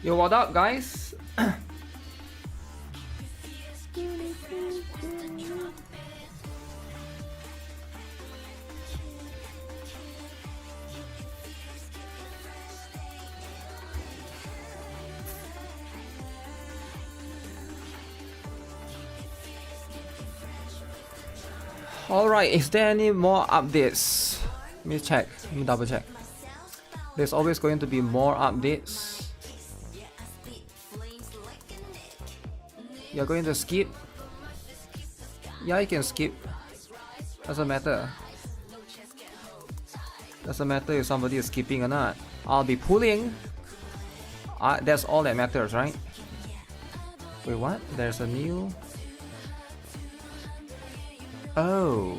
Yo, what up, guys? Alright, is there any more updates? Let me check, let me double check. There's always going to be more updates. You're going to skip? Yeah, you can skip. Doesn't matter. Doesn't matter if somebody is skipping or not. I'll be pulling. That's all that matters, right? Wait, what? There's a new... Oh.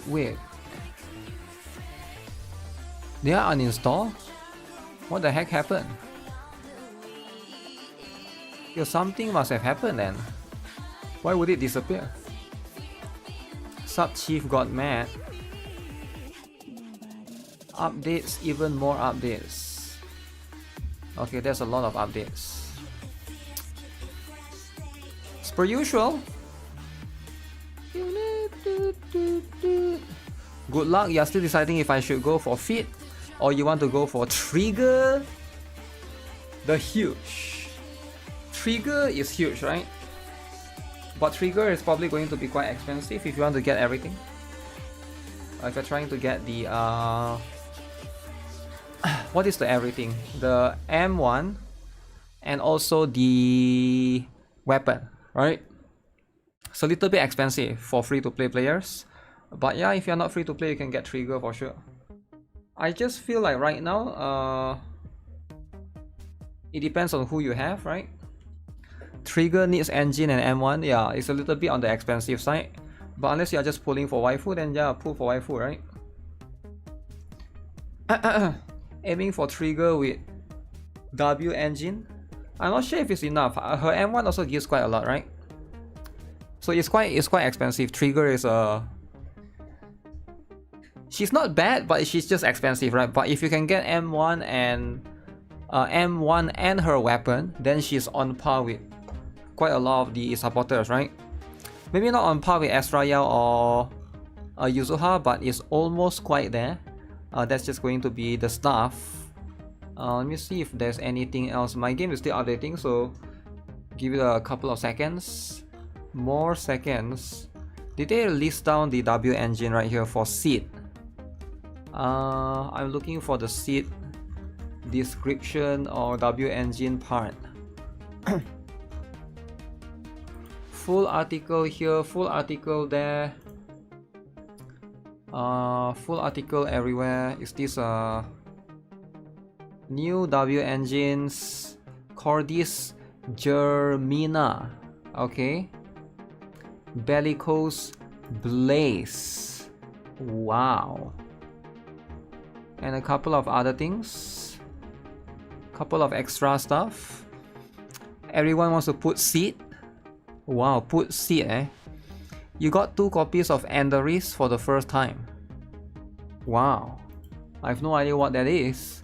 Wait. They are uninstalled? What the heck happened? Yo, something must have happened then. Why would it disappear? Sub Chief got mad. Updates, even more updates. Okay, there's a lot of updates. As per usual. Good luck, you're still deciding if I should go for Fit or you want to go for Trigger the Huge. Trigger is huge, right? But Trigger is probably going to be quite expensive if you want to get everything. If you're trying to get the what is the everything? The M1 and also the weapon, right? It's a little bit expensive for free-to-play players. But yeah, if you're not free-to-play, you can get Trigger for sure. I just feel like right now, it depends on who you have, right? Trigger needs engine and M1, yeah, it's a little bit on the expensive side. But unless you're just pulling for waifu, then yeah, pull for waifu, right? Aiming for Trigger with W engine. I'm not sure if it's enough. Her M1 also gives quite a lot, right? So it's quite expensive. Trigger is she's not bad, but she's just expensive, right? But if you can get M1 and her weapon, then she's on par with quite a lot of the supporters, right? Maybe not on par with Estraya or Yuzuha, but it's almost quite there. That's just going to be the stuff. Let me see if there's anything else. My game is still updating, so give it a couple of seconds. More seconds. Did they list down the W engine right here for seed? I'm looking for the seed description or W engine part. Full article here, full article there, full article everywhere. Is this new W engines? Cordis Germina, okay. Bellicose Blaze, wow. And a couple of other things, couple of extra stuff. Everyone wants to put seed. Wow, put seed, eh? You got 2 copies of Enderis for the first time. Wow, I have no idea what that is.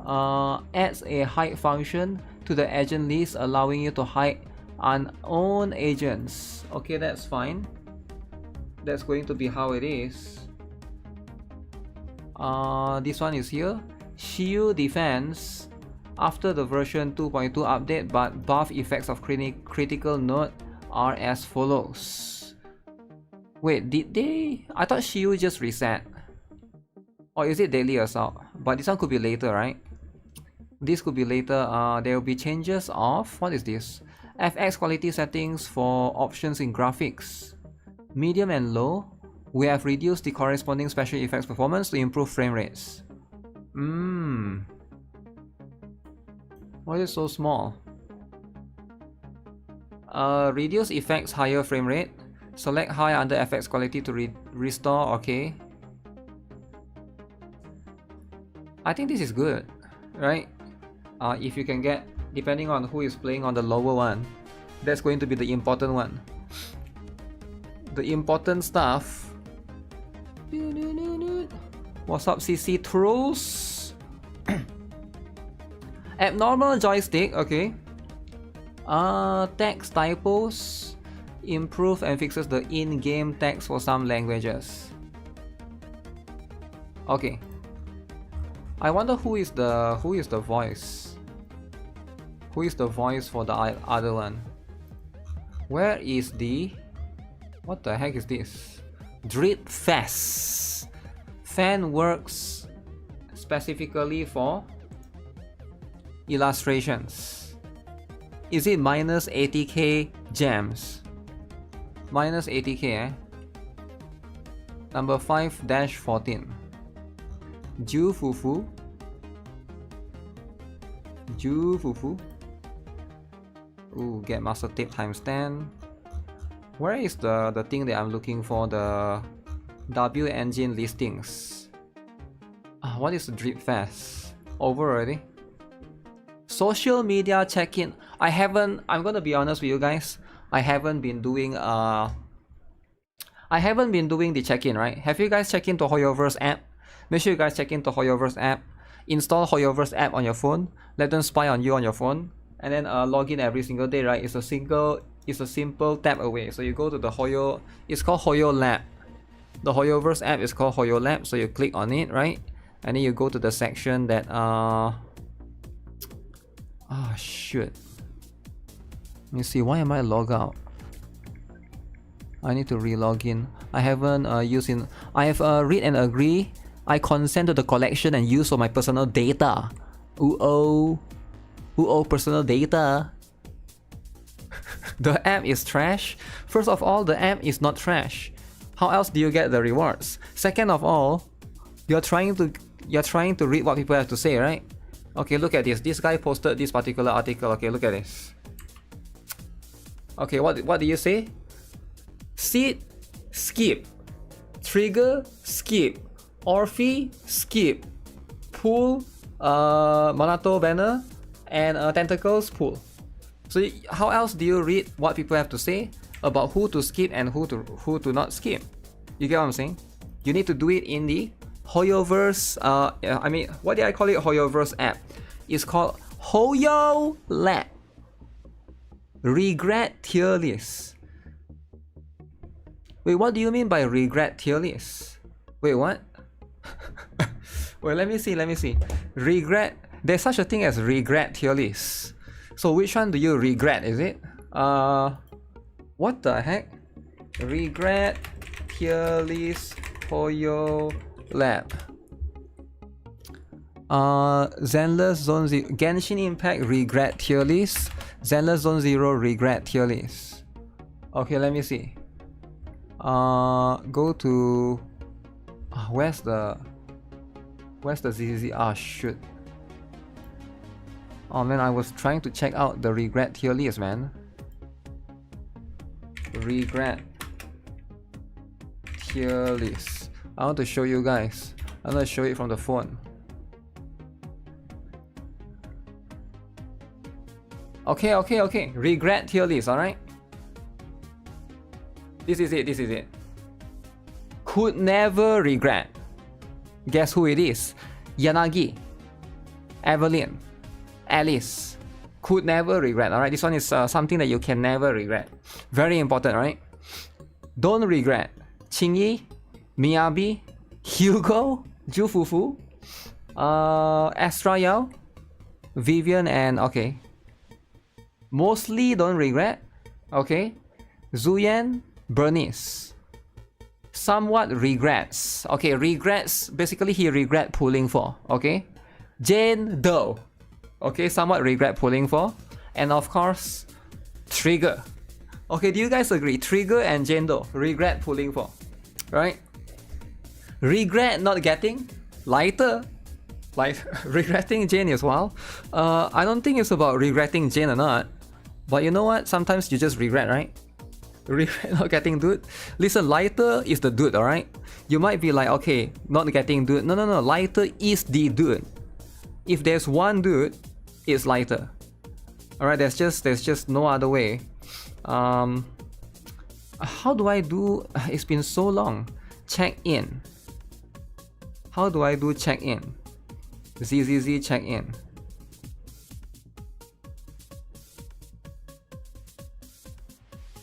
Adds a hide function to the agent list, allowing you to hide unknown agents. Okay, that's fine. That's going to be how it is. This one is here. Shield defense. after the version 2.2 update, but buff effects of critical note are as follows. Wait, did they? I thought Shiyu just reset. Or is it daily assault? But this one could be later, right? This could be later. There will be changes of, what is this? FX quality settings for options in graphics. Medium and low. We have reduced the corresponding special effects performance to improve frame rates. Why is it so small? Reduce effects higher frame rate. Select high under FX quality to restore. Okay. I think this is good, right? If you can get, depending on who is playing on the lower one, that's going to be the important one. The important stuff. What's up, CC trolls? Abnormal joystick, okay. Text typos. Improve and fixes the in-game text for some languages. Okay. I wonder who is the voice? Who is the voice for the other one? Where is the... What the heck is this? Drip Fest. Fan works specifically for illustrations. Is it minus 80k gems? Minus 80k, eh? Number 5-14. Ju Fufu. Ooh, get master tape times 10. Where is the thing that I'm looking for? The W engine listings. What is the Drip Fest? Over already? Social media check-in. I'm gonna be honest with you guys. I haven't been doing the check-in, right? Have you guys checked into Hoyoverse app? Make sure you guys check into Hoyoverse app. Install Hoyoverse app on your phone. Let them spy on you on your phone. And then log in every single day, right? It's a simple tap away. So you go to the Hoyo, it's called Hoyo Lab. The Hoyoverse app is called Hoyo Lab. So you click on it, right? And then you go to the section that shoot. Let me see, why am I logged out? I need to re-log in. I haven't I have read and agree. I consent to the collection and use of my personal data. Ooh, personal data. The app is trash. First of all, the app is not trash. How else do you get the rewards? Second of all, you're trying to read what people have to say, right? Okay, look at this. This guy posted this particular article. Okay, look at this. Okay, what do you say? Seed, skip. Trigger, skip. Orphe, skip. Pull, Monato banner, and tentacles, pull. So how else do you read what people have to say about who to skip and who to not skip? You get what I'm saying? You need to do it in the Hoyoverse. What did I call it? Hoyoverse app. It's called Hoyo Lab. Regret tier list. Wait, what do you mean by regret tier list? Wait, what? Wait, let me see. Regret. There's such a thing as regret tier list. So which one do you regret? Is it? What the heck? Regret tier list Hoyo Lab. Zenless Zone 0 Genshin Impact regret tier list. Zenless Zone 0 regret tier list. Okay, let me see. Go to where's the ZZZ? Ah, shoot. Oh man, I was trying to check out the regret tier list, man. Regret tier list. I want to show you guys. I'm gonna show it from the phone. Okay. Regret tier list, alright? This is it. Could never regret. Guess who it is? Yanagi, Evelyn, Alice. Could never regret, alright? This one is something that you can never regret. Very important, right? Don't regret. Qingyi, Miyabi, Hugo, Jufufu, Astra Yao, Vivian and okay. Mostly don't regret. Okay. Zuyan, Bernice. Somewhat regrets. Okay, regrets. Basically, he regret pulling for. Okay. Jane Doe. Okay, somewhat regret pulling for. And of course, Trigger. Okay, do you guys agree? Trigger and Jane Doe regret pulling for. Right? Regret not getting lighter. Like regretting Jane as well. I don't think it's about regretting Jane or not. But you know what? Sometimes you just regret, right? Regret not getting dude. Listen, lighter is the dude, alright? You might be like, okay, not getting dude. No, lighter is the dude. If there's one dude, it's lighter. Alright, there's just no other way. How do I do? It's been so long. Check in. How do I do check in? ZZZ check in.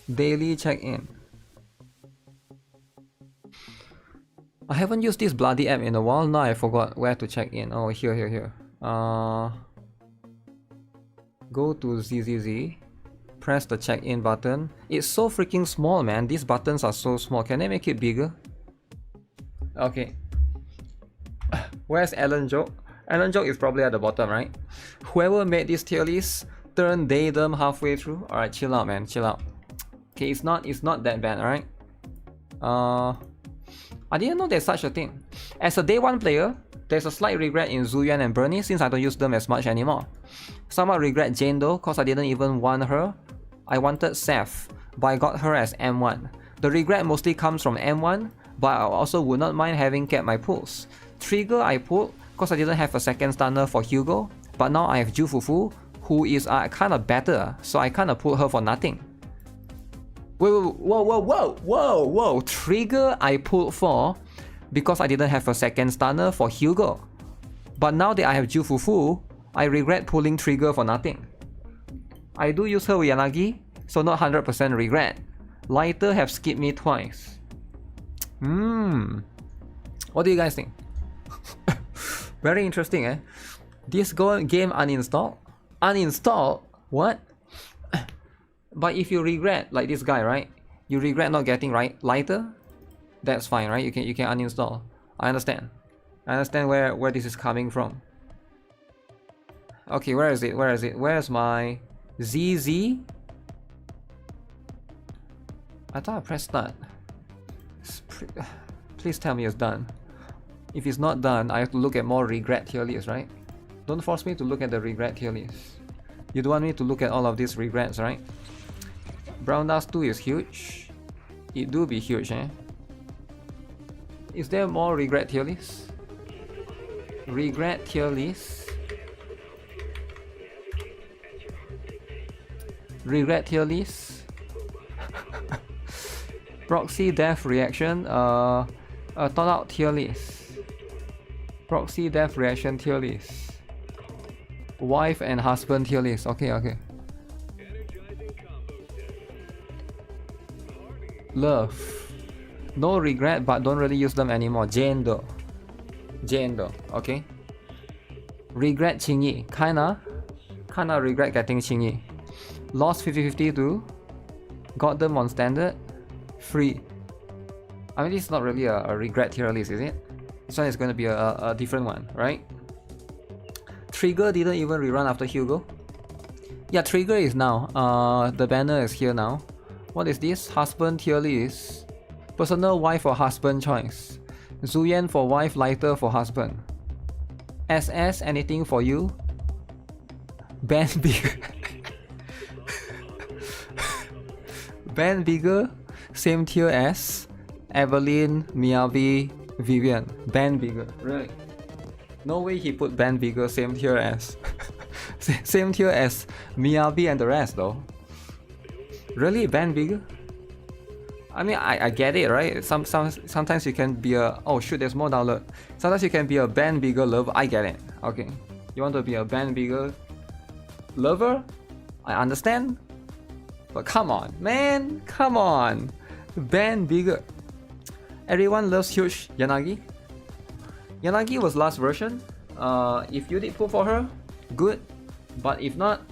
Daily check-in. I haven't used this bloody app in a while. Now I forgot where to check in. Oh, here. Go to ZZZ. Press the check-in button. It's so freaking small, man. These buttons are so small. Can I make it bigger? Okay. Where's Alan Joke? Alan Joke is probably at the bottom, right? Whoever made this tier list, turn them halfway through. Alright, chill out, man. Chill out. Okay, it's not that bad, alright? I didn't know there's such a thing. As a day 1 player, there's a slight regret in Zuyan and Bernie since I don't use them as much anymore. Somewhat regret Jane though, cause I didn't even want her. I wanted Seth, but I got her as M1. The regret mostly comes from M1, but I also would not mind having kept my pulls. Trigger I pulled, cause I didn't have a second stunner for Hugo, but now I have Jufufu, who is kinda better, so I kinda pulled her for nothing. Whoa. Trigger I pulled for because I didn't have a second stunner for Hugo. But now that I have Jufufu, I regret pulling Trigger for nothing. I do use her with Yanagi, so not 100% regret. Lighter have skipped me twice. What do you guys think? Very interesting, eh? This game uninstalled? Uninstalled? What? But if you regret, like this guy, right? You regret not getting lighter? That's fine, right? You can uninstall. I understand. I understand where this is coming from. Okay, where is it? Where's my ZZ? I thought I pressed start. Please tell me it's done. If it's not done, I have to look at more regret tier lists, right? Don't force me to look at the regret tier list. You don't want me to look at all of these regrets, right? Brown Dust 2 is huge. It do be huge, eh? Is there more regret tier list? Regret tier list? Regret tier list? Proxy death reaction, thought out tier list. Proxy death reaction tier list. Wife and husband tier list. Okay. Love. No regret, but don't really use them anymore. Jane Doe. Okay. Regret Qingyi. Kinda regret getting Qingyi. Lost 50-50 too. Got them on standard. Free. I mean, this is not really a regret tier list, is it? This one is going to be a different one, right? Trigger didn't even rerun after Hugo. Yeah, Trigger is now. The banner is here now. What is this? Husband tier list. Personal wife or husband choice. Zuyan for wife, lighter for husband. SS, anything for you. Band bigger. Band bigger. Same tier as Evelyn, Miyabi, Vivian. Band bigger. Really? No way he put band bigger same tier as same tier as Miyabi and the rest though. Really, band bigger? I mean, I get it, right? Sometimes you can be a... Oh shoot, there's more download. Sometimes you can be a band bigger lover. I get it. Okay. You want to be a band bigger lover? I understand. But come on, man. Come on. Band bigger. Everyone loves huge Yanagi. Yanagi was last version. If you did pull for her, good. But if not,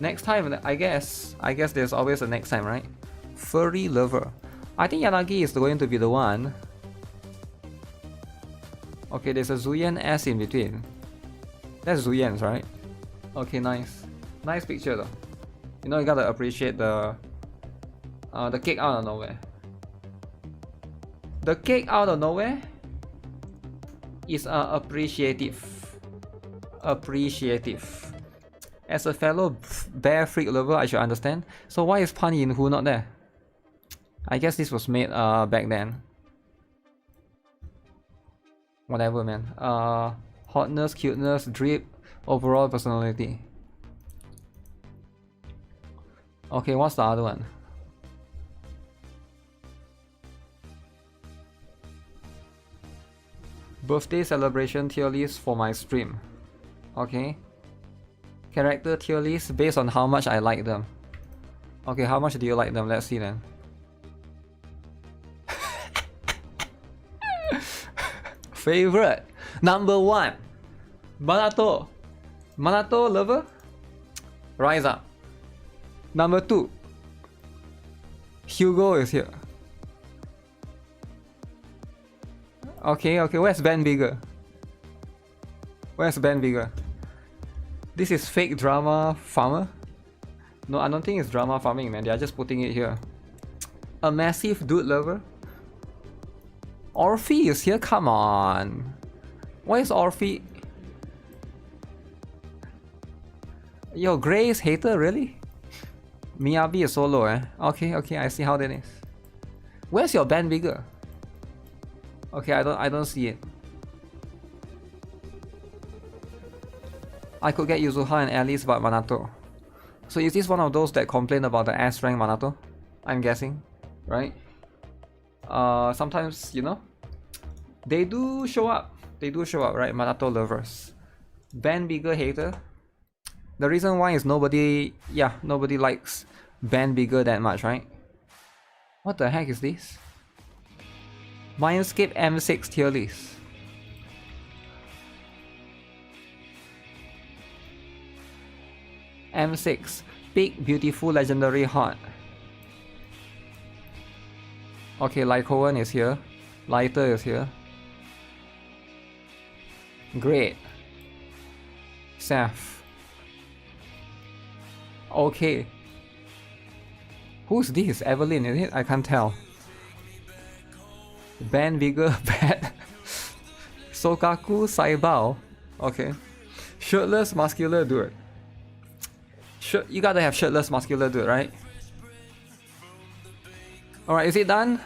next time, I guess there's always a next time, right? Furry lover. I think Yanagi is going to be the one. Okay, there's a Zuyen S in between. That's Zuyen's, right? Okay, nice. Nice picture though. You know, you gotta appreciate the cake out of nowhere. The cake out of nowhere is appreciative. Appreciative. As a fellow bear freak lover, I should understand. So why is Pan Yin Hu not there? I guess this was made back then. Whatever, man. Hotness, cuteness, drip, overall personality. Okay, what's the other one? Birthday celebration tier list for my stream. Okay. Character tier list based on how much I like them. Okay, how much do you like them? Let's see then. Favorite. Number 1. Manato. Manato lover. Rise up. Number 2. Hugo is here. Okay, where's Ben Bigger? Where's Ben Bigger? This is fake drama farmer? No, I don't think it's drama farming, man. They are just putting it here. A massive dude lover? Orphe is here? Come on. Why is Orphe? Yo, Grace hater, really? Miyabi is solo, eh? Okay, I see how that is. Where's your band bigger? Okay, I don't see it. I could get Yuzuha and Alice, but Manato. So is this one of those that complain about the S rank Manato? I'm guessing, right? Sometimes, you know, they do show up. They do show up, right? Manato lovers. Band bigger hater. The reason why is nobody likes band bigger that much, right? What the heck is this? Mindscape M6 tier list. M6. Big, beautiful, legendary, hot. Okay, Lycoan is here. Lighter is here. Great. Seth. Okay. Who's this? Evelyn, is it? I can't tell. Band bigger, bad. Sokaku Saibao. Okay. Shirtless, muscular dude. You gotta have shirtless, muscular dude, right? Alright, is it done?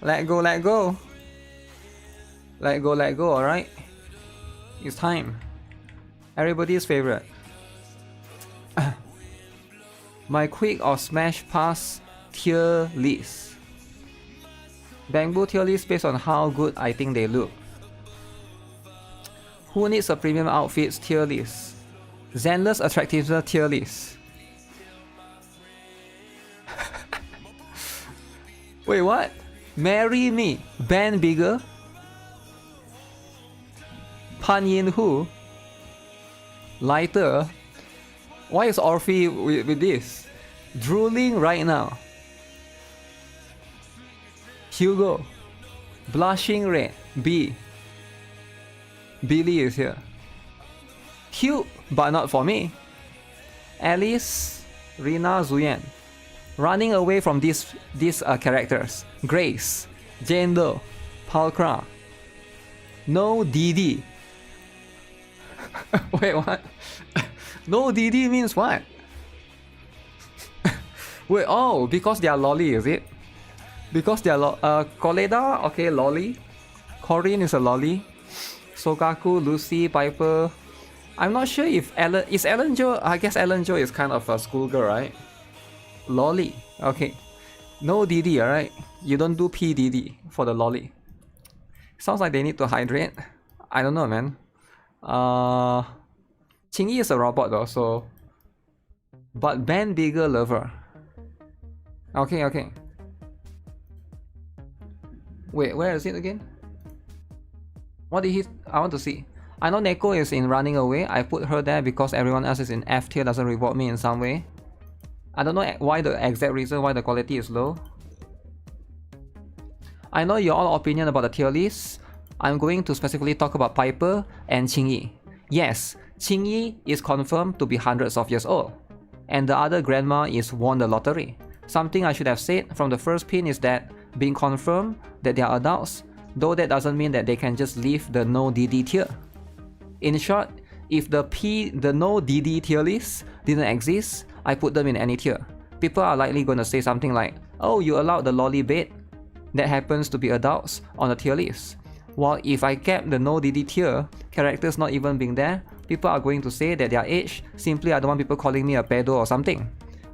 Let go, let go. Let go, let go, alright? It's time. Everybody's favorite. My quick or smash pass tier list. Bamboo tier list based on how good I think they look. Who needs a premium outfits tier list? Zenless attractiveness tier list. Wait, what? Marry me. Band bigger. Pan Yin Hu. Lighter. Why is Orphe with this? Drooling right now. Hugo. Blushing red. B. Billy is here. Cute, but not for me. Alice, Rina, Zuyen. Running away from these characters. Grace, Jane Doe, Palkra. No DD. Wait, what? No DD means what? Wait, oh, because they are lolly, is it? Because they are Koleda, okay, lolly. Corinne is a lolly. Sokaku, Lucy, Piper. I'm not sure if Ellen Jo. I guess Ellen Jo is kind of a schoolgirl, right? Lolly, okay. No DD, alright. You don't do PDD for the lolly. Sounds like they need to hydrate. I don't know, man. Qingyi is a robot though, so. But band bigger lover. Okay. Wait, where is it again? What did he? I want to see. I know NIKKE is in running away. I put her there because everyone else is in F tier, doesn't reward me in some way. I don't know why the exact reason why the quality is low. I know your all opinion about the tier list. I'm going to specifically talk about Piper and Qingyi. Yes, Qingyi is confirmed to be hundreds of years old. And the other grandma is won the lottery. Something I should have said from the first pin is that being confirmed that they are adults, though that doesn't mean that they can just leave the no DD tier. In short, if the no DD tier list didn't exist, I put them in any tier. People are likely going to say something like, oh, you allowed the lolly bait that happens to be adults on the tier list. While if I kept the no DD tier, characters not even being there, people are going to say that their age, simply I don't want people calling me a pedo or something.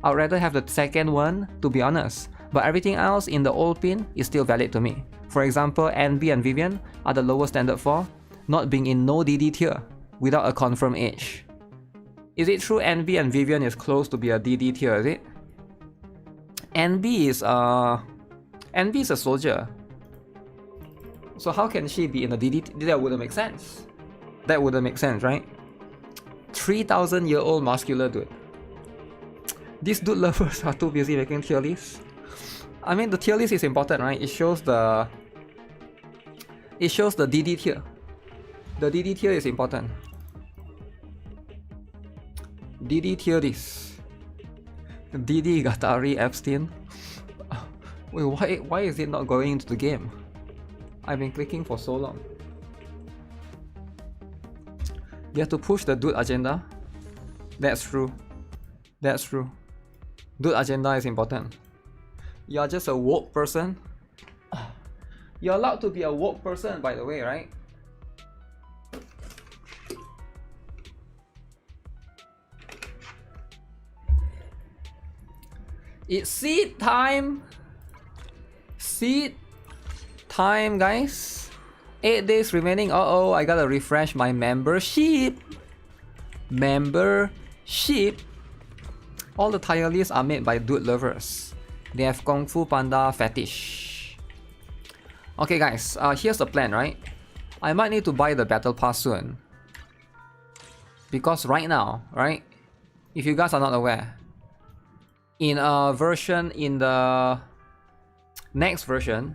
I'd rather have the second one, to be honest, but everything else in the old pin is still valid to me. For example, NB and Vivian are the lowest standard for not being in no DD tier without a confirmed age. Is it true NB and Vivian is close to be a DD tier, is it? NB is a soldier. So how can she be in a DD tier? That wouldn't make sense. That wouldn't make sense, right? 3,000-year-old muscular dude. These dude lovers are too busy making tier lists. I mean, the tier list is important, right? It shows the DD tier. The DD tier is important. DD tier list. DD Gatari Epstein. Wait, why is it not going into the game? I've been clicking for so long. You have to push the dude agenda. That's true. That's true. Dude agenda is important. You're just a woke person. You're allowed to be a woke person, by the way, right? It's seed time! Seed time, guys. 8 days remaining. Uh-oh, I gotta refresh my membership. Membership. All the tier lists are made by dude lovers. They have Kung Fu Panda fetish. Okay guys, here's the plan, right? I might need to buy the battle pass soon. Because right now, right? If you guys are not aware, in the next version,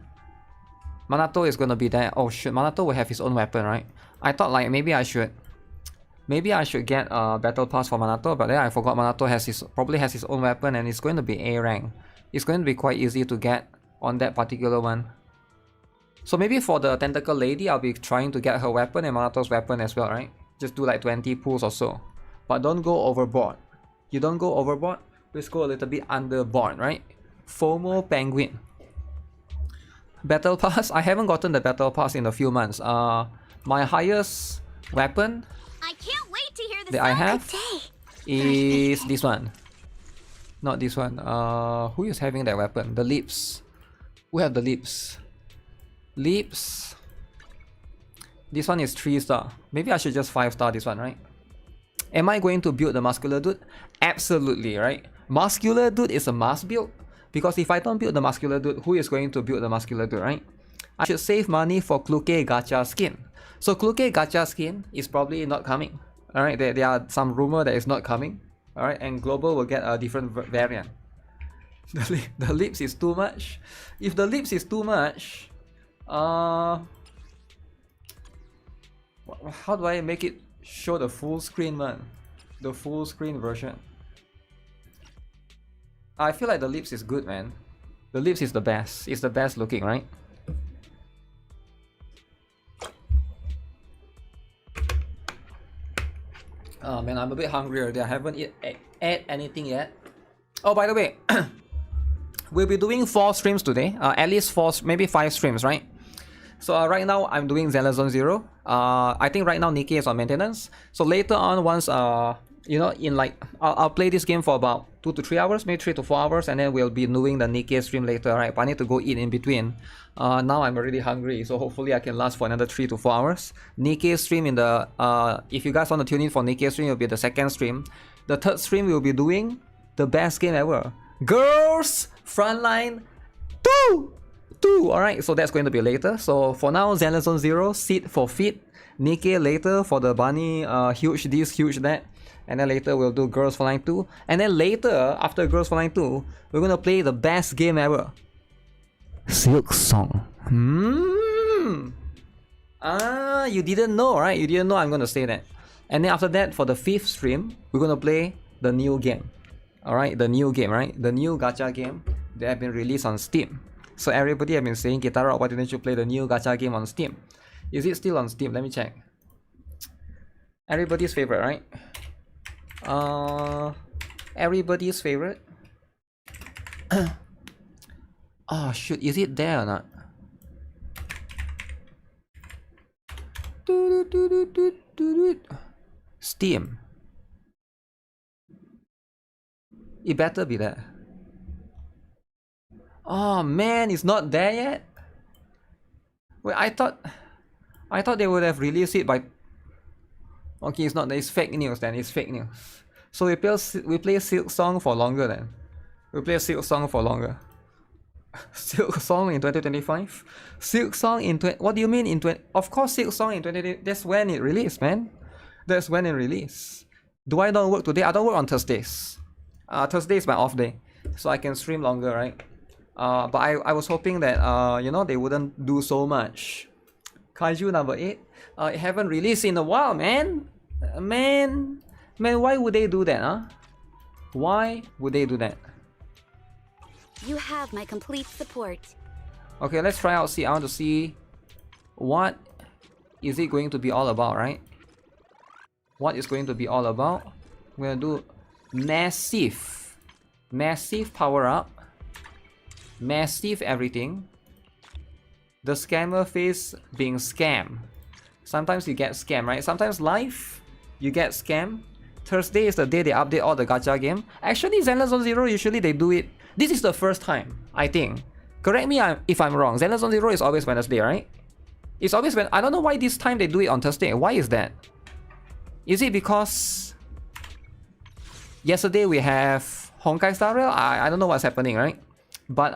Manato is gonna be there. Oh shit, Manato will have his own weapon, right? I thought like maybe I should get a battle pass for Manato, but then I forgot Manato probably has his own weapon and it's going to be A rank. It's going to be quite easy to get on that particular one. So maybe for the tentacle lady, I'll be trying to get her weapon and Manato's weapon as well, right? Just do like 20 pulls or so. But don't go overboard. You don't go overboard, just go a little bit underboard, right? FOMO Penguin. Battle pass. I haven't gotten the battle pass in a few months. My highest weapon I can't wait to hear the that I have is this one. Not this one. Who is having that weapon? The lips. Who have the lips? Lips. This one is 3-star. Maybe I should just 5-star this one, right? Am I going to build the muscular dude? Absolutely, right? Muscular dude is a must build. Because if I don't build the muscular dude, who is going to build the muscular dude, right? I should save money for Kluke Gacha skin. So Kluke Gacha skin is probably not coming. Alright, there are some rumor that it's not coming. Alright, and Global will get a different variant. The lips is too much. If the lips is too much, how do I make it show the full screen, man? The full screen version. I feel like the lips is good, man. The lips is the best. It's the best looking, right? Oh man, I'm a bit hungry already. I haven't ate anything yet. Oh, by the way, we'll be doing 4 streams today. At least 4, maybe 5 streams, right? So right now I'm doing Zenless Zone 0. I think right now NIKKE is on maintenance. So later on, once you know, in like I'll play this game for about 2 to 3 hours, maybe 3 to 4 hours, and then we'll be doing the NIKKE stream later, right? But I need to go eat in between. Now I'm already hungry, so hopefully I can last for another 3 to 4 hours. NIKKE stream in the if you guys want to tune in for NIKKE stream, it'll be the second stream. The third stream we'll be doing the best game ever, Girls Frontline 2. Alright, so that's going to be later. So for now, Zenless Zone 0, sit for fit. NIKKE later for the bunny, huge this, huge that. And then later we'll do Girls Flying 2. And then later, after Girls Flying 2, we're gonna play the best game ever. Silk Song. You didn't know, right? You didn't know I'm gonna say that. And then after that, for the 5th stream, we're gonna play the new game. Alright, the new game, right? The new gacha game that have been released on Steam. So everybody have been saying, GuitarRock, why didn't you play the new gacha game on Steam? Is it still on Steam? Let me check. Everybody's favorite, right? Everybody's favorite. Oh shoot, is it there or not? Steam. It better be there. Oh man, it's not there yet. Wait, I thought they would have released it by. Okay, it's not. It's fake news then. It's fake news. So we play Silk Song for longer then. We play Silk Song for longer. Silk Song in 2025. Silk Song in what do you mean in 20? Of course, Silk Song in 20. That's when it released, man. That's when it released. Do I not work today? I don't work on Thursdays. Thursday is my off day, so I can stream longer, right? But I was hoping that you know, they wouldn't do so much. Kaiju number 8. It haven't released in a while, man. Man, why would they do that, huh? Why would they do that? You have my complete support. Okay, let's try out. See, I want to see what is it going to be all about, right? What is going to be all about? We're gonna do massive power up, massive everything. The scammer face being scam. Sometimes you get scam, right? Sometimes live you get scam. Thursday is the day they update all the gacha game. Actually, Zenless on Zero, usually they do it. This is the first time, I think. Correct me if I'm wrong. Zenless on Zero is always Wednesday, right? It's always when I don't know why this time they do it on Thursday. Why is that? Is it because yesterday we have Honkai Star Rail? I don't know what's happening, right? But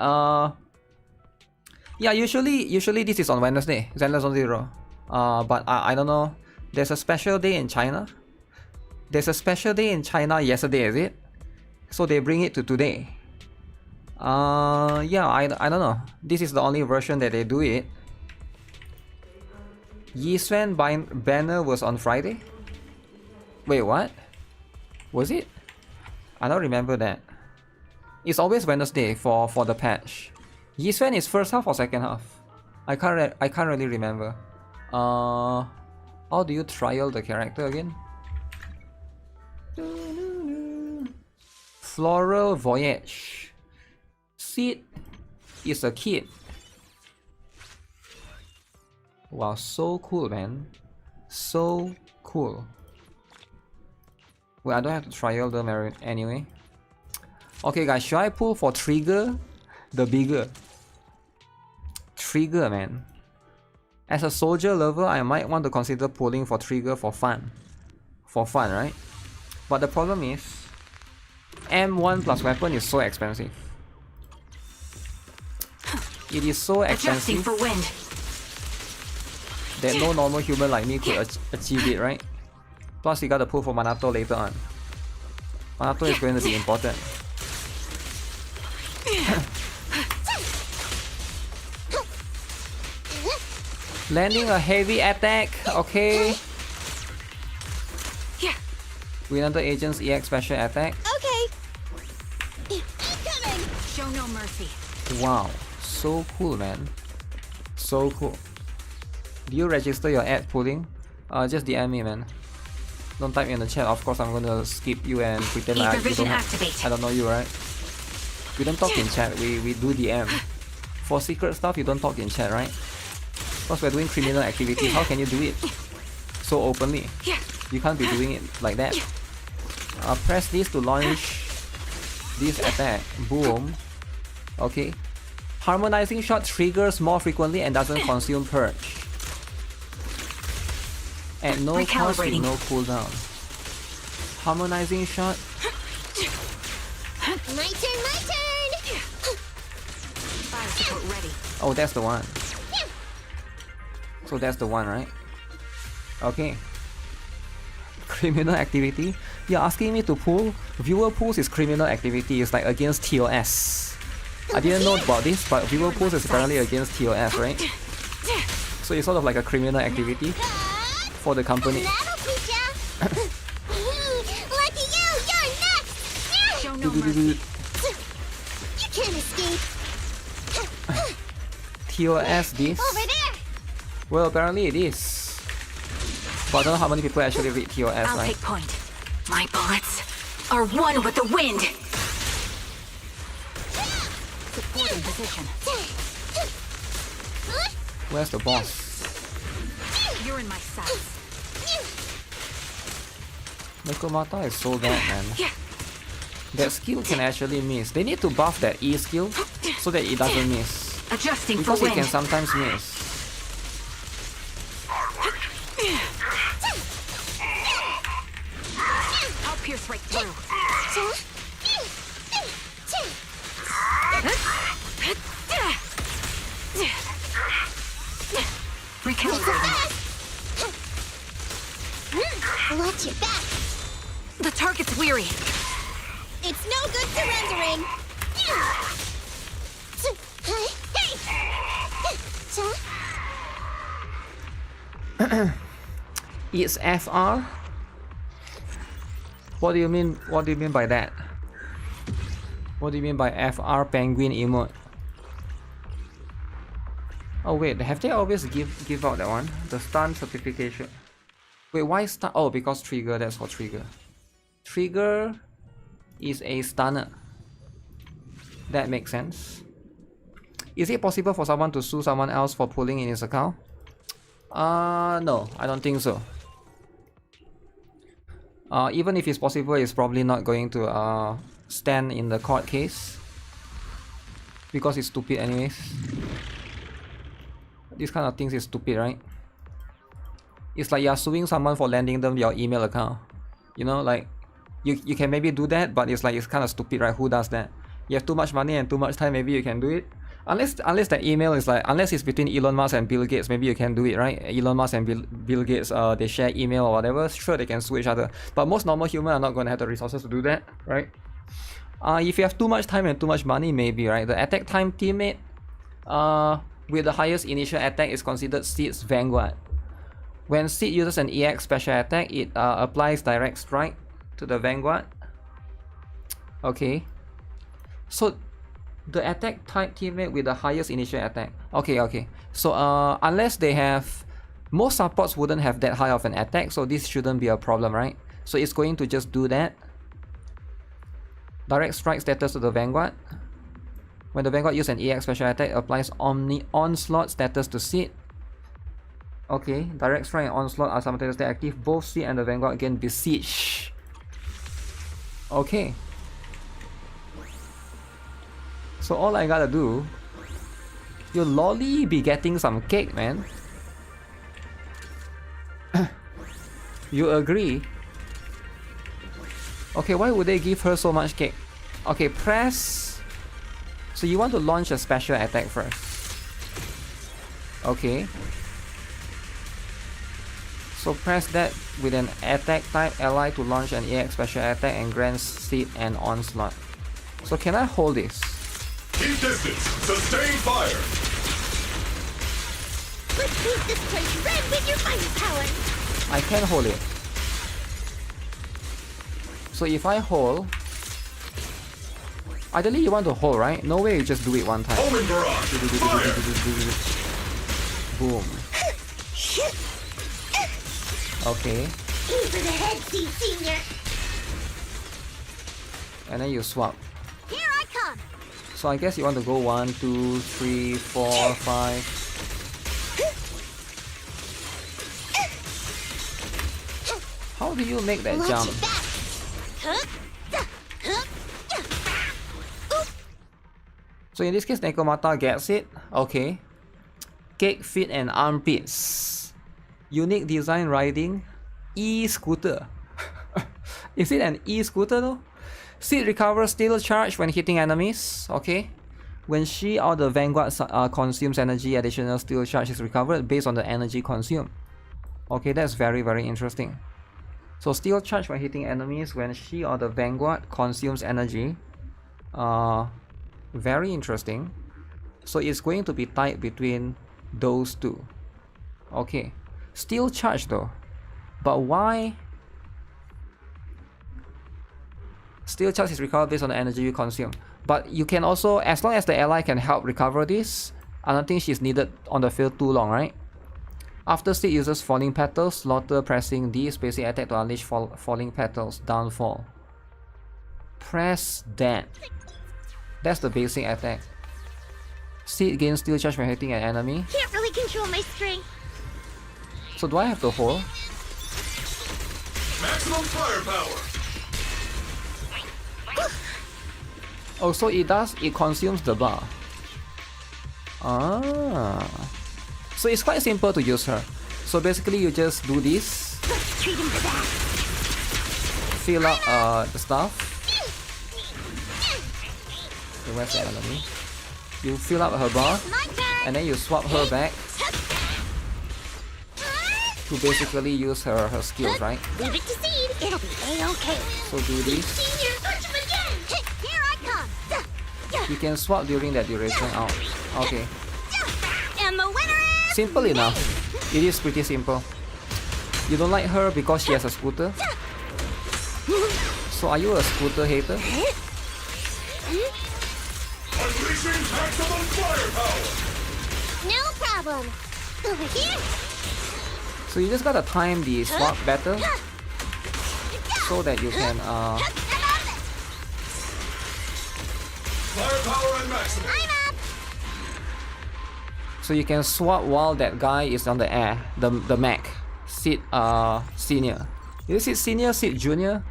yeah, usually this is on Wednesday, Zenless on Zero. But I don't know. There's a special day in China. There's a special day in China yesterday, is it? So they bring it to today. Yeah, I don't know. This is the only version that they do it. Yisuen banner was on Friday. Wait, what? Was it? I don't remember that. It's always Wednesday for the patch. Yisuen is first half or second half? I can't really remember. How do you trial the character again? Floral Voyage. Sid is a kid. Wow, so cool, man. So cool. Well, I don't have to trial them anyway. Okay, guys, should I pull for Trigger? The bigger. Trigger, man. As a soldier lover, I might want to consider pulling for Trigger for fun. For fun, right? But the problem is, M1 plus weapon is so expensive. It is so expensive for wind. that no normal human like me could achieve it, right? Plus, you gotta pull for Manato later on. Manato is going to be important. Landing a heavy attack, okay. Winter Agent's EX special attack. Okay. Incoming. Show no mercy. Wow, so cool, man. So cool. Do you register your ad pulling? Just DM me, man. Don't type in the chat. Of course, I'm gonna skip you and pretend like I don't know you, right? We don't talk in chat. We do DM. For secret stuff, you don't talk in chat, right? Because we're doing criminal activity. How can you do it so openly? You can't be doing it like that. Press this to launch this attack. Boom. Okay. Harmonizing shot triggers more frequently and doesn't consume purge. At no cost with no cooldown. Harmonizing shot. My turn. Fire support ready. Oh, that's the one. So that's the one, right? Okay. Criminal activity? You're asking me to pull? Viewer pulls is criminal activity. It's like against TOS. I didn't know about this, but viewer pulls is apparently against TOS, right? So it's sort of like a criminal activity for the company. Lucky you're next! Show no mercy. You can't escape. TOS this? Over there! Well, apparently it is. But I don't know how many people actually read TOS, I'll right? take point. My bullets are one with the wind. Supporting position. Where's the boss? You're in my sights. Nekomata is so bad, man. That skill can actually miss. They need to buff that E skill so that it doesn't miss. Adjusting Because for it wind. can sometimes miss. I'll pierce right through. Recalibrating. Watch your back. The target's weary. It's no good surrendering. It's FR? What do you mean? What do you mean by that? What do you mean by FR penguin emote? Oh wait, have they always give out that one? The stun certification. Wait, why stun? Oh, because trigger. That's for trigger. Trigger is a stunner. That makes sense. Is it possible for someone to sue someone else for pulling in his account? No, I don't think so. Even if it's possible, it's probably not going to stand in the court case because it's stupid anyways. These kind of things is stupid, right? It's like you're suing someone for lending them your email account. You know, like you can maybe do that, but it's like it's kind of stupid, right? Who does that? You have too much money and too much time, maybe you can do it. Unless that email is like, unless it's between Elon Musk and Bill Gates, maybe you can do it, right? Elon Musk and Bill Gates, they share email or whatever, sure they can sue each other. But most normal humans are not going to have the resources to do that, right? If you have too much time and too much money, maybe, right? The attack time teammate with the highest initial attack is considered Seed's Vanguard. When Seed uses an EX special attack, it applies direct strike to the Vanguard. Okay. So the attack type teammate with the highest initial attack. Okay. So unless they have, most supports wouldn't have that high of an attack, so this shouldn't be a problem, right? So it's going to just do that. Direct strike status to the Vanguard. When the Vanguard uses an EX special attack, applies onslaught status to Seed. Okay, direct strike and onslaught are simultaneously active. Both Seed and the Vanguard gain besiege. Okay. So all I gotta do, you'll lolly be getting some cake, man. You agree? Okay, why would they give her so much cake? Okay, press. So you want to launch a special attack first. Okay. So press that with an attack type ally to launch an EX special attack and grant Seed and onslaught. So can I hold this? Keep distance. Sustain fire. Let's beat this place red with your firepower. I can hold it. So if I hold, ideally you want to hold, right? No way you just do it one time. Omen barrage. Fire. Boom. Okay. Aim for the head, Seed Senior. And then you swap. Here I come. So I guess you want to go 1, 2, 3, 4, 5. How do you make that Watch jump? your back. So in this case, Nekomata gets it. Okay. Cake, feet, and armpits. Unique design riding. E-scooter. Is it an e-scooter though? Seed recovers steel charge when hitting enemies. Okay. When she or the Vanguard consumes energy, additional steel charge is recovered based on the energy consumed. Okay, that's very, very interesting. So steel charge when hitting enemies when she or the vanguard consumes energy. Very interesting. So it's going to be tied between those two. Okay, steel charge though. But why? Steel charge is recovered based on the energy you consume. But you can also, as long as the ally can help recover this, I don't think she's needed on the field too long, right? After Sid uses falling petals, slaughter pressing D spacing attack to unleash falling petals, downfall. Press that. That's the basic attack. Sid gains steel charge when hitting an enemy. Can't really control my strength. So do I have to hold? Maximum firepower. Oh, so it consumes the bar. Ah. So it's quite simple to use her. So basically you just do this. Let's treat him to that. Fill up the stuff. Okay, where's the enemy? You fill up her bar My turn. and then you swap her back to basically use her skills, right? Leave it to Seed. It'll be A-okay. So do this. Senior, touch him again. Here I come. You can swap during that duration out. Okay. And the winner is... Simple enough. It is pretty simple. You don't like her because she has a scooter? So are you a scooter hater? Unleashing maximum firepower. No problem. Over here. So you just gotta time the swap better so that you can Firepower and maximum. I'm up. so you can swap while that guy is on the air, the mech. Sid senior. Is it senior, Sid junior?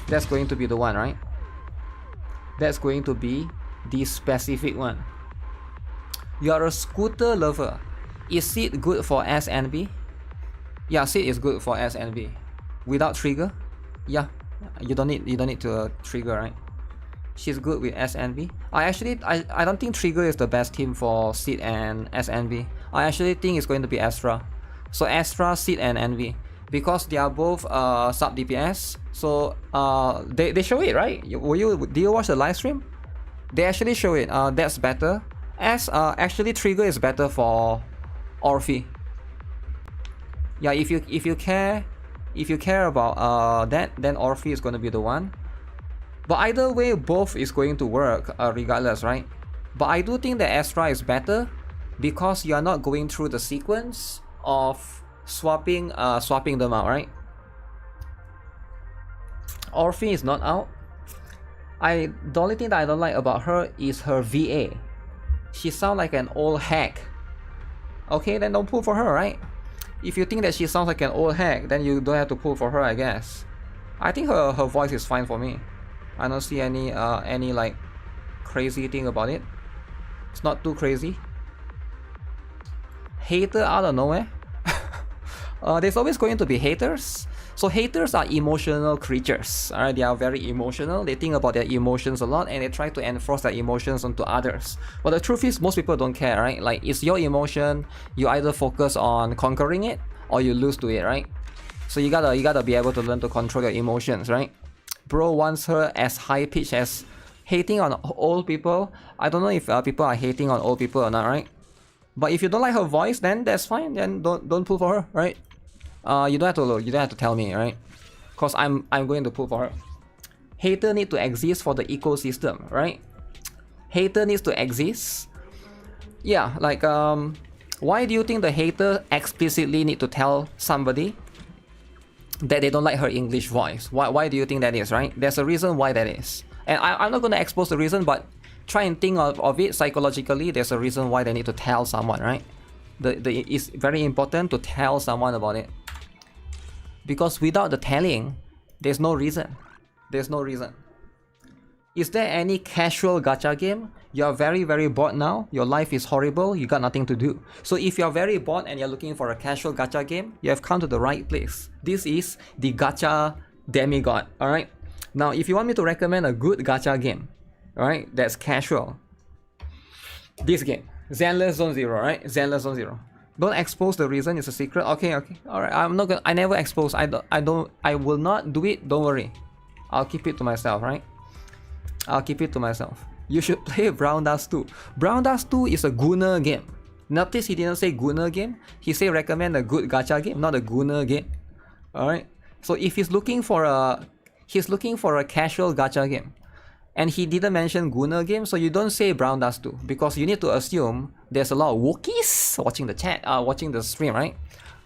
That's going to be the one, right? That's going to be the specific one. You are a scooter lover. Is Sid good for S and B? Yeah, Sid is good for S and B. Without trigger? Yeah. You don't need to trigger, right? She's good with S and B. I don't think trigger is the best team for Sid and S and B. I actually think it's going to be Astra. So Astra, Sid and Envy. Because they are both sub DPS. So they show it, right? Did you watch the live stream? They actually show it. That's better. Actually trigger is better for Orphe. Yeah, if you care about that, then Orphe is going to be the one. But either way, both is going to work regardless, right? But I do think that Astra is better because you are not going through the sequence of swapping them out, right? Orphe is not out. The only thing that I don't like about her is her VA. She sounds like an old hack. Okay, then don't pull for her, right? If you think that she sounds like an old hack, then you don't have to pull for her, I guess. I think her voice is fine for me. I don't see any like crazy thing about it. It's not too crazy. Hater out of nowhere. There's always going to be haters. So haters are emotional creatures. Alright, they are very emotional. They think about their emotions a lot and they try to enforce their emotions onto others. But the truth is, most people don't care, right? Like, it's your emotion. You either focus on conquering it or you lose to it, right? So you gotta be able to learn to control your emotions, right? Bro wants her as high pitched as hating on old people. I don't know if people are hating on old people or not, right? But if you don't like her voice, then that's fine. Then don't pull for her, right? You don't have to tell me, right? Cause I'm going to pull for her. Hater need to exist for the ecosystem, right? Hater needs to exist. Yeah, like why do you think the hater explicitly need to tell somebody that they don't like her English voice? Why do you think that is, right? There's a reason why that is. And I'm not gonna expose the reason, but try and think of it psychologically. There's a reason why they need to tell someone, right? It's very important to tell someone about it. Because without the telling, there's no reason. There's no reason. Is there any casual gacha game? You're very, very bored now. Your life is horrible. You got nothing to do. So if you're very bored and you're looking for a casual gacha game, you have come to the right place. This is the gacha demigod. Alright? Now, if you want me to recommend a good gacha game, alright, that's casual. This game. Zenless Zone Zero, right? Zenless Zone Zero. Don't expose the reason, it's a secret. Okay, okay. Alright, I'm not gonna, I never expose. I will not do it, don't worry. I'll keep it to myself, right? I'll keep it to myself. You should play Brown Dust 2. Brown Dust 2 is a Gunner game. Notice he didn't say Gunner game. He said recommend a good gacha game, not a Gunner game. Alright? So if he's looking for a casual gacha game, and he didn't mention Gunner game, so you don't say Brown Dust 2, because you need to assume there's a lot of Wookiees watching the chat, watching the stream, right?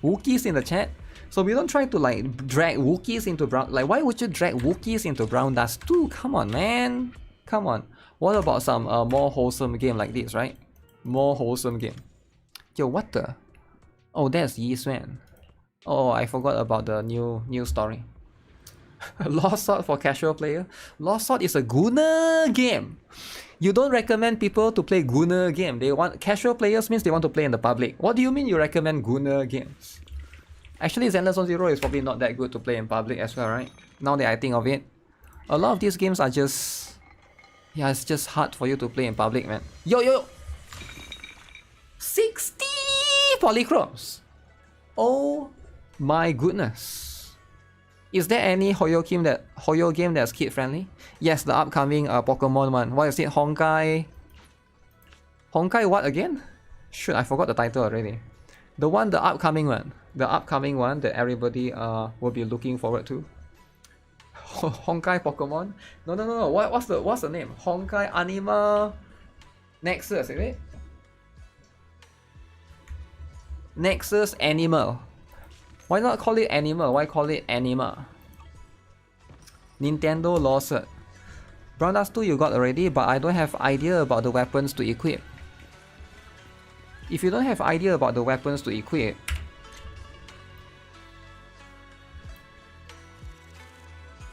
Wookiees in the chat. So we don't try to like drag Wookiees into Brown. Like, why would you drag Wookiees into Brown Dust 2? Come on, man. Come on. What about some more wholesome game like this, right? More wholesome game. Yo, what the? Oh, that's Yeast Man. Oh, I forgot about the new story. Lost Sword for casual player. Lost Sword is a Gunner game. You don't recommend people to play Gunner game. They want casual players means they want to play in the public. What do you mean you recommend Gunner games? Actually, Zenless on Zero is probably not that good to play in public as well, right? Now that I think of it, a lot of these games are just, yeah, it's just hard for you to play in public, man. Yo, 60 polychromes. Oh my goodness. Is there any Hoyo game that's kid friendly? Yes, the upcoming Pokemon one. What is it? Honkai? Honkai what again? Shoot, I forgot the title already. The upcoming one. The upcoming one that everybody will be looking forward to. Honkai Pokemon? No. What's the name? Honkai Anima Nexus, is it? Nexus Animal. Why not call it Animal? Why call it Anima? Nintendo Lawsuit. Brown Dust 2 you got already, but I don't have idea about the weapons to equip. If you don't have idea about the weapons to equip,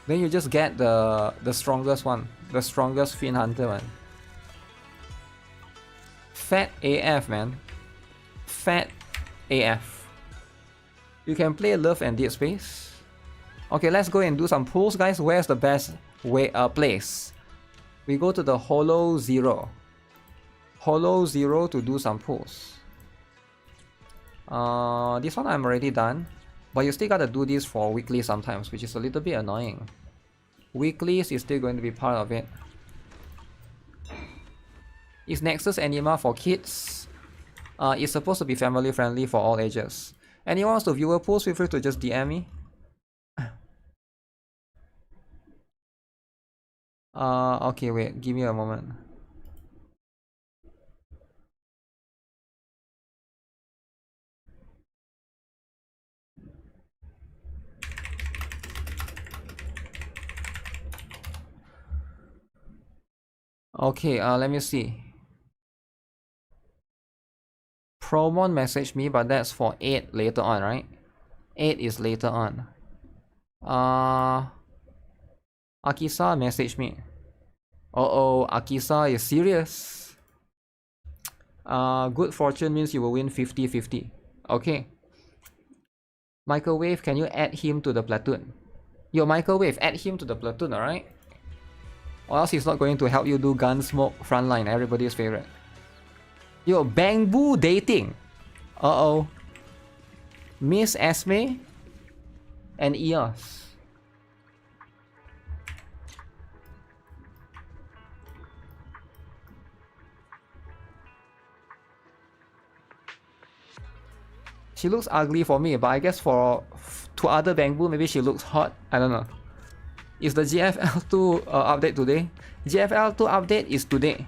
then you just get the strongest one. The strongest Fiend Hunter one. Fat AF, man. Fat AF. You can play Love and Dead Space. Okay, let's go and do some pulls, guys. Where's the best place? We go to the Holo Zero. Holo Zero to do some pulls. This one I'm already done. But you still gotta do this for weekly sometimes, which is a little bit annoying. Weeklies is still going to be part of it. Is Nexus Anima for kids? It's supposed to be family friendly for all ages. Anyone wants to view a post, feel free to just DM me. Okay, wait, give me a moment. Okay, let me see. Promon messaged me, but that's for 8 later on, right? 8 is later on. Akisa messaged me. Uh-oh, Akisa is serious. Good fortune means you will win 50-50. Okay. Microwave, can you add him to the platoon? Yo, Microwave, add him to the platoon, alright? Or else he's not going to help you do Gunsmoke Frontline, everybody's favorite. Yo, Bamboo dating. Uh-oh. Miss Esme and Eos. She looks ugly for me, but I guess to other Bamboo, maybe she looks hot. I don't know. Is the GFL2 update today? GFL2 update is today.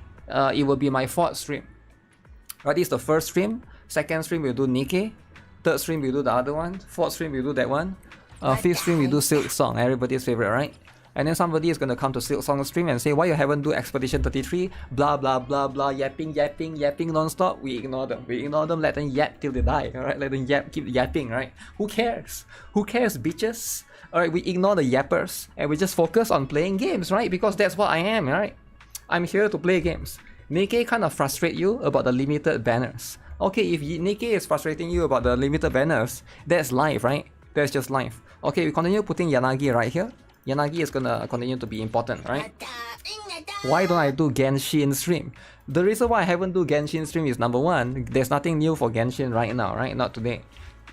It will be my 4th stream. Right, this is the first stream. Second stream we'll do NIKKE. Third stream we'll do the other one. Fourth stream we'll do that one. Fifth stream we do Silk Song, everybody's favorite, right? And then somebody is gonna come to Silk Song stream and say, why you haven't do Expedition 33? Blah blah blah blah, yapping non-stop. We ignore them. Let them yap till they die. Alright, let them keep yapping, right? Who cares? Who cares, bitches? Alright, we ignore the yappers and we just focus on playing games, right? Because that's what I am, right? I'm here to play games. NIKKE kind of frustrate you about the limited banners. Okay, if NIKKE is frustrating you about the limited banners, that's life, right? That's just life. Okay, we continue putting Yanagi right here. Yanagi is gonna continue to be important, right? Why don't I do Genshin stream? The reason why I haven't do Genshin stream is number one, there's nothing new for Genshin right now, right? Not today.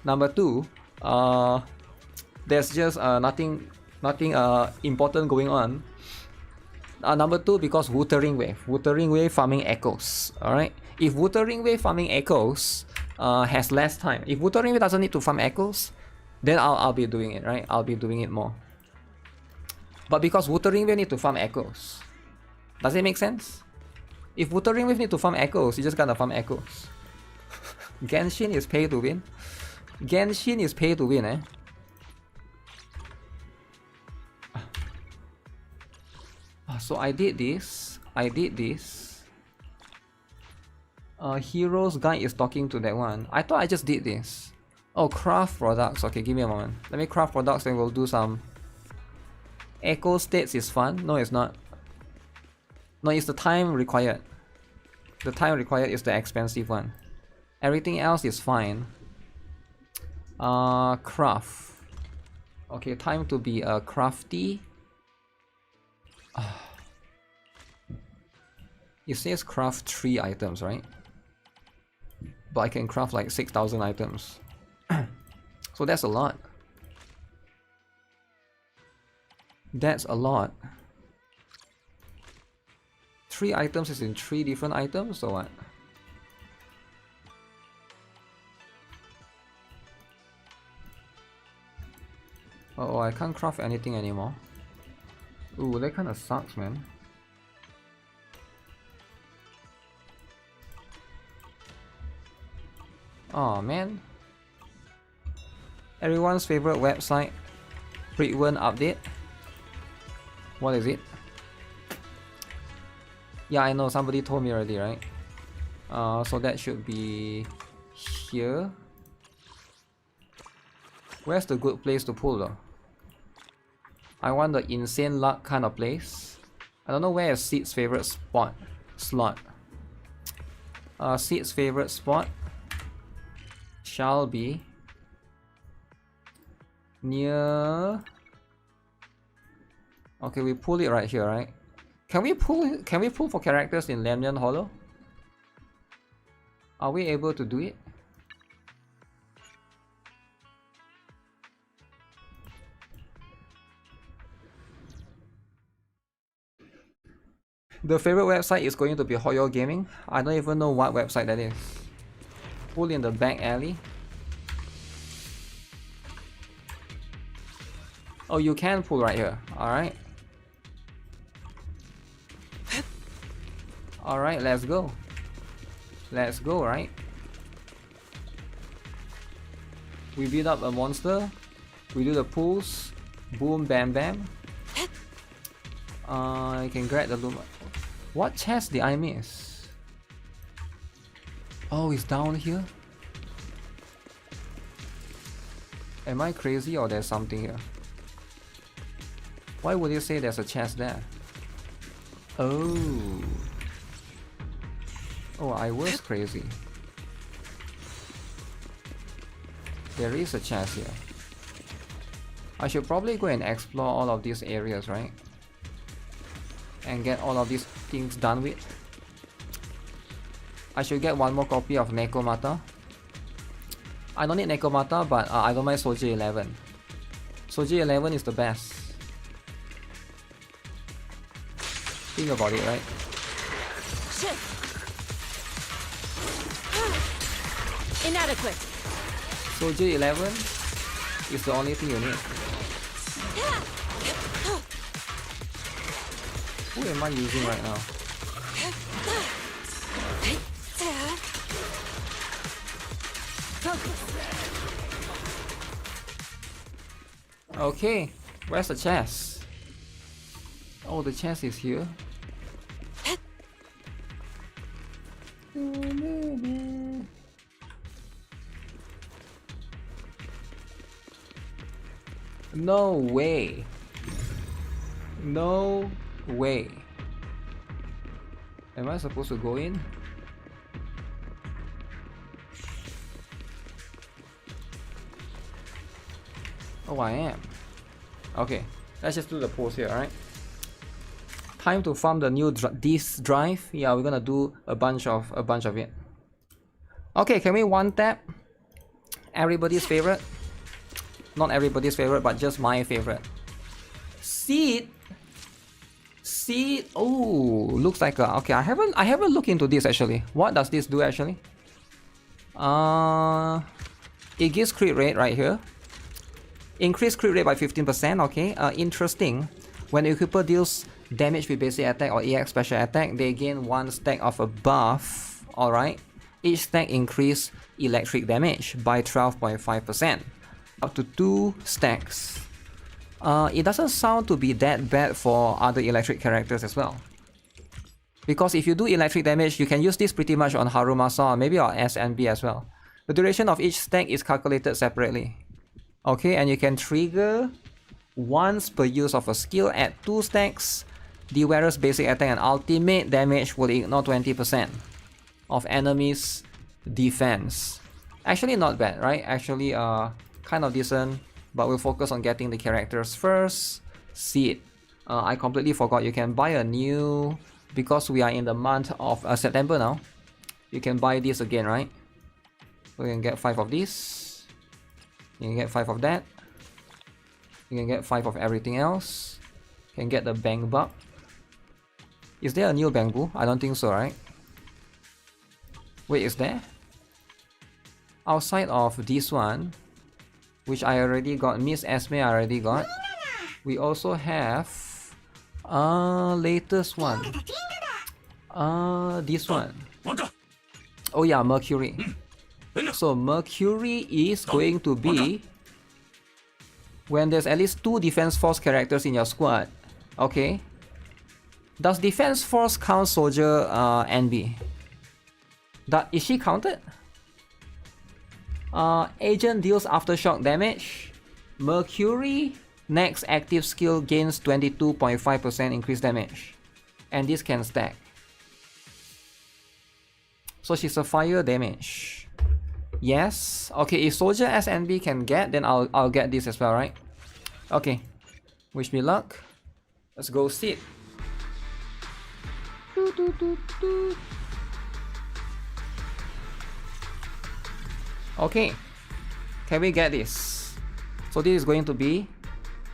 Number two, there's just nothing important going on. Number two, because Wuthering Wave farming echoes. Alright? If Wuthering Wave farming echoes has less time, if Wuthering Wave doesn't need to farm echoes, then I'll be doing it, right? I'll be doing it more. But because Wuthering Wave need to farm echoes, does it make sense? If Wuthering Wave need to farm echoes, you just gotta farm echoes. Genshin is pay to win. Genshin is pay to win, eh? So I did this. Hero's Guide is talking to that one. I thought I just did this. Oh, craft products. Okay, give me a moment. Let me craft products and we'll do some. Echo states is fun. No, it's not. No, it's the time required. The time required is the expensive one. Everything else is fine. Craft. Okay, time to be a crafty. It says craft 3 items, right? But I can craft like 6,000 items. So that's a lot. That's a lot. 3 items is in 3 different items, or what? Oh, I can't craft anything anymore. Ooh, that kinda sucks, man. Oh man. Everyone's favorite website, frequent update. What is it? Yeah, I know, somebody told me already, right? So that should be here. Where's the good place to pull though? I want the insane luck kind of place. I don't know where is Seed's favorite slot. Seed's favorite spot shall be near. Okay, we pull it right here, right? Can we pull for characters in Lemnian Hollow? Are we able to do it? The favorite website is going to be Hoyo Gaming. I don't even know what website that is. Pull in the back alley. Oh, you can pull right here. Alright. Alright, let's go. Let's go, right? We beat up a monster. We do the pulls. Boom, bam, bam. I can grab the Luma. What chest did I miss? Oh, it's down here? Am I crazy or there's something here? Why would you say there's a chest there? Oh. Oh, I was crazy. There is a chest here. I should probably go and explore all of these areas, right? And get all of these things done with. I should get one more copy of Nekomata. I don't need Nekomata, but I don't mind Soldier 11. Soldier 11 is the best. Think about it, right? Inadequate. Soldier 11 is the only thing you need. Who am I using right now? Okay, where's the chest? Oh, the chest is here. No way. No way. Am I supposed to go in? Oh, I am. Okay, let's just do the pose here, alright? Time to farm the new disk drive. Yeah, we're gonna do a bunch of it. Okay, can we one tap? Everybody's favorite. Not everybody's favorite, but just my favorite. Seed. Seed. Oh, looks like a, okay. I haven't looked into this actually. What does this do actually? It gives crit rate right here. Increase crit rate by 15%. Okay. Interesting. When the equiper deals damage with basic attack or EX special attack, they gain 1 stack of a buff. All right. Each stack increase electric damage by 12.5%. Up to 2 stacks. It doesn't sound to be that bad for other electric characters as well. Because if you do electric damage, you can use this pretty much on Harumasa or maybe on SNB as well. The duration of each stack is calculated separately. Okay, and you can trigger once per use of a skill at 2 stacks. The wearer's basic attack and ultimate damage will ignore 20% of enemies' defense. Actually not bad, right? Actually kind of decent, but we'll focus on getting the characters first. Seed. I completely forgot you can buy a new, because we are in the month of September now. You can buy this again, right? So you can get 5 of this. You can get 5 of that. You can get 5 of everything else. You can get the Bang Bug. Is there a new Bangbu? I don't think so, right? Wait, is there? Outside of this one, which I already got, Miss Esme I already got. We also have latest one. This one. Oh yeah, Mercury. So Mercury is going to be when there's at least 2 Defense Force characters in your squad. Okay. Does Defense Force count Soldier NB? Is she counted? Agent deals aftershock damage. Mercury, next active skill gains 22.5% increased damage. And this can stack. So she's a fire damage. Yes. Okay, if Soldier SNB can get, then I'll get this as well, right? Okay. Wish me luck. Let's go sit. Okay, can we get this? So this is going to be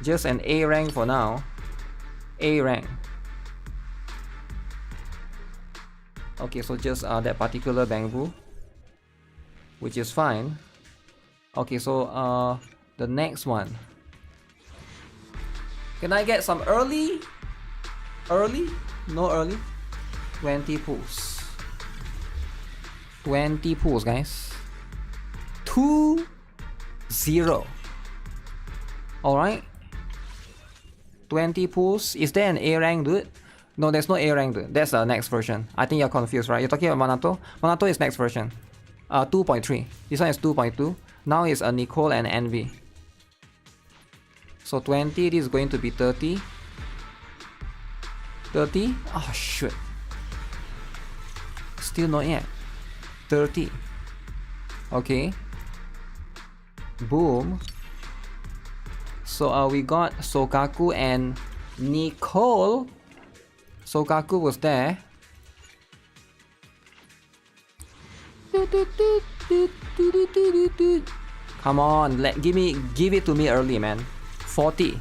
just an A rank for now. A rank. Okay, so just that particular Bangbu, which is fine. Okay, so the next one. Can I get some early? Early? No early? 20 pulls. 20 pulls, guys. 2-0. Alright. 20 pulls. Is there an A rank, dude? No, there's no A rank, dude. That's the next version. I think you're confused, right? You're talking about Manato? Manato is next version. 2.3. This one is 2.2. Now it's a Nicole and Envy. So 20, this is going to be 30. 30? Oh, shoot. Still not yet. 30. Okay. Boom. So we got Sokaku and Nicole. Sokaku was there. Come on, give it to me early, man. 40.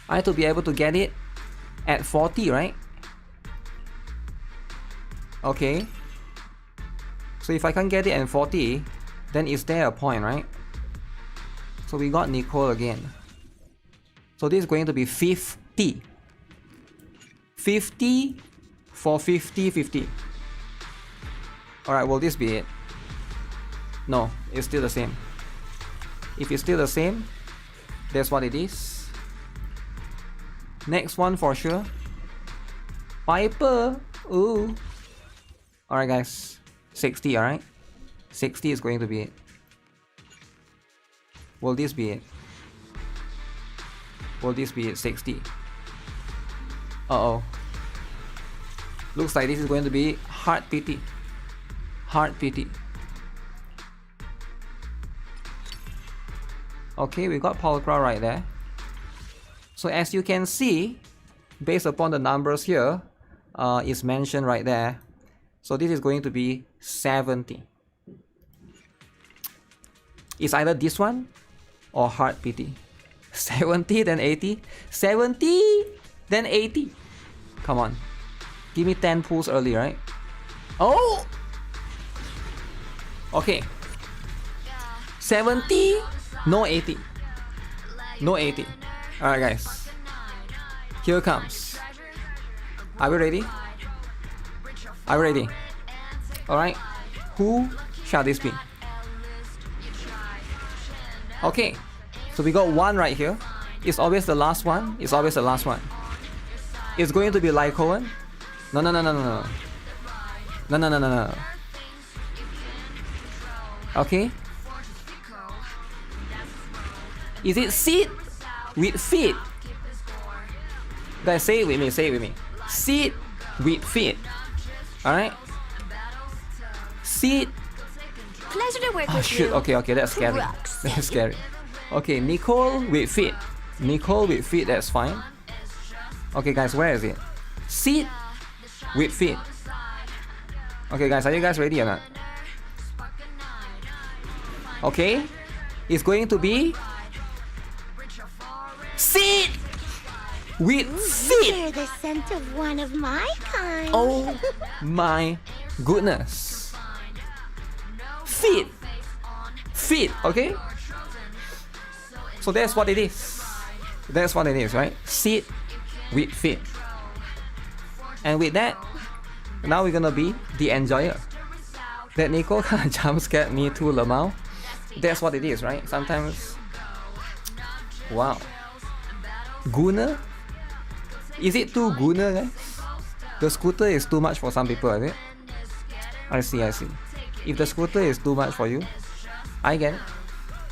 I have to be able to get it at 40, right? Okay. So if I can't get it at 40, then is there a point, right? So we got Nicole again. So this is going to be 50. 50 for 50, 50. Alright, will this be it? No, it's still the same. If it's still the same, that's what it is. Next one for sure. Piper. Ooh. Alright guys. 60, alright? 60 is going to be it. Will this be it? Will this be it? 60. Uh-oh. Looks like this is going to be Heart Pity. Heart Pity. Okay, we got Pulcra right there. So as you can see, based upon the numbers here, is mentioned right there. So this is going to be 70. It's either this one or hard PT. 70 then 80. 70 then 80. Come on. Give me 10 pulls early, right? Oh! Okay. 70, no 80. No 80. Alright guys. Here comes. Are we ready? Are we ready? Alright. Who shall this be? Okay. So we got one right here. It's always the last one. It's always the last one. It's going to be Lycoan. No. No. Okay. Is it seed with feet? Guys, say it with me. Say it with me. Seed with feet. Alright. Seed. Pleasure to work Oh with shit. you. Okay. That's scary. That's scary. Okay, Nicole with feet. Nicole with feet. That's fine. Okay, guys, where is it? Seed with feet. Okay, guys, are you guys ready or not? Okay, it's going to be seed with feet. You're the scent of one of my kind. Oh my goodness. Feet. Feet, okay? So that's what it is. That's what it is, right? Seed with feet. And with that, now we're gonna be the enjoyer. That Nico kind of jump scared me too, Lamau. That's what it is, right? Sometimes. Wow. Guna? Is it too Guna, guys? The scooter is too much for some people, is it? I see. If the scooter is too much for you, I get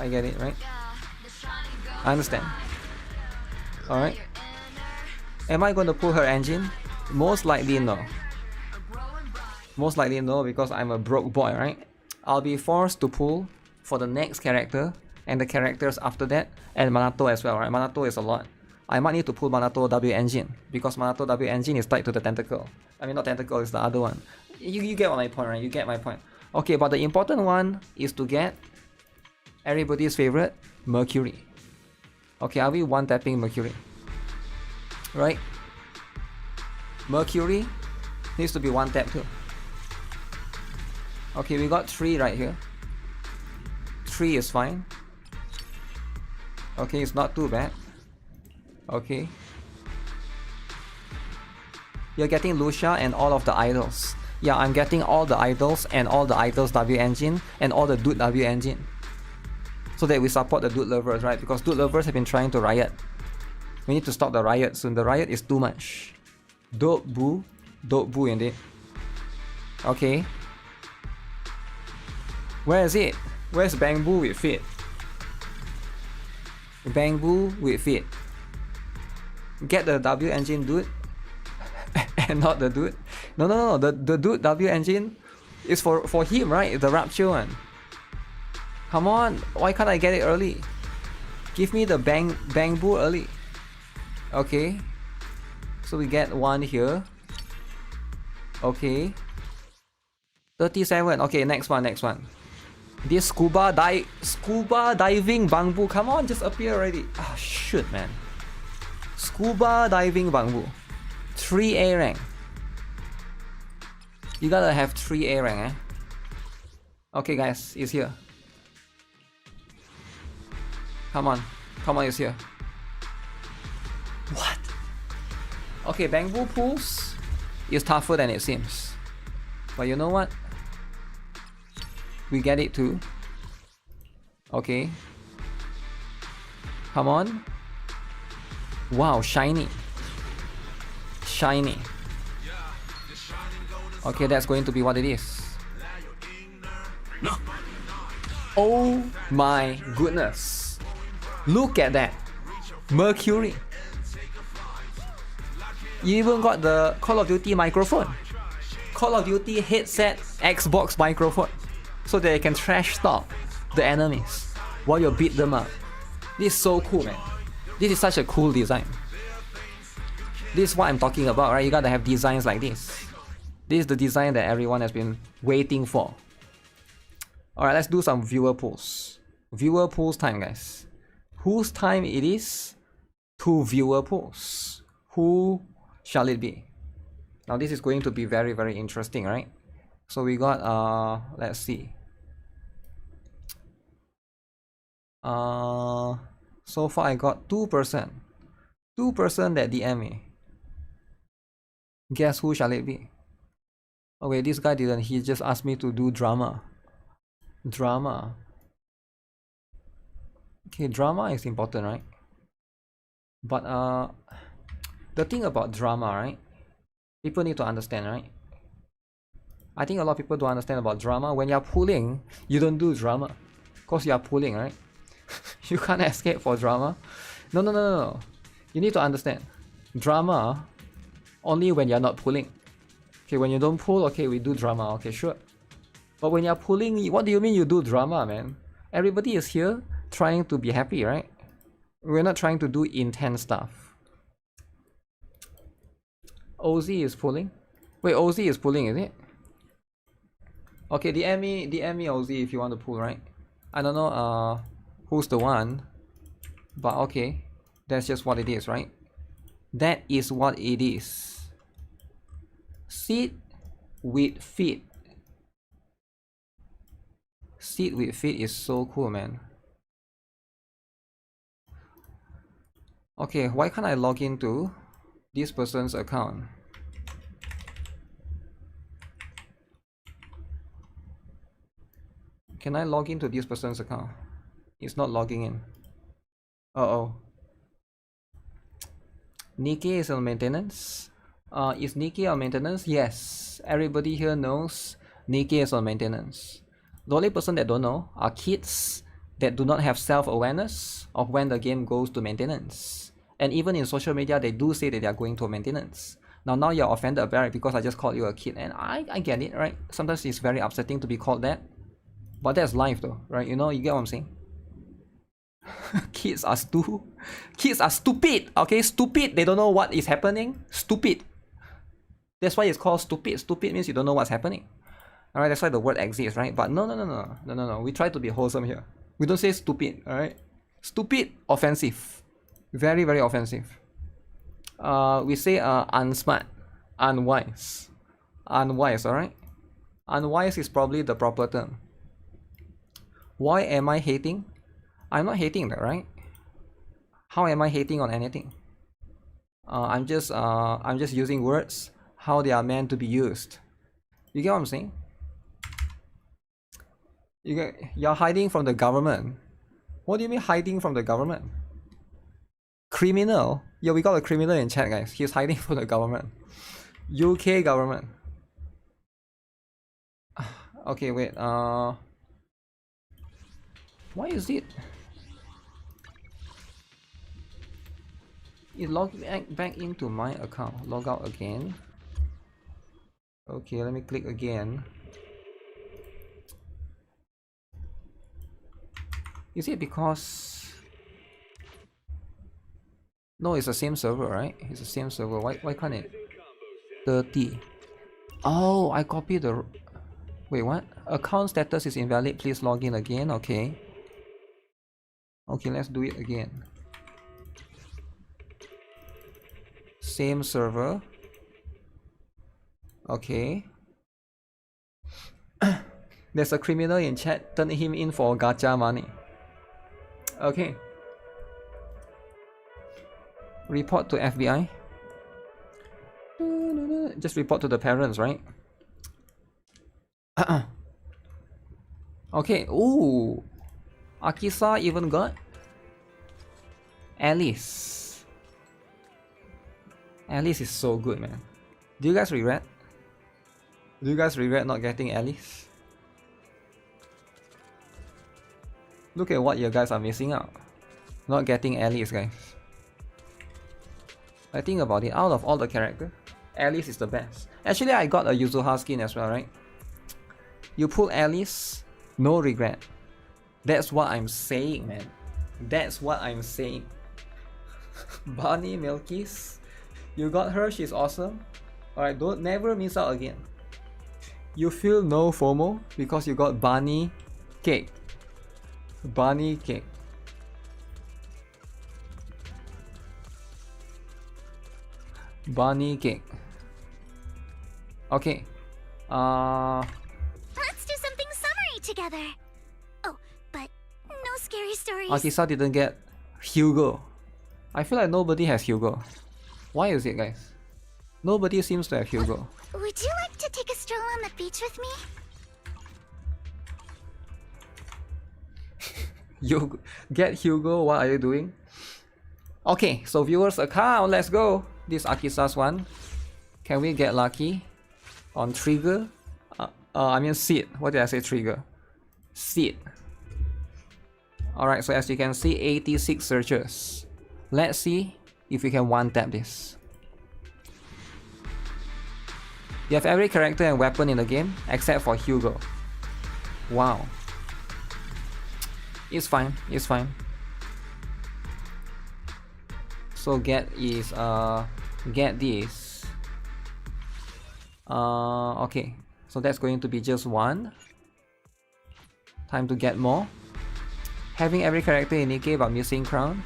it, right? I understand. Alright. Am I going to pull her engine? Most likely no. Most likely no, because I'm a broke boy, right? I'll be forced to pull for the next character and the characters after that, and Manato as well, right? Manato is a lot. I might need to pull Manato W engine because Manato W engine is tied to the tentacle. I mean, not tentacle, it's the other one. You get my point, right? You get my point. Okay, but the important one is to get everybody's favorite, Mercury. Okay, are we one tapping Mercury? Right? Mercury needs to be one tap too. Okay, we got 3 right here. 3 is fine. Okay, it's not too bad. Okay. You're getting Lucia and all of the idols. Yeah, I'm getting all the idols and all the idols W engine and all the dude W engine. So that we support the dude lovers, right? Because dude lovers have been trying to riot. We need to stop the riot soon. The riot is too much. Dope boo indeed. Okay. Where is it? Where's Bang Boo with fit? Bang Boo with fit. Get the W engine dude and not the dude. No. The dude W engine is for him, right? The Rapture one. Come on, why can't I get it early? Give me the Bang Boo early. Okay. So we get 1 here. Okay. 37. Okay, next one. This scuba diving Bangbu. Come on, just appear already. Ah, shoot, man. Scuba diving Bangbu. 3A rank. You gotta have 3A rank, eh? Okay, guys, it's here. Come on, it's here. What? Okay, Bangbu pulls is tougher than it seems. But you know what? We get it too. Okay. Come on. Wow, shiny. Okay, that's going to be what it is. Oh my goodness. Look at that. Mercury. You even got the Call of Duty microphone. Call of Duty headset Xbox microphone. So that you can trash talk the enemies while you beat them up. This is so cool, man. This is such a cool design. This is what I'm talking about, right? You gotta have designs like this. This is the design that everyone has been waiting for. Alright, let's do some viewer polls. Viewer polls time, guys. Whose time it is to viewer polls? Who shall it be? Now this is going to be very, very interesting, right? So we got, let's see. So far I got 2%. 2% that DM me. Guess who shall it be? Okay, this guy didn't. He just asked me to do drama. Drama. Okay, drama is important, right? But the thing about drama, right? People need to understand, right? I think a lot of people don't understand about drama. When you're pulling, you don't do drama. Because you're pulling, right? You can't escape for drama. No. You need to understand. Drama only when you're not pulling. Okay, when you don't pull, okay, we do drama. Okay, sure. But when you're pulling, what do you mean you do drama, man? Everybody is here trying to be happy, right? We're not trying to do intense stuff. OZ is pulling. Wait, OZ is pulling, is it? Okay, DM me OZ if you want to pull, right? I don't know who's the one, but okay, that's just what it is, right? That is what it is. Sit with feet. Sit with feet is so cool, man. Okay, why can't I log into this person's account? Can I log into this person's account? It's not logging in. Uh-oh. NIKKE is on maintenance. Is NIKKE on maintenance? Yes. Everybody here knows NIKKE is on maintenance. The only person that don't know are kids that do not have self-awareness of when the game goes to maintenance. And even in social media, they do say that they are going to maintenance. Now you're offended about it because I just called you a kid, and I get it, right? Sometimes it's very upsetting to be called that. But that's life though, right? You know, you get what I'm saying? Kids are stupid, okay? Stupid, they don't know what is happening. Stupid. That's why it's called stupid. Stupid means you don't know what's happening. Alright, that's why the word exists, right? But no. We try to be wholesome here. We don't say stupid, alright? Stupid, offensive. Very, very offensive. We say unsmart, unwise. Unwise, alright? Unwise is probably the proper term. Why am I hating? I'm not hating that, right? How am I hating on anything? I'm just using words how they are meant to be used. You get what I'm saying? You're hiding from the government. What do you mean hiding from the government? Criminal? Yeah, we got a criminal in chat, guys. He's hiding from the government. UK government. Okay, wait. Why is it? It logged back into my account. Log out again. Okay, let me click again. Is it because... No, it's the same server, right? It's the same server. Why can't it? 30. Oh, I copied the... Wait, what? Account status is invalid. Please log in again. Okay. Okay, let's do it again. Same server. Okay. There's a criminal in chat. Turn him in for gacha money. Okay. Report to FBI. Just report to the parents, right? Okay. Ooh. Akisa even got Alice. Alice is so good, man. Do you guys regret? Do you guys regret not getting Alice? Look at what you guys are missing out. Not getting Alice, guys. I think about it, out of all the characters, Alice is the best. Actually, I got a Yuzuha skin as well, right? You pull Alice, no regret. That's what I'm saying, man. That's what I'm saying. Bunny Milkies, You got her, she's awesome. Alright, don't never miss out again. You feel no FOMO because you got bunny cake. Bunny cake. Bunny cake. Okay. Let's do something summery together. Oh, but no scary stories. Akisa didn't get Hugo. I feel like nobody has Hugo. Why is it, guys? Nobody seems to have Hugo. Would you like to take a stroll on the beach with me? You get Hugo, what are you doing? Okay, so viewers account, let's go. This Akisa's one. Can we get lucky? On trigger? I mean seed. What did I say trigger? Seed. Alright, so as you can see, 86 searches. Let's see if we can one tap this. You have every character and weapon in the game except for Hugo. Wow. It's fine, it's fine. So get is get this. Okay. So that's going to be just one. Time to get more. Having every character in NIKKE but missing crown.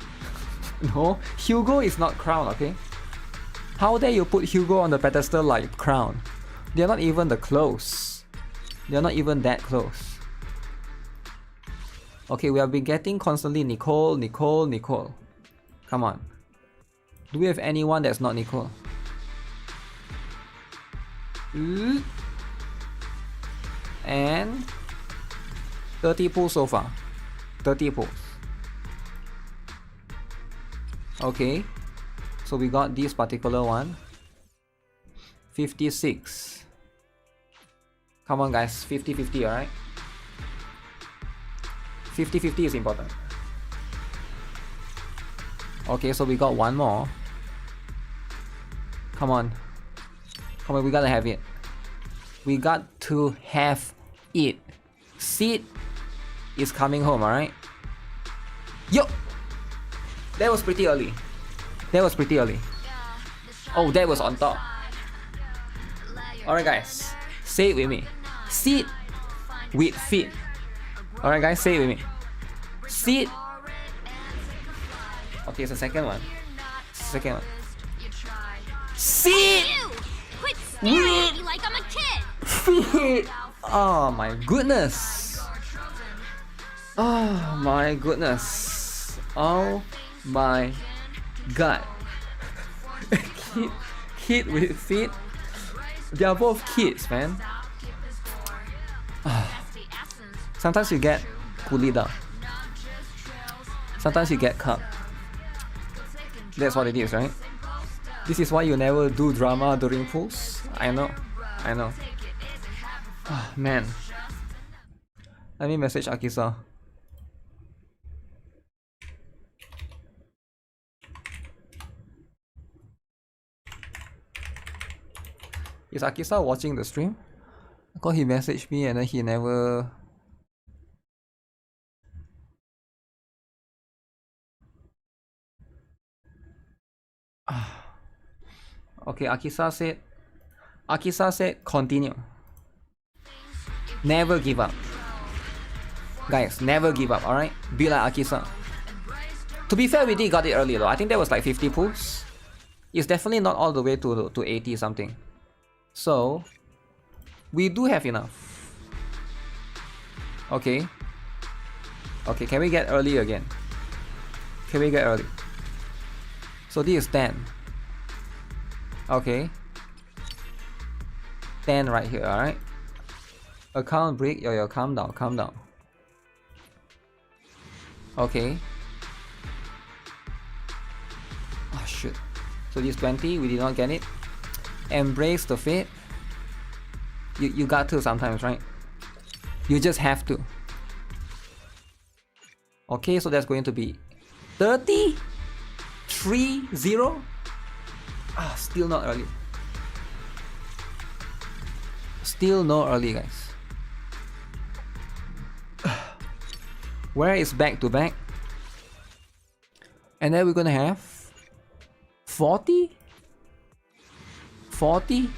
No, Hugo is not crown, okay? How dare you put Hugo on the pedestal like crown? They're not even the close. They're not even that close. Okay, we have been getting constantly Nicole, Nicole, Nicole. Come on. Do we have anyone that's not Nicole? And 30 pulls so far. 30 pulls. Okay. So we got this particular one. 56. Come on guys, 50-50, alright? 50-50 is important. Okay, so we got one more. Come on. Come on, we gotta have it. We got to have it. Sid is coming home, alright? Yo! That was pretty early. That was pretty early. Oh, that was on top. Alright guys, say it with me. Sid with fit. Alright guys, say it with me. Sid. Okay, it's the second one. Second one. Sid! Quit staring at me like I'm a kid! Fit! Oh my goodness. Oh my goodness. Oh my god. Kid with feet. They are both kids, man. Sometimes you get Kulida. Sometimes you get cup. That's what it is, right? This is why you never do drama during pools. I know. I know. Oh, man. Let me message Akisa. Is Akisa watching the stream? Because he messaged me and then he never... Okay, Akisa said continue. Never give up. Guys, never give up, alright? Be like Akisa. To be fair, we did got it early though. I think that was like 50 pulls. It's definitely not all the way to 80 something. So, we do have enough. Okay. Okay, can we get early again? Can we get early? So this is 10. Okay. 10 right here, alright? Account break, yo, calm down, calm down. Okay. Oh shit. So this 20, we did not get it. Embrace the fate. You got to sometimes, right? You just have to. Okay, so that's going to be 30? 3-0? Ah, still not early. Still no early, guys. Where is back to back? And then we're gonna have 40? 40?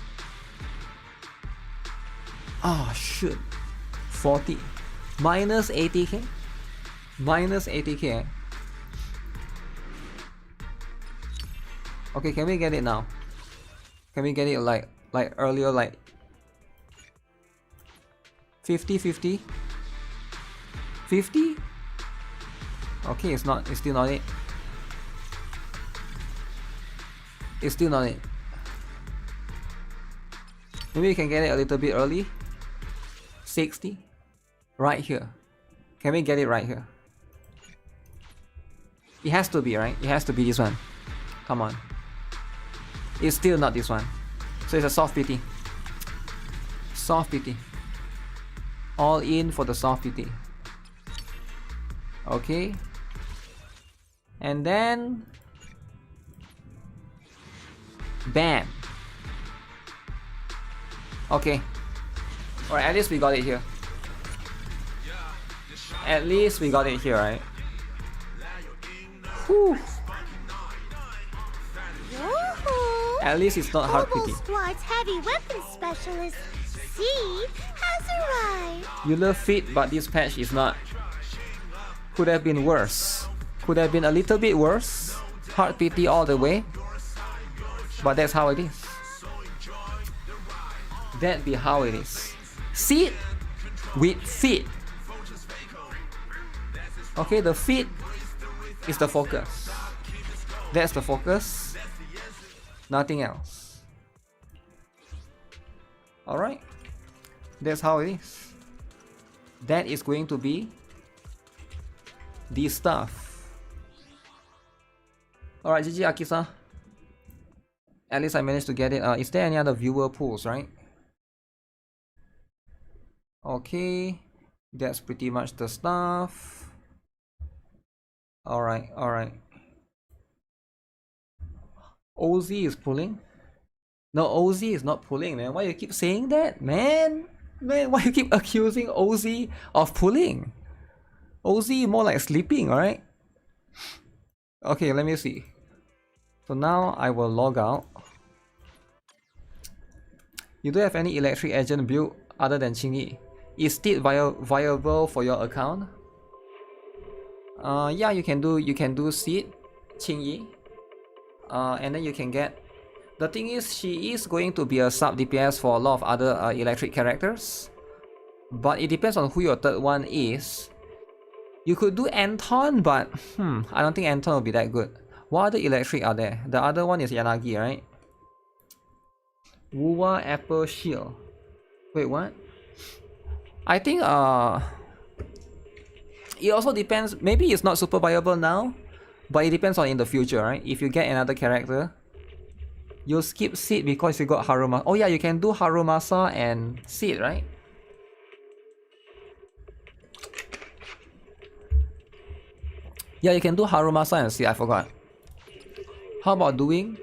Oh shoot. 40. Minus 80k? Minus 80k. Okay, can we get it now? Can we get it like earlier, like 50, 50? 50? Okay, it's still not it. It's still not it. Maybe we can get it a little bit early. 60? Right here. Can we get it right here? It has to be, right? It has to be this one. Come on. It's still not this one. So it's a soft PT. Soft PT. All in for the soft PT. Okay. And then bam. Okay. Alright, at least we got it here. At least we got it here, right? Whew. At least it's not hard Mobile pity. Squad's heavy weapons specialist, C, has arrived. You love fit, but this patch is not. Could have been worse. Could have been a little bit worse. Hard pity all the way. But that's how it is. That be how it is. Sit with fit. Okay, the fit is the focus. That's the focus. Nothing else. Alright. That's how it is. That is going to be the stuff. Alright, GG Akisa. At least I managed to get it. Is there any other viewer pools, right? Okay. That's pretty much the stuff. Alright, alright. OZ is pulling? No, OZ is not pulling, man. Why you keep saying that, man? Man, why you keep accusing OZ of pulling? OZ more like sleeping, alright? Okay, let me see. So now I will log out. You don't have any electric agent build other than Qingyi. Is it viable for your account? Yeah, you can do seed Qingyi. And then you can get. The thing is, she is going to be a sub DPS for a lot of other electric characters, but it depends on who your third one is. You could do Anton, but I don't think Anton will be that good. What other electric are there? The other one is Yanagi, right? Wuwa Apple Shield. Wait, what? I think it also depends. Maybe it's not super viable now, but it depends on in the future, right? If you get another character, you'll skip Seed because you got Harumasa. Oh yeah, you can do Harumasa and Seed, right? Yeah, you can do Harumasa and Seed, I forgot. How about doing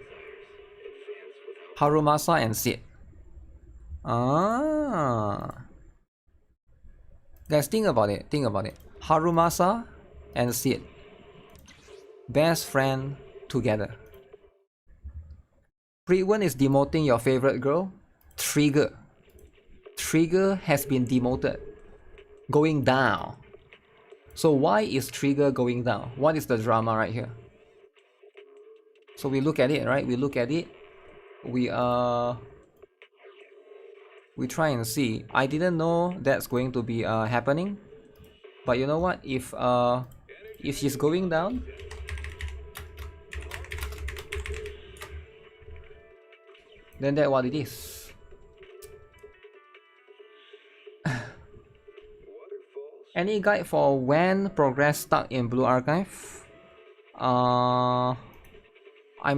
Harumasa and Seed? Guys, think about it. Think about it. Harumasa and Seed. Best friend together. Prewen is demoting your favorite girl. Trigger. Trigger has been demoted. Going down. So why is Trigger going down? What is the drama right here? So we look at it, right? We look at it. We try and see. I didn't know that's going to be happening. But you know what? If she's going down, then that's what it is. Any guide for when progress stuck in Blue Archive? I'm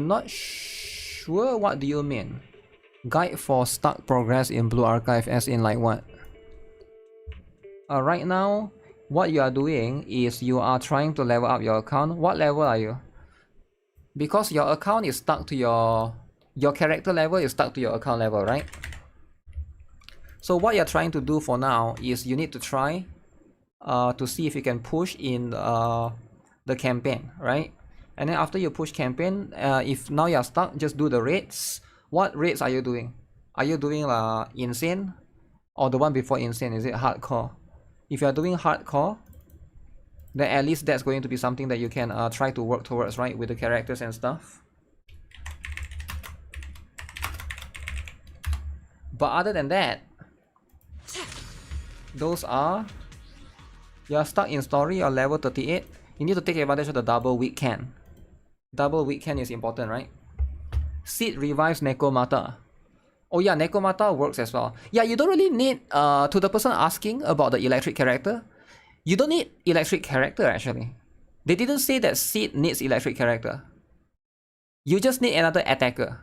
not sure. What do you mean? Guide for stuck progress in Blue Archive as in like what? Right now, what you are doing is you are trying to level up your account. What level are you? Because your account is stuck to your character level is stuck to your account level, right? So what you're trying to do for now is you need to try to see if you can push in the campaign, right? And then after you push campaign, if now you're stuck, just do the raids What raids are you doing? Are you doing insane? Or the one before insane, is it hardcore? If you are doing hardcore, then at least that's going to be something that you can try to work towards, right? With the characters and stuff. But other than that, those are... You are stuck in story or level 38. You need to take advantage of the double weak can. Double weak can is important, right? Seed revives Nekomata. Oh yeah, Nekomata works as well. Yeah, you don't really need, to the person asking about the electric character, you don't need electric character actually. They didn't say that Seed needs electric character. You just need another attacker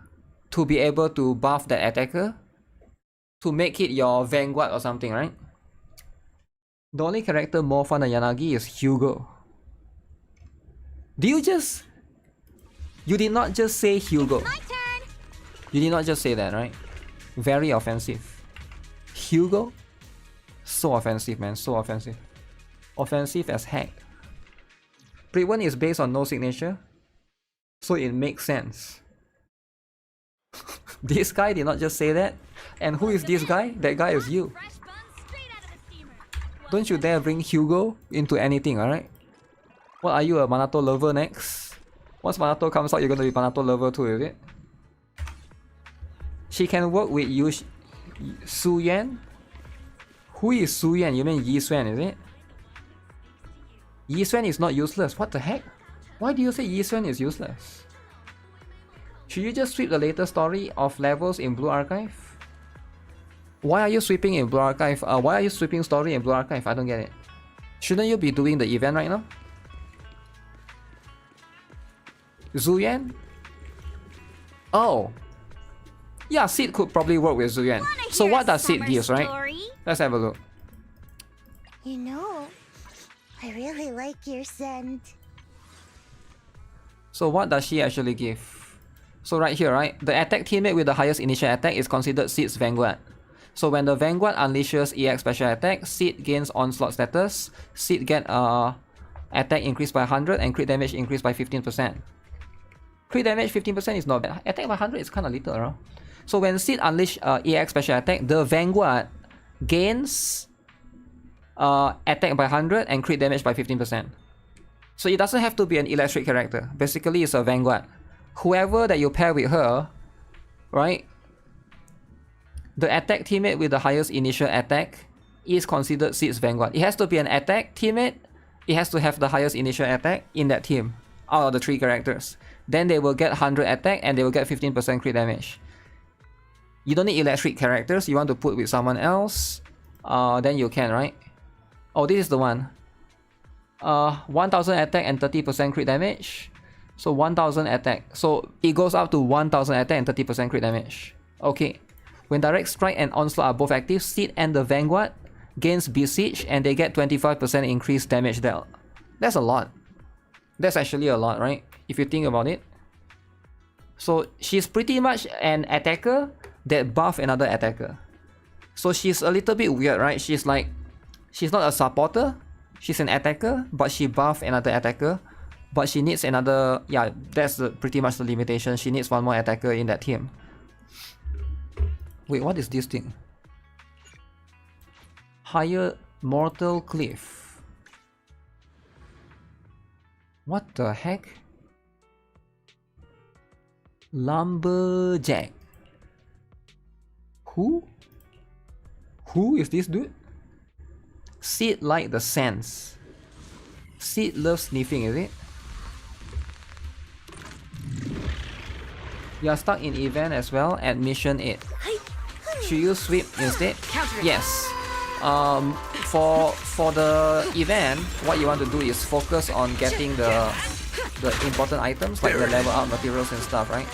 to be able to buff that attacker to make it your vanguard or something, right? The only character more fun than Yanagi is Hugo. You did not just say Hugo. My turn. You did not just say that, right? Very offensive. Hugo? So offensive, man. So offensive. Offensive as heck. Pre-1 is based on no signature, so it makes sense. This guy did not just say that. And who is this guy? That guy is you. Fresh buns straight out of the steamer. Don't you dare bring Hugo into anything, alright? What are you, a Manato lover next? Once Manato comes out, you're gonna be Manato lover too, is it? She can work with Su Yan? Who is Su Yan? You mean Yi Xuan, is it? Yi Xuan is not useless. What the heck? Why do you say Yi Xuan is useless? Should you just sweep the latest story of levels in Blue Archive? Why are you sweeping in Blue Archive? Why are you sweeping story in Blue Archive? I don't get it. Shouldn't you be doing the event right now? Zuyan? Oh. Yeah, Seed could probably work with Zuyan. So what does Seed give, right? Let's have a look. You know, I really like your scent. So what does she actually give? So right here, right? The attack teammate with the highest initial attack is considered Seed's Vanguard. So when the Vanguard unleashes EX special attack, Seed gains onslaught status. Seed get attack increased by 100 and crit damage increased by 15%. Crit damage 15% is not bad. Attack by 100 is kind of little, right? So when Seed unleash EX special attack, the Vanguard gains attack by 100 and crit damage by 15%. So it doesn't have to be an electric character. Basically, it's a Vanguard. Whoever that you pair with her, right? The attack teammate with the highest initial attack is considered Seed's Vanguard. It has to be an attack teammate. It has to have the highest initial attack in that team out of the 3 characters. Then they will get 100 attack and they will get 15% crit damage. You don't need electric characters. You want to put with someone else, then you can, right? Oh, this is the one. 1000 attack and 30% crit damage. So 1000 attack. So it goes up to 1000 attack and 30% crit damage. Okay. When direct strike and onslaught are both active, Seed and the Vanguard gains besiege and they get 25% increased damage dealt. That's a lot. That's actually a lot, right? If you think about it. So she's pretty much an attacker that buff another attacker. So she's a little bit weird, right? She's not a supporter. She's an attacker, but she buff another attacker. But she needs another... Yeah, that's pretty much the limitation. She needs one more attacker in that team. Wait, what is this thing? Higher Mortal Cliff. What the heck? Lumberjack. Who? Who is this dude? Seed like the sense. Seed loves sniffing, is it? You are stuck in event as well at mission 8. Should you sweep instead? Yes. For the event, what you want to do is focus on getting the important items like the level up materials and stuff, right?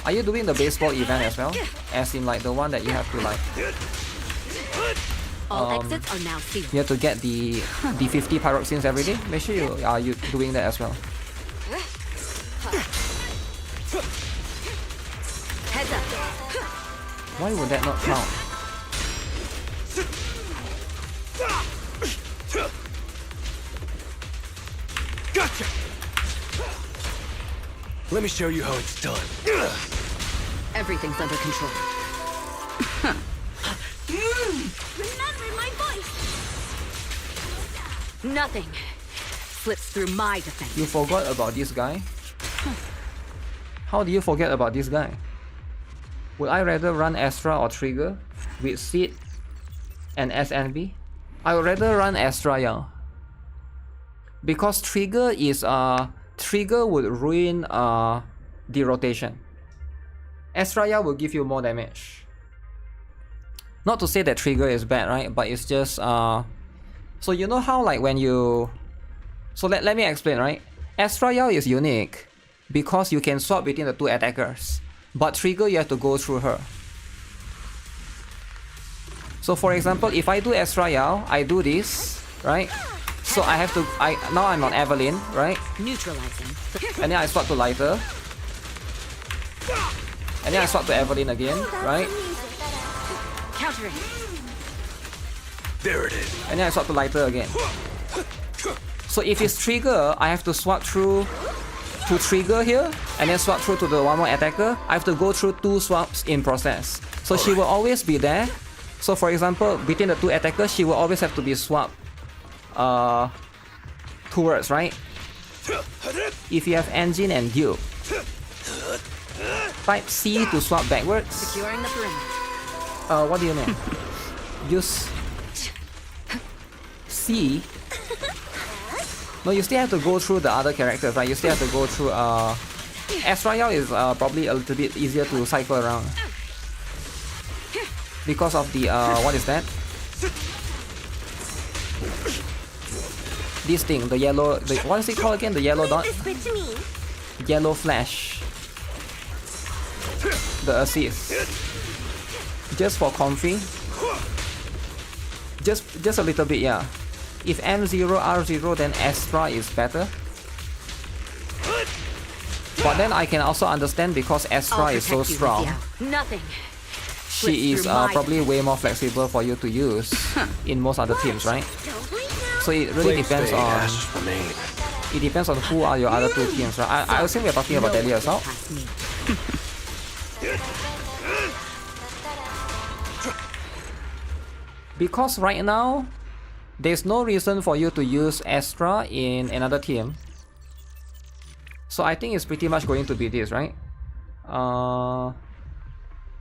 Are you doing the baseball event as well? As in like the one that you have to like All exits are now sealed. you have to get the 50 pyroxenes every day? Make sure you doing that as well. Heads up. Why would that not count? Gotcha! Let me show you how it's done. Everything's under control. Remember my voice. Nothing slips through my defense. You forgot about this guy? How do you forget about this guy? Would I rather run Astra or Trigger with Seed and SNB? I would rather run Astra, yeah. Because Trigger is Trigger would ruin the rotation. Astra will give you more damage. Not to say that Trigger is bad, right? But it's just so you know how like when you let me explain, right? Astra is unique because you can swap between the two attackers. But Trigger you have to go through her. So for example, if I do Astra I do this, right? So I have to now I'm on Evelyn, right? Neutralizing. And then I swap to Lighter. And then I swap to Evelyn again, right? Countering. There it is. And then I swap to Lighter again. So if it's Trigger, I have to swap through to Trigger here, and then swap through to the one more attacker. I have to go through 2 swaps in process. So she will always be there. So for example, between the 2 attackers, she will always have to be swapped towards, right? If you have Engine and Duke, type C to swap backwards. Securing the perimeter. What do you mean? Use C. No, you still have to go through the other characters, right? You still have to go through Astra is probably a little bit easier to cycle around. Because of the what is that? This thing, the yellow, what is it called again? The yellow dot? Whisper to me. Yellow flash. The assist. Just for comfy. Just a little bit, yeah. If M0, R0, then Astra is better. But then I can also understand because Astra is so strong. Nothing. She is probably way more flexible for you to use in most other teams, right? So it really depends on who are your other 2 teams, right? I assume we're talking about Deadly Assault. Because right now there's no reason for you to use Astra in another team. So I think it's pretty much going to be this, right?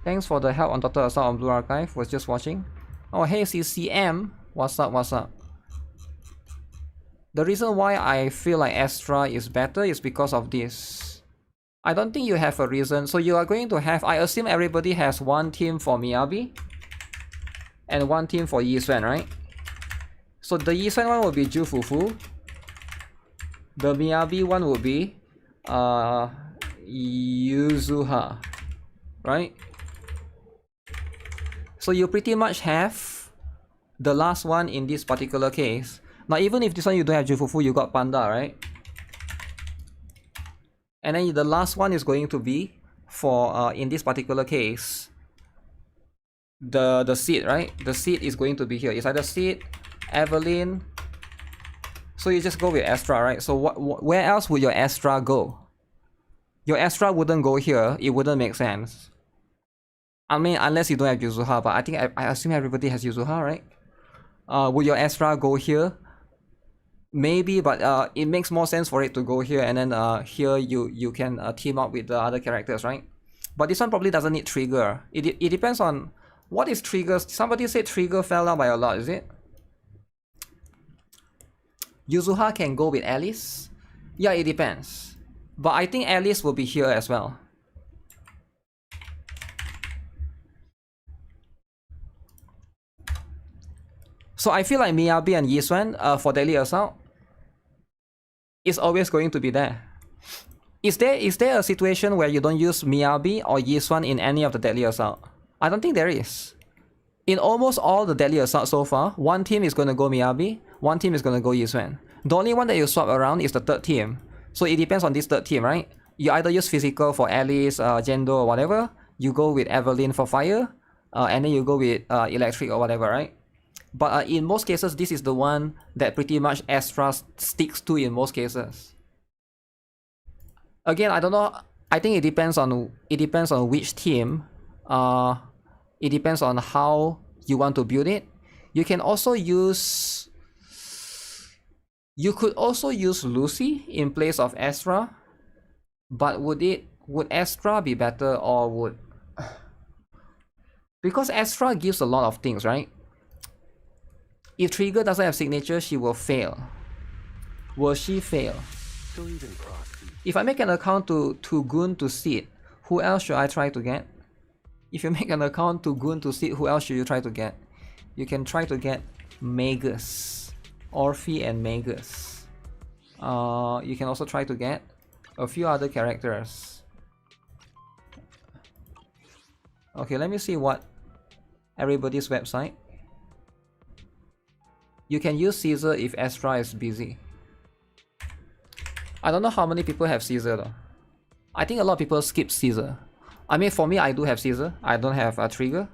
Thanks for the help on Total Assault on Blue Archive. Was just watching. Oh hey CCM, what's up, what's up? The reason why I feel like Astra is better is because of this. I don't think you have a reason. So you are going to have, I assume everybody has 1 team for Miyabi and 1 team for Yisuen, right? So the Yisuen one will be Ju Fufu. The Miyabi one will be Yuzuha, right? So you pretty much have the last one in this particular case. Now even if this one you don't have Ju Fufu, you got Panda, right? And then the last one is going to be for in this particular case the Seed, right? The Seed is going to be here. It's either Seed, Evelyn. So you just go with Astra, right? So where else would your Astra go? Your Astra wouldn't go here. It wouldn't make sense. I mean, unless you don't have Yuzuha, but I think I assume everybody has Yuzuha, right? Would your Astra go here? Maybe, but it makes more sense for it to go here, and then here you can team up with the other characters, right? But this one probably doesn't need Trigger. It depends on what is Trigger. Somebody said Trigger fell down by a lot, is it? Yuzuha can go with Alice? Yeah, it depends. But I think Alice will be here as well. So I feel like Miyabi and Yisuen for Deadly Assault is always going to be there. Is there a situation where you don't use Miyabi or Yisuen in any of the Deadly Assault? I don't think there is. In almost all the Deadly Assault so far, 1 team is going to go Miyabi, 1 team is going to go Yisuen. The only one that you swap around is the 3rd team. So it depends on this 3rd team, right? You either use Physical for Alice, Jendo or whatever, you go with Evelyn for Fire, and then you go with Electric or whatever, right? But in most cases, this is the one that pretty much Astra sticks to in most cases. Again, I don't know. I think it depends on which team. It depends on how you want to build it. You can also use. You could also use Lucy in place of Astra, but would Astra be better, or would, because Astra gives a lot of things, right? If Trigger doesn't have signature, she will fail. Will she fail? If I make an account to Goon to Seed, who else should I try to get? If you make an account to Goon to Seed, who else should you try to get? You can try to get Magus, Orphe and Magus. You can also try to get a few other characters. Okay, let me see what everybody's website. You can use Caesar if Astra is busy. I don't know how many people have Caesar though. I think a lot of people skip Caesar. I mean, for me, I do have Caesar. I don't have a Trigger.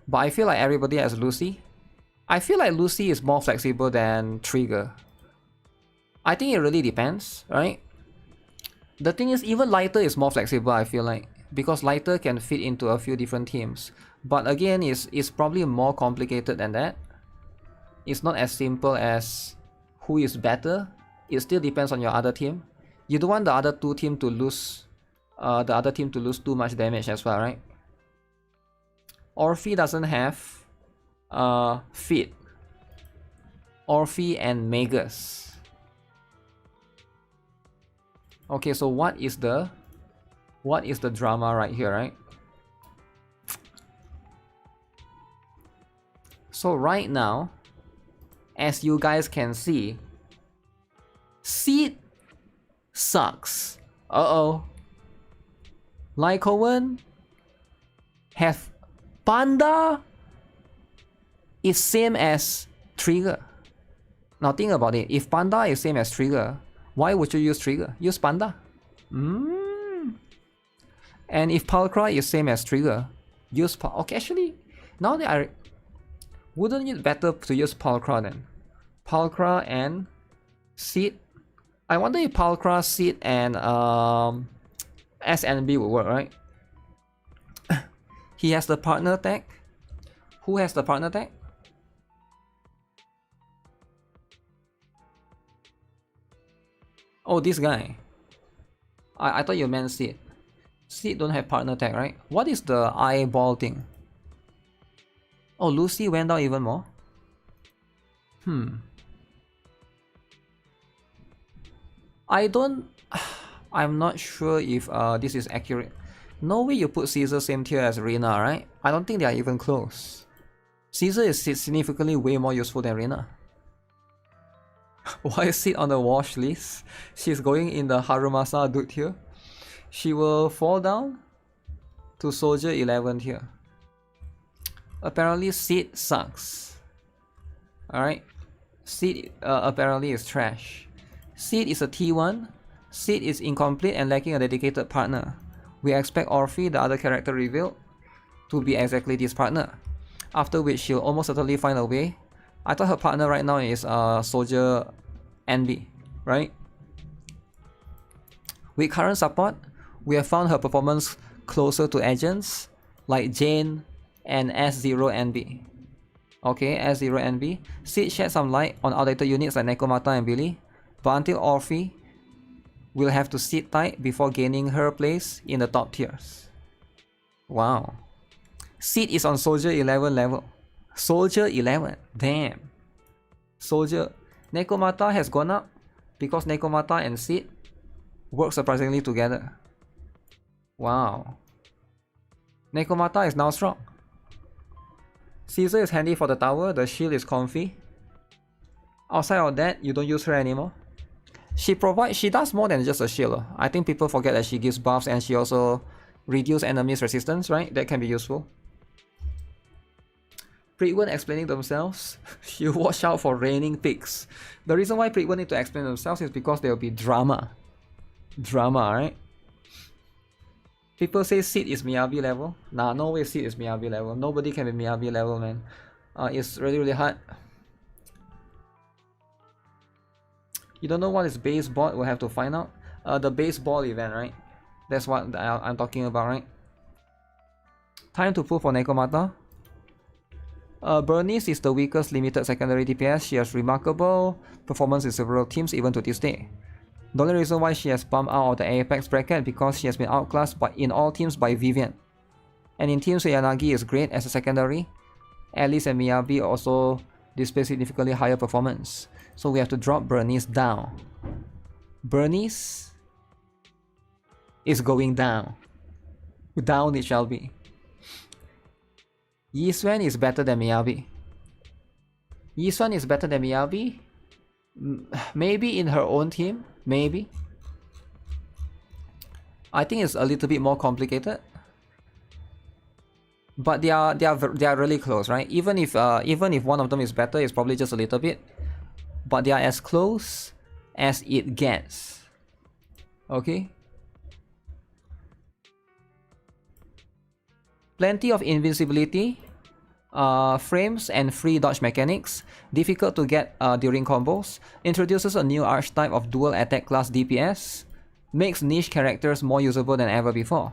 But I feel like everybody has Lucy. I feel like Lucy is more flexible than Trigger. I think it really depends, right? The thing is, even Lighter is more flexible, I feel like. Because Lighter can fit into a few different teams. But again, it's probably more complicated than that. It's not as simple as who is better. It still depends on your other team. You don't want the other two team to lose too much damage as well, right? Orphe doesn't have Fit. Orphe and Magus. Okay, so what is the drama right here, right? So right now, as you guys can see, Seed sucks. Uh-oh. Lycoen have Panda is same as Trigger. Now think about it. If Panda is same as Trigger, why would you use Trigger? Use Panda. And if Pulchra is same as Trigger, use okay, actually, now that wouldn't it better to use Pulchra then? Pulchra and Seed. I wonder if Pulchra, Seed, and SNB will work, right? He has the partner tag. Who has the partner tag? Oh, this guy. I thought you meant Seed. Seed don't have partner tag, right? What is the eyeball thing? Oh, Lucy went down even more? I'm not sure if this is accurate. No way you put Caesar same tier as Reyna, right? I don't think they are even close. Caesar is significantly way more useful than Reyna. Why sit on the wash list? She's going in the Harumasa dude here. She will fall down to Soldier 11 here. Apparently Seed sucks. Alright. Seed apparently is trash. Seed is a T1. Seed is incomplete and lacking a dedicated partner. We expect Orphe, the other character revealed, to be exactly this partner. After which she'll almost certainly find a way. I thought her partner right now is Soldier NB, right? With current support, we have found her performance closer to agents like Jane and S0NB. Okay, S0NB. Seed shed some light on outdated units like Nekomata and Billy, but until Orphe, we'll have to sit tight before gaining her place in the top tiers. Wow. Seed is on Soldier 11 level. Soldier 11. Damn. Soldier. Nekomata has gone up because Nekomata and Seed work surprisingly together. Wow. Nekomata is now strong. Caesar is handy for the tower. The shield is comfy. Outside of that, you don't use her anymore. She does more than just a shield. I think people forget that she gives buffs and she also reduces enemies' resistance, right? That can be useful. Pretwen explaining themselves. You watch out for raining pigs. The reason why Pretwen need to explain themselves is because there will be drama. Drama, right? People say Seed is Miyabi level. Nah, no way Seed is Miyabi level. Nobody can be Miyabi level, man. It's really, really hard. You don't know what is base bot, we'll have to find out. The baseball event, right? That's what I'm talking about, right? Time to pull for Nekomata. Bernice is the weakest limited secondary DPS. She has remarkable performance in several teams even to this day. The only reason why she has bumped out of the Apex bracket because she has been outclassed in all teams by Vivian. And in teams where Yanagi is great as a secondary, Alice and Miyabi also display significantly higher performance. So we have to drop Bernice down. Bernice is going down. Down it shall be. Yisuen is better than Miyabi. Yisuen is better than Miyabi? Maybe in her own team, maybe. I think it's a little bit more complicated. But they are really close, right? Even if one of them is better, it's probably just a little bit. But they are as close as it gets. Okay? Plenty of invincibility, frames and free dodge mechanics, difficult to get during combos, introduces a new archetype of dual attack class DPS, makes niche characters more usable than ever before,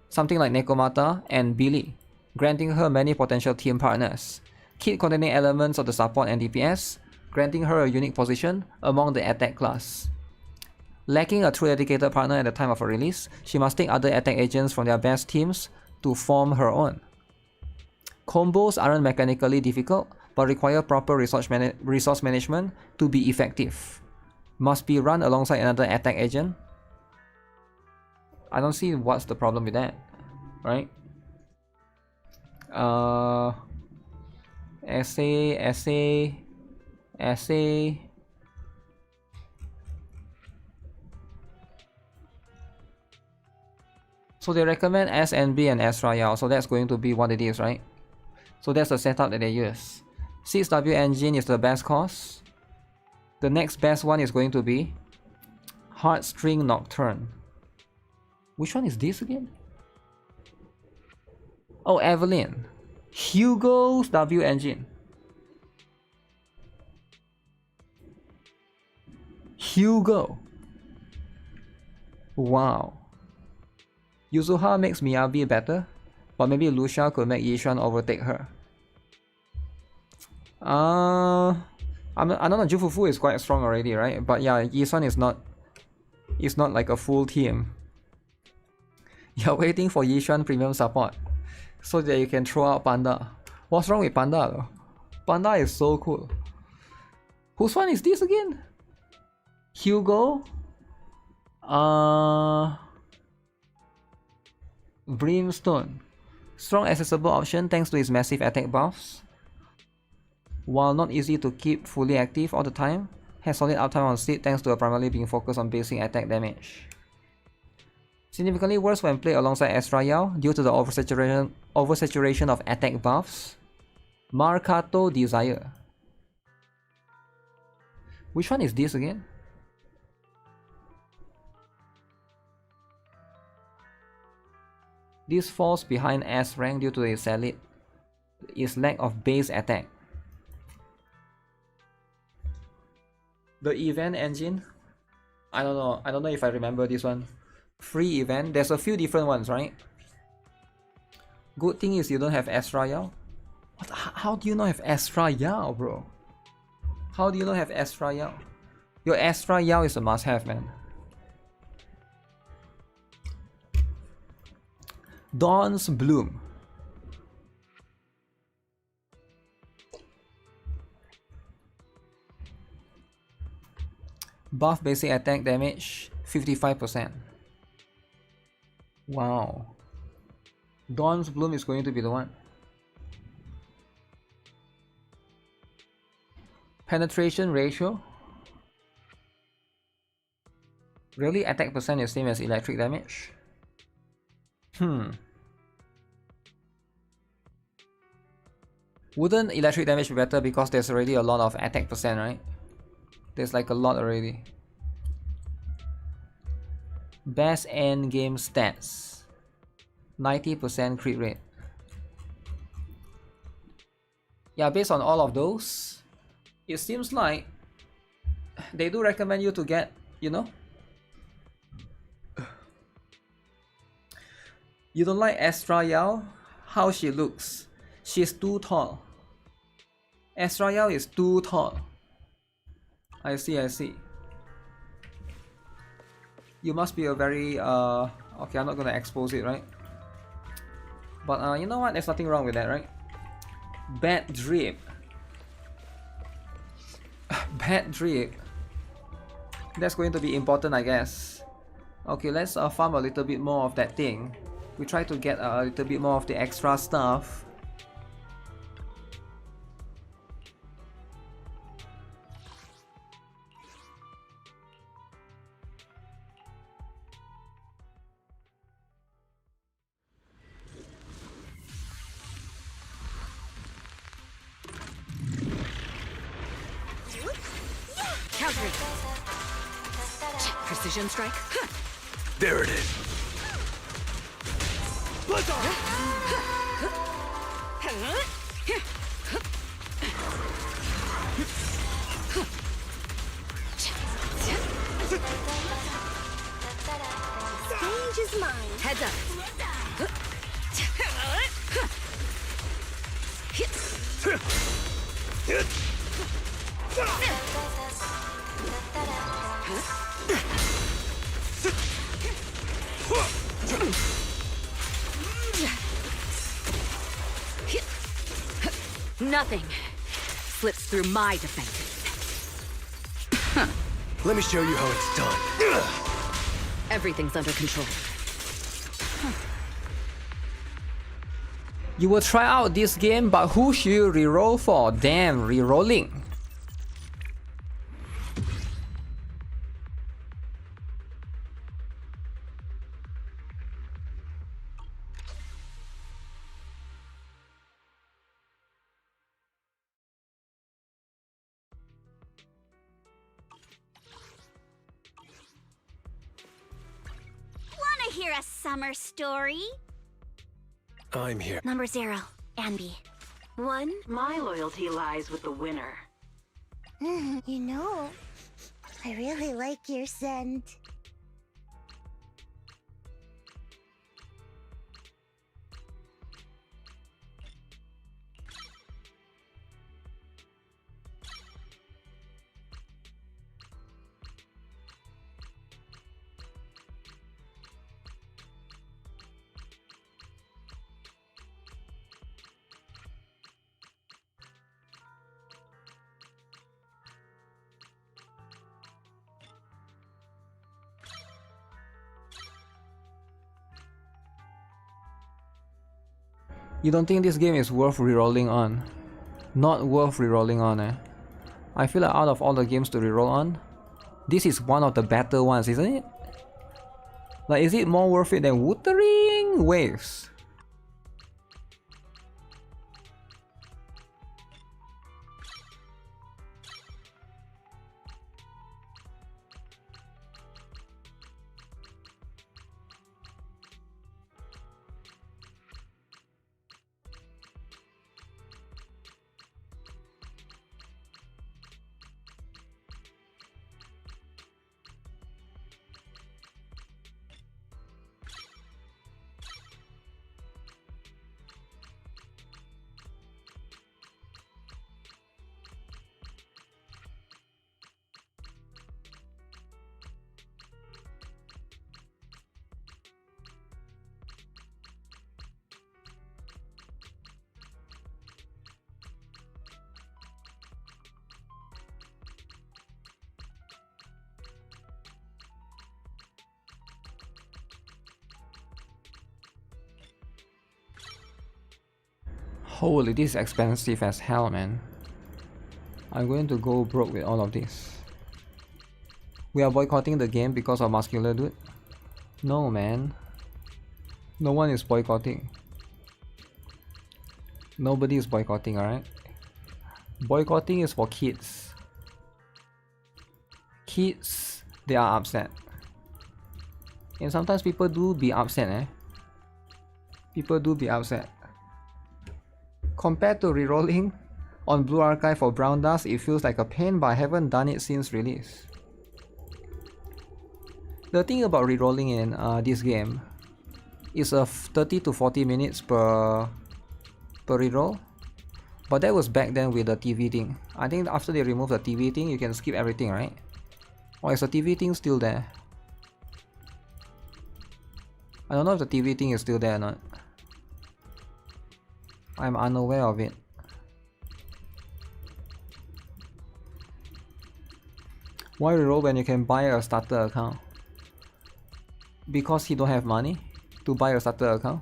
something like Nekomata and Billy, granting her many potential team partners, kit containing elements of the support and DPS, granting her a unique position among the attack class. Lacking a true dedicated partner at the time of her release, she must take other attack agents from their best teams to form her own. Combos aren't mechanically difficult, but require proper resource management to be effective. Must be run alongside another attack agent. I don't see what's the problem with that, right? Essay. So they recommend SNB and S Royale, so that's going to be what it is, right? So that's the setup that they use. 6W engine is the best course. The next best one is going to be Heartstring Nocturne. Which one is this again? Oh, Evelyn. Hugo's W engine. Hugo. Wow. Yuzuha makes Miyabi better, but maybe Lucia could make Yishuan overtake her. I don't know, Jufufu is quite strong already, right? But yeah, Yishuan is not like a full team. You're waiting for Yishuan premium support so that you can throw out Panda. What's wrong with Panda though? Panda is so cool. Whose one is this again? Hugo? Brimstone. Strong accessible option thanks to his massive attack buffs. While not easy to keep fully active all the time, has solid uptime on seat thanks to primarily being focused on basic attack damage. Significantly worse when played alongside Estrayal due to the oversaturation of attack buffs. Marcato Desire. Which one is this again? This falls behind S rank due to its lack of base attack. The event engine? I don't know if I remember this one. Free event? There's a few different ones, right? Good thing is you don't have Estrayal. What? How do you not have Estrayal, bro? How do you not have Estrayal? Your Estrayal is a must-have, man. Dawn's Bloom. Buff basic attack damage 55%. Wow. Dawn's Bloom is going to be the one. Penetration ratio. Really, attack percent is same as electric damage? Wouldn't electric damage be better because there's already a lot of attack percent, right? There's like a lot already. Best end game stats. 90% crit rate. Yeah, based on all of those, it seems like they do recommend you to get, you know, You don't like Astra Yao? How she looks? She's too tall. Astra Yao is too tall. I see, I see. You must be a very okay, I'm not gonna expose it, right? But you know what? There's nothing wrong with that, right? Bad drip. Bad drip. That's going to be important, I guess. Okay, let's farm a little bit more of that thing. We try to get a little bit more of the extra stuff. Countering. Precision strike. There it is. Let's go. Stage is mine. Heads up. Nothing slips through my defenses. Let me show you how it's done. Everything's under control. You will try out this game, but who should you reroll for? Damn, rerolling. Wanna hear a summer story? I'm here. Number 0, Anby. 1. My loyalty lies with the winner. You know, I really like your scent. You don't think this game is worth rerolling on? Not worth rerolling on, eh? I feel like out of all the games to reroll on, this is one of the better ones, isn't it? Like, is it more worth it than Wuthering Waves? Holy, this is expensive as hell, man. I'm going to go broke with all of this. We are boycotting the game because of muscular dude? No, man. No one is boycotting. Nobody is boycotting, alright? Boycotting is for kids. Kids, they are upset. And sometimes people do be upset, eh? People do be upset. Compared to rerolling on Blue Archive for Brown Dust, it feels like a pain, but I haven't done it since release. The thing about rerolling in this game, It's a 30 to 40 minutes per reroll. But that was back then with the TV thing. I think after they remove the TV thing, you can skip everything, right? Or is the TV thing still there? I don't know if the TV thing is still there or not. I'm unaware of it. Why reroll when you can buy a starter account? Because he don't have money to buy a starter account.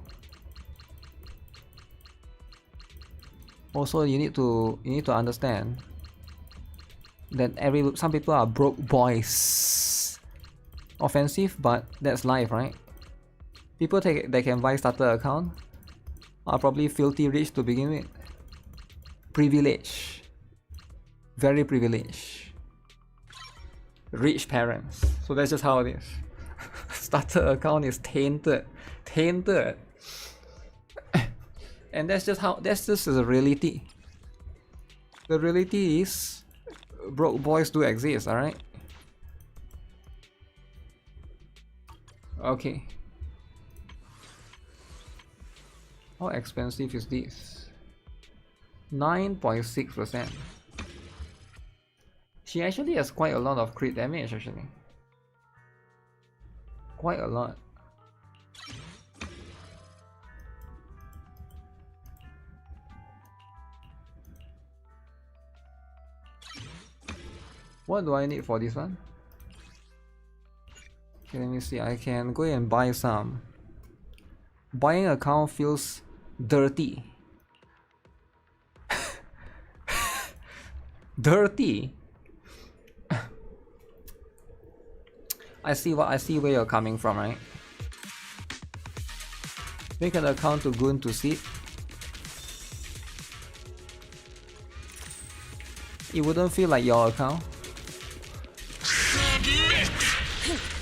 Also, you need to understand that some people are broke boys. Offensive, but that's life, right? People that can buy starter account are probably filthy rich to begin with. Privilege. Very privileged. Rich parents. So that's just how it is. Starter account is tainted. Tainted. And that's just the reality. The reality is broke boys do exist, alright? Okay. How expensive is this? 9.6%. She actually has quite a lot of crit damage actually. Quite a lot. What do I need for this one? Okay, let me see. I can go and buy some. Buying account feels dirty. Dirty. I see where you're coming from, right? Make an account to go into seed. It wouldn't feel like your account.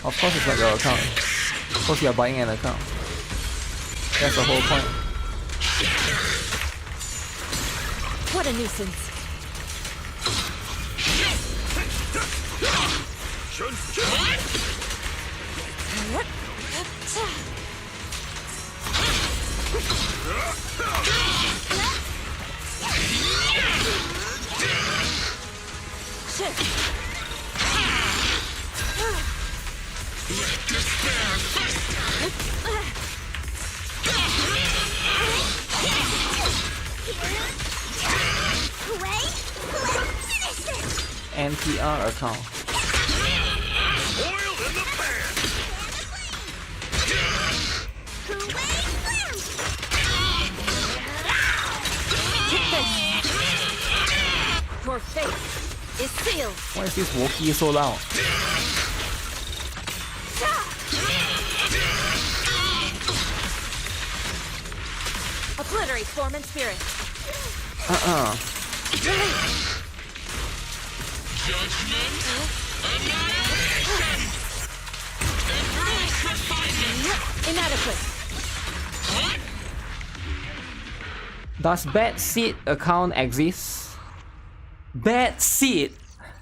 Of course it's not your account. Of course you're buying an account. That's the whole point. What a nuisance. NTR account. Oil in the pan. Your fate is sealed. Why is this walkie so loud? Obliterate form and spirit. Judgment, annihilation, embrace refinement. Inadequate. What? Does bad seed account exist? Bad seed?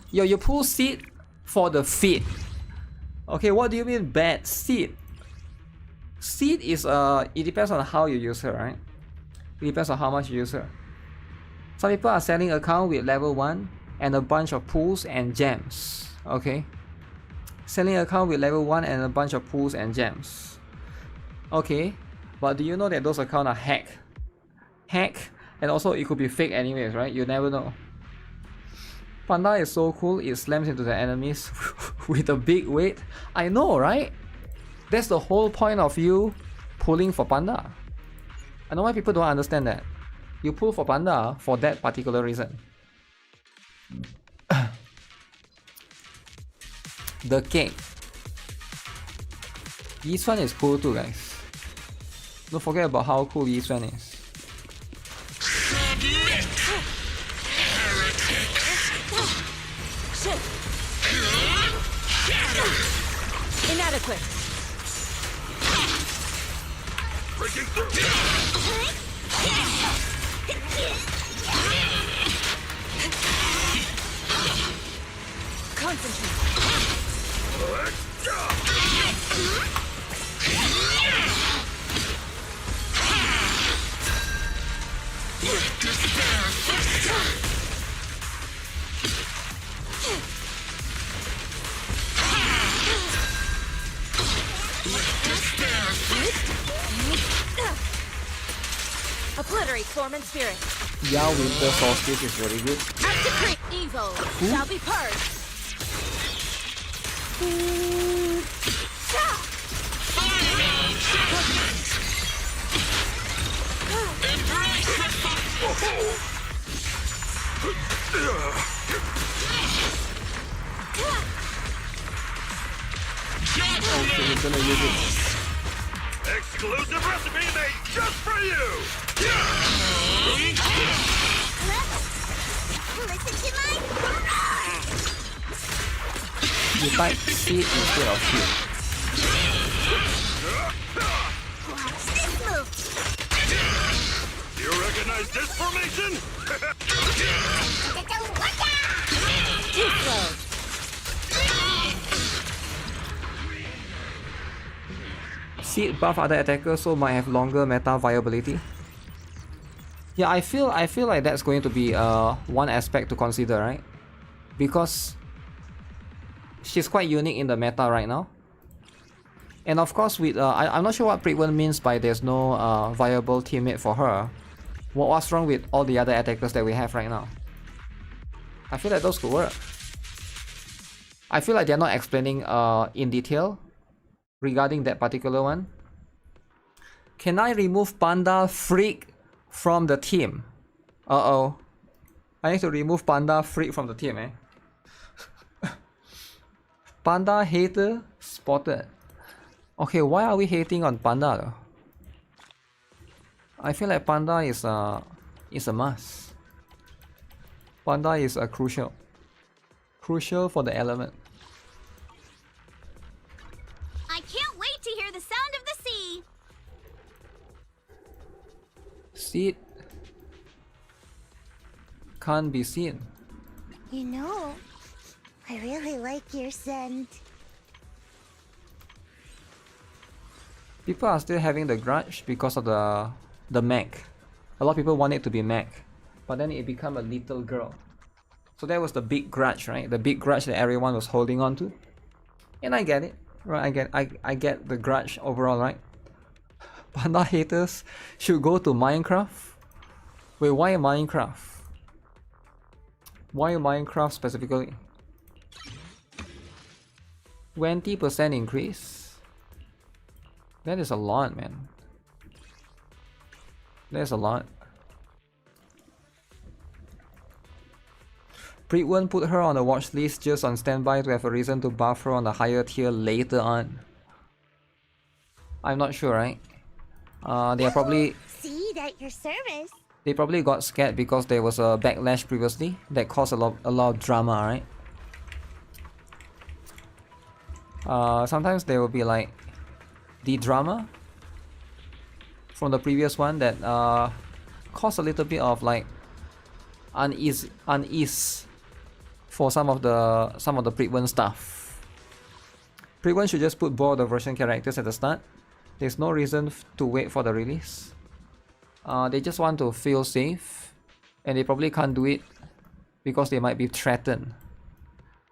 Yo, you pull seed for the feed. Okay, what do you mean bad seed? Seed is it depends on how you use her, right? It depends on how much you use her. Some people are selling account with level 1 and a bunch of pools and gems. Okay, selling account with level 1 and a bunch of pools and gems. Okay, but do you know that those accounts are hack? And also it could be fake anyways, right? You never know. Panda is so cool, it slams into the enemies with a big weight. I know, right? That's the whole point of you pulling for Panda. I know why people don't understand that. You pull for Panda for that particular reason. The cake. This one is cool too, guys. Don't forget about how cool this one is. Inadequate. Breaking through. Concentrate. Let's go. Obliterate form and spirit. Yeah, Winter Solstice is very good. Activate evil shall be purged. Okay, we're gonna use it. Exclusive recipe made just for you! Listen to my You type seed instead of seed. watch this move. You recognize this formation? Too slow. Seed buff other attackers, so might have longer meta viability. Yeah, I feel like that's going to be one aspect to consider, right? Because she's quite unique in the meta right now. And of course, with I'm not sure what Prewen means by there's no viable teammate for her. What's wrong with all the other attackers that we have right now? I feel like those could work. I feel like they're not explaining in detail regarding that particular one. Can I remove Panda Freak from the team? Uh-oh. I need to remove Panda Freak from the team, eh? Panda hater spotted. Okay, why are we hating on Panda though? I feel like Panda is a must. Panda is a crucial for the element. I can't wait to hear the sound of the sea. Seed can't be seen. You know, I really like your scent. People are still having the grudge because of the mech. A lot of people want it to be mech, but then it became a little girl. So that was the big grudge, right? The big grudge that everyone was holding on to. And I get it, right? I get the grudge overall, right? Panda haters should go to Minecraft. Wait, why Minecraft? Why Minecraft specifically? 20% increase? That is a lot, man. That's a lot. Prewen put her on the watch list just on standby to have a reason to buff her on the higher tier later on. I'm not sure, right? They are probably... Seed at your service. They probably got scared because there was a backlash previously that caused a lot of drama, right? Sometimes there will be like the drama from the previous one that caused a little bit of like unease for some of the Prewen stuff. Prewen should just put both the version characters at the start. There's no reason to wait for the release. They just want to feel safe, and they probably can't do it because they might be threatened.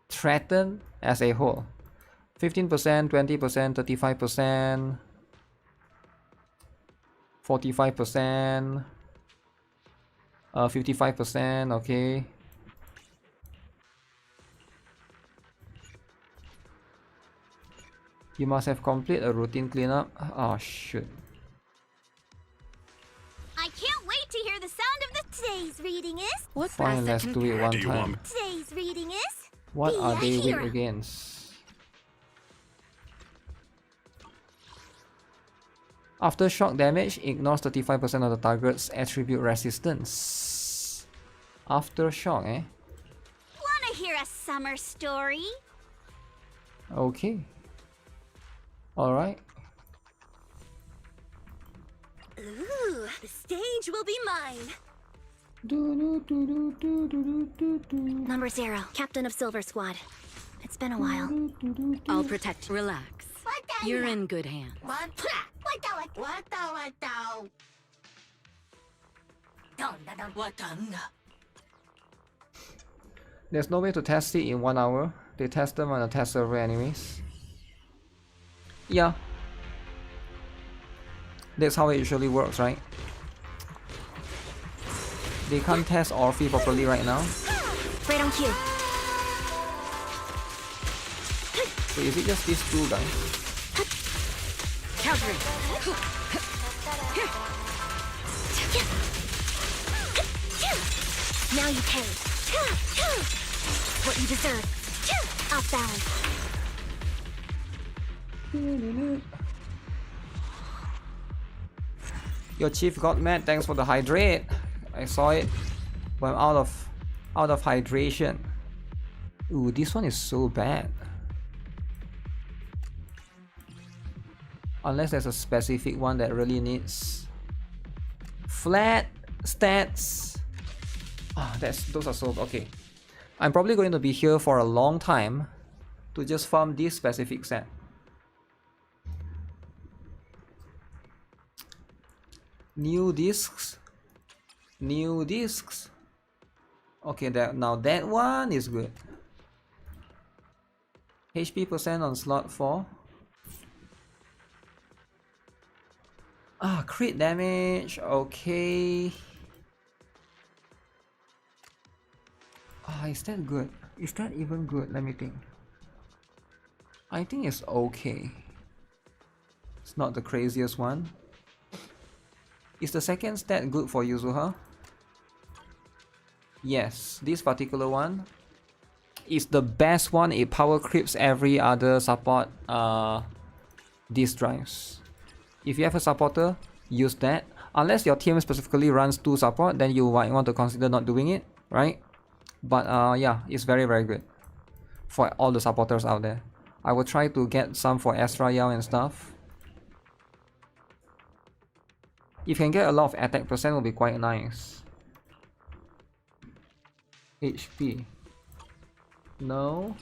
Threatened as a whole. 15%, 20%, 35%, 45%, 55%, okay. You must have completed a routine cleanup. Oh shoot. I can't wait to hear the sound of the... Today's reading is... What Fine, let's do it one time. Today's reading is... What Be are a they weak hero. against? Aftershock damage ignores 35% of the target's attribute resistance. Aftershock, eh? Wanna hear a summer story? Okay. Alright. Ooh, the stage will be mine. Number 0, Captain of Silver Squad. It's been a while. I'll protect. Relax. You're in good hands. There's no way to test it in 1 hour. They test them on a test server anyways. Yeah. That's how it usually works, right? They can't test Orphe properly right now. Right on cue. So is it just these two guys? Countering. Now you pay. What you deserve. Off balance. Your chief got mad. Thanks for the hydrate. I saw it, but I'm out of hydration. Ooh, this one is so bad. Unless there's a specific one that really needs flat stats. Ah, those are so okay. I'm probably going to be here for a long time to just farm this specific set. New discs. New discs. Okay, now that one is good. HP percent on slot 4. Ah, crit damage. Okay. Ah, is that good? Is that even good? Let me think. I think it's okay. It's not the craziest one. Is the second stat good for Yuzuha? Yes, this particular one is the best one. It power creeps every other support disk drives. If you have a supporter, use that. Unless your team specifically runs 2 support, then you might want to consider not doing it, right? But yeah, it's very good for all the supporters out there. I will try to get some for Astra Yao and stuff. If you can get a lot of attack percent, will be quite nice. HP. No.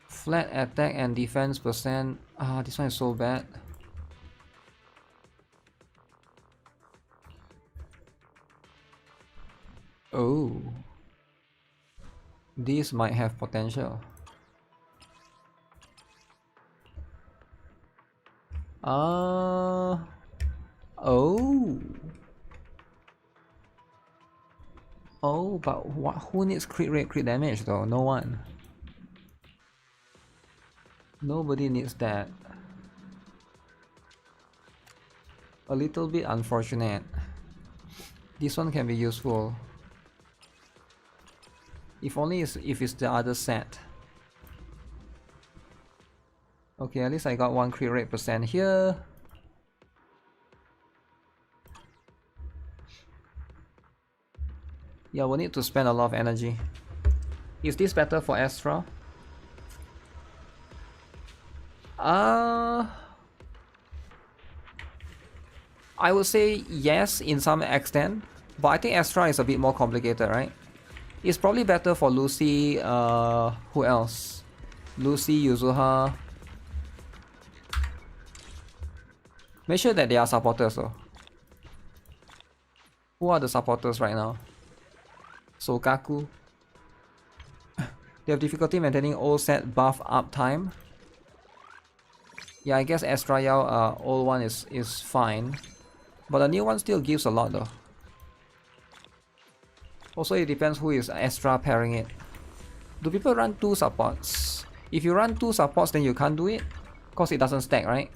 Flat attack and defense percent. Ah, this one is so bad. Oh. This might have potential. Oh. Oh, but who needs crit rate, crit damage though? No one. Nobody needs that. A little bit unfortunate. This one can be useful. If only if it's the other set. Okay, at least I got 1 crit rate percent here. Yeah, we'll need to spend a lot of energy. Is this better for Astra? I would say yes in some extent, but I think Astra is a bit more complicated, right? It's probably better for Lucy, who else? Lucy, Yuzuha. Make sure that they are supporters though. Who are the supporters right now? Sokaku. They have difficulty maintaining old set buff up time. Yeah, I guess Astra Yao, old one is fine. But the new one still gives a lot though. Also, it depends who is Astra pairing it. Do people run 2 supports? If you run 2 supports, then you can't do it, because it doesn't stack, right?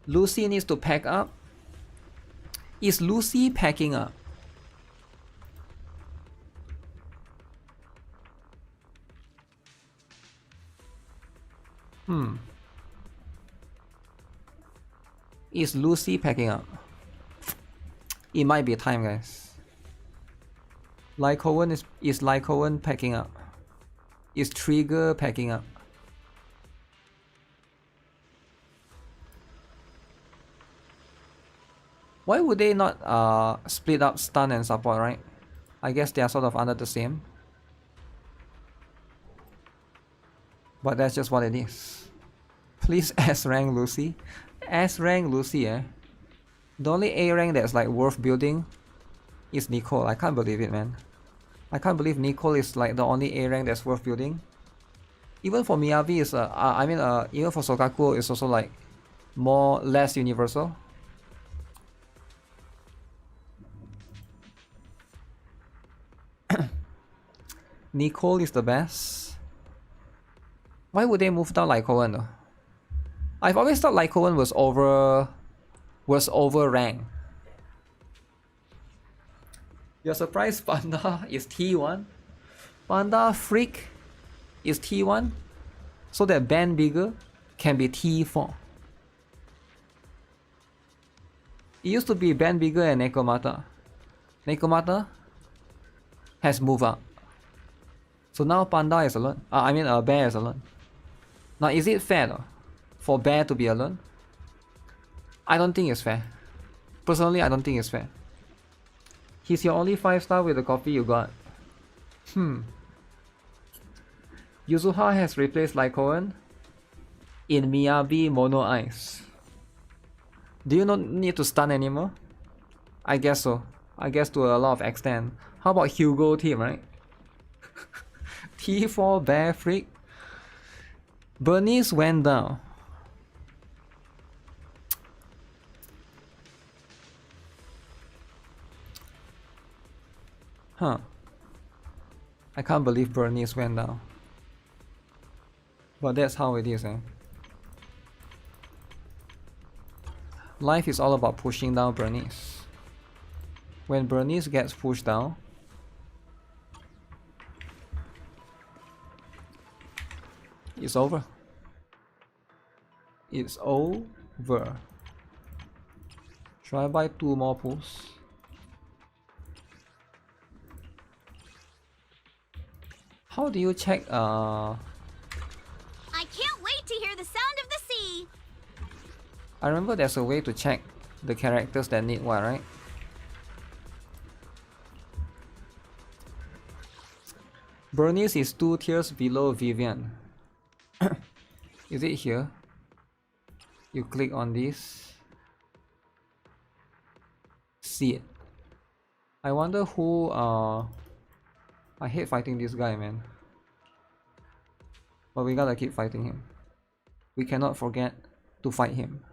Lucy needs to pack up. Is Lucy packing up? Is Lucy packing up? It might be time, guys. Lycoan is Lycoan packing up? Is Trigger packing up? Why would they not split up stun and support, right? I guess they are sort of under the same. But that's just what it is. Please S rank Lucy. S rank Lucy, eh? The only A rank that's like worth building is Nicole. I can't believe it, man. I can't believe Nicole is like the only A rank that's worth building. Even for Miyabi is even for Sokaku is also like less universal. Nicole is the best. Why would they move down Lycoan though? I've always thought Lycoan was over ranked. You're surprised Panda is T1? Panda Freak is T1? So that band bigger can be T4. It used to be band bigger and Nekomata. Nekomata has moved up. So now Panda is alone. Bear is alone. Now is it fair though, for Bear to be alone? I don't think it's fair. Personally, I don't think it's fair. He's your only 5-star with the copy you got. Yuzuha has replaced Lycoan in Miyabi Mono Ice. Do you not need to stun anymore? I guess so. I guess to a lot of extent. How about Hugo team, right? T4 Bear Freak. Bernice went down. Huh. I can't believe Bernice went down. But that's how it is, eh? Life is all about pushing down Bernice. When Bernice gets pushed down, it's over. It's over. Should I buy 2 more pools? How do you check I can't wait to hear the sound of the sea. I remember there's a way to check the characters that need what, right? Bernice is 2 tiers below Vivian. Is it here? You click on this. See it. I wonder who I hate fighting this guy, man. But we gotta keep fighting him. We cannot forget to fight him.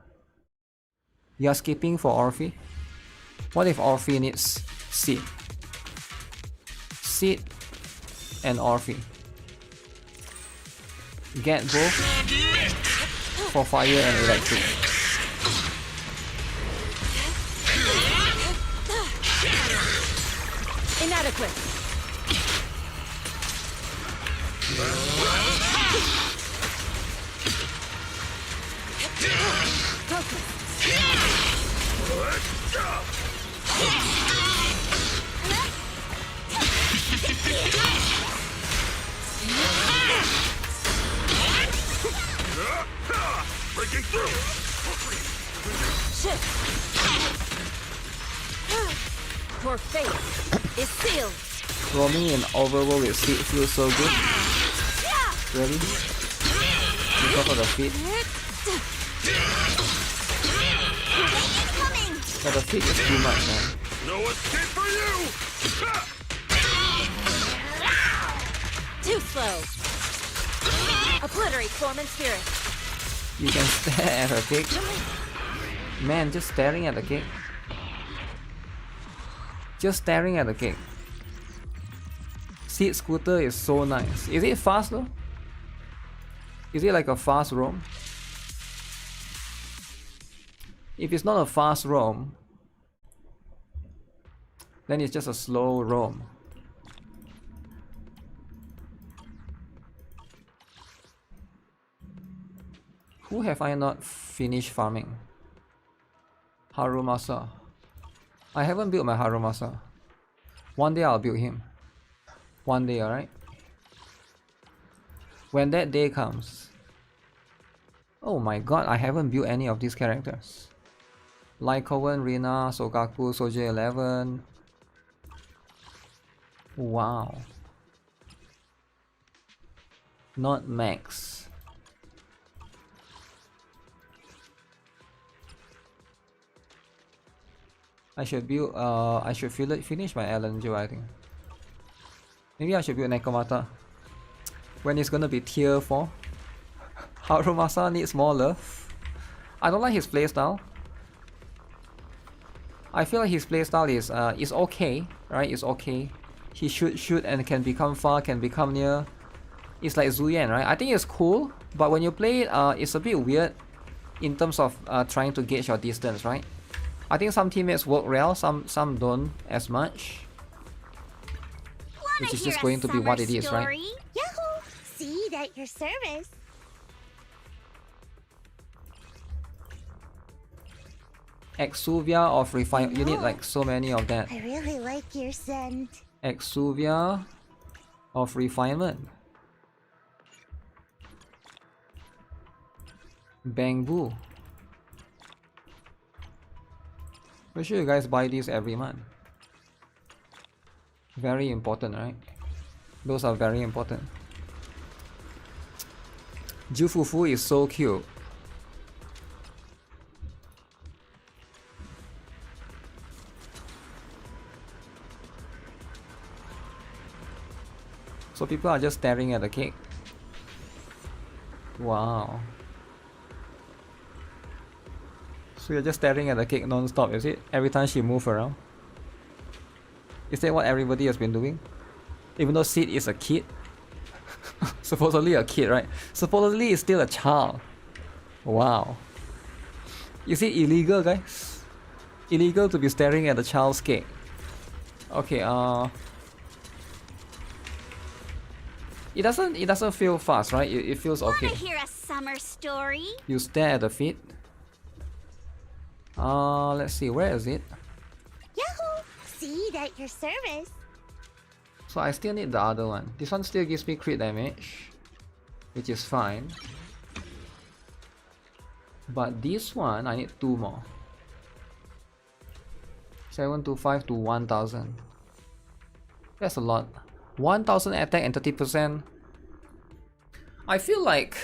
You are skipping for Orphe? What if Orphe needs Sid? Sid and Orphe. Get both for fire and electric. Inadequate. Breaking through! Shit. Your fate is sealed. Roaming in overworld with Sid feels so good. Really? Because of the feet? But the feet is too much, man. No escape for you! Too slow. Obliterate form and spirit. You can stare at her kick. Man, just staring at the kick. Just staring at the kick. Seed scooter is so nice. Is it fast though? Is it like a fast roam? If it's not a fast roam, then it's just a slow roam. Who have I not finished farming? Harumasa. I haven't built my Harumasa. One day I'll build him. One day, alright? When that day comes. Oh my god, I haven't built any of these characters. Lycoan, Rina, Sokaku, Soldier 11. Wow. Not Max. I should build. I should finish my LNG. I think. Maybe I should build Nekomata. When it's gonna be tier 4. Harumasa needs more love. I don't like his playstyle. I feel like his playstyle is okay, right? It's okay. He shoot and can become far, can become near. It's like Zuyan, right? I think it's cool, but when you play it, it's a bit weird in terms of trying to gauge your distance, right? I think some teammates work well, some don't as much. Which is just going to be what it is, right? Yahoo! See it at your service. Exuvia of refine. You need like so many of that. I really like your scent. Exuvia of refinement. Bamboo. Make sure you guys buy these every month. Very important, right? Those are very important. Jufufu is so cute. So people are just staring at the cake. Wow. So you're just staring at the cake non-stop, is it? Every time she moves around? Is that what everybody has been doing? Even though Sid is a kid? Supposedly a kid, right? Supposedly is still a child. Wow. Is it illegal, guys? Illegal to be staring at the child's cake. Okay, It doesn't feel fast, right? It feels okay. Wanna hear a summer story? You stare at the feet. Let's see, where is it? Yahoo! See it at your service. So I still need the other one. This one still gives me crit damage, which is fine. But this one, I need 2 more. 725 to 1000. That's a lot. 1000 attack and 30%. I feel like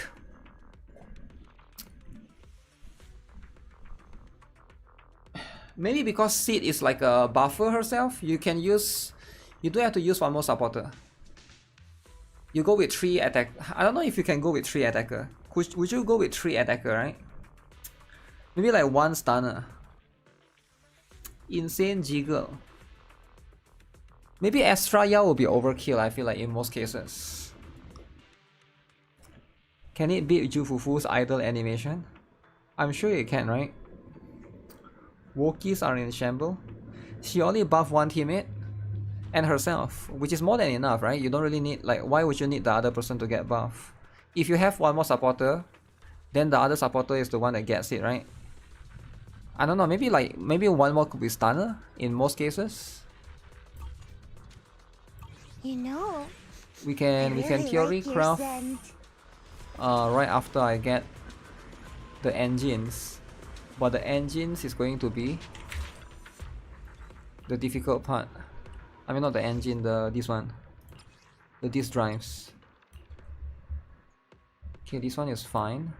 maybe because Sid is like a buffer herself, you don't have to use one more supporter. You go with 3 attack. I don't know if you can go with 3 attacker. Would you go with 3 attacker, right? Maybe like 1 stunner. Insane jiggle. Maybe Astra Yao will be overkill, I feel like, in most cases. Can it beat Jufufu's idle animation? I'm sure it can, right? Wokies are in shamble. She only buffed 1 teammate and herself, which is more than enough, right? You don't really need, like, why would you need the other person to get buff? If you have 1 more supporter, then the other supporter is the one that gets it, right? I don't know, maybe 1 more could be stunner in most cases. You know, We can theory craft right after I get the engines, but the engines is going to be the difficult part. I mean, not the engine, this one, the disk drives. Okay, this one is fine.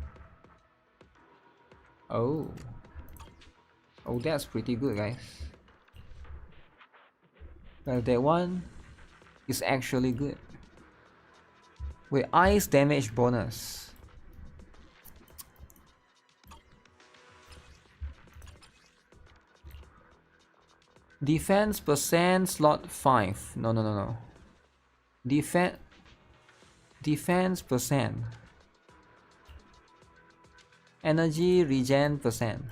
Oh, that's pretty good, guys. That one is actually good. Wait, ice damage bonus. Defense percent slot 5. No. Defense percent. Energy regen percent.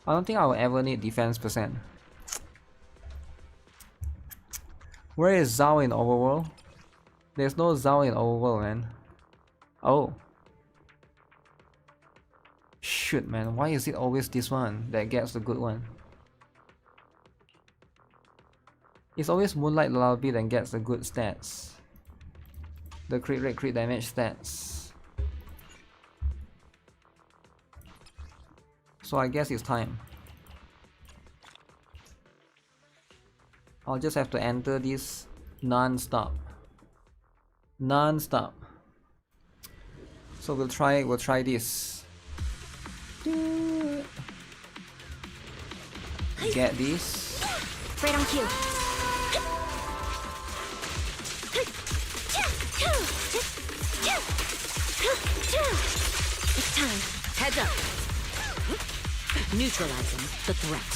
I don't think I will ever need defense percent. Where is Zhao in Overworld? There's no Zhao in Overworld, man. Oh. Shoot, man. Why is it always this one that gets the good one? It's always Moonlight Lullaby that gets the good stats. The crit rate, crit damage stats. So I guess it's time. I'll just have to enter this non-stop. Non-stop. So we'll try this. Get this. Right on cue. It's time. Heads up. Neutralizing the threat.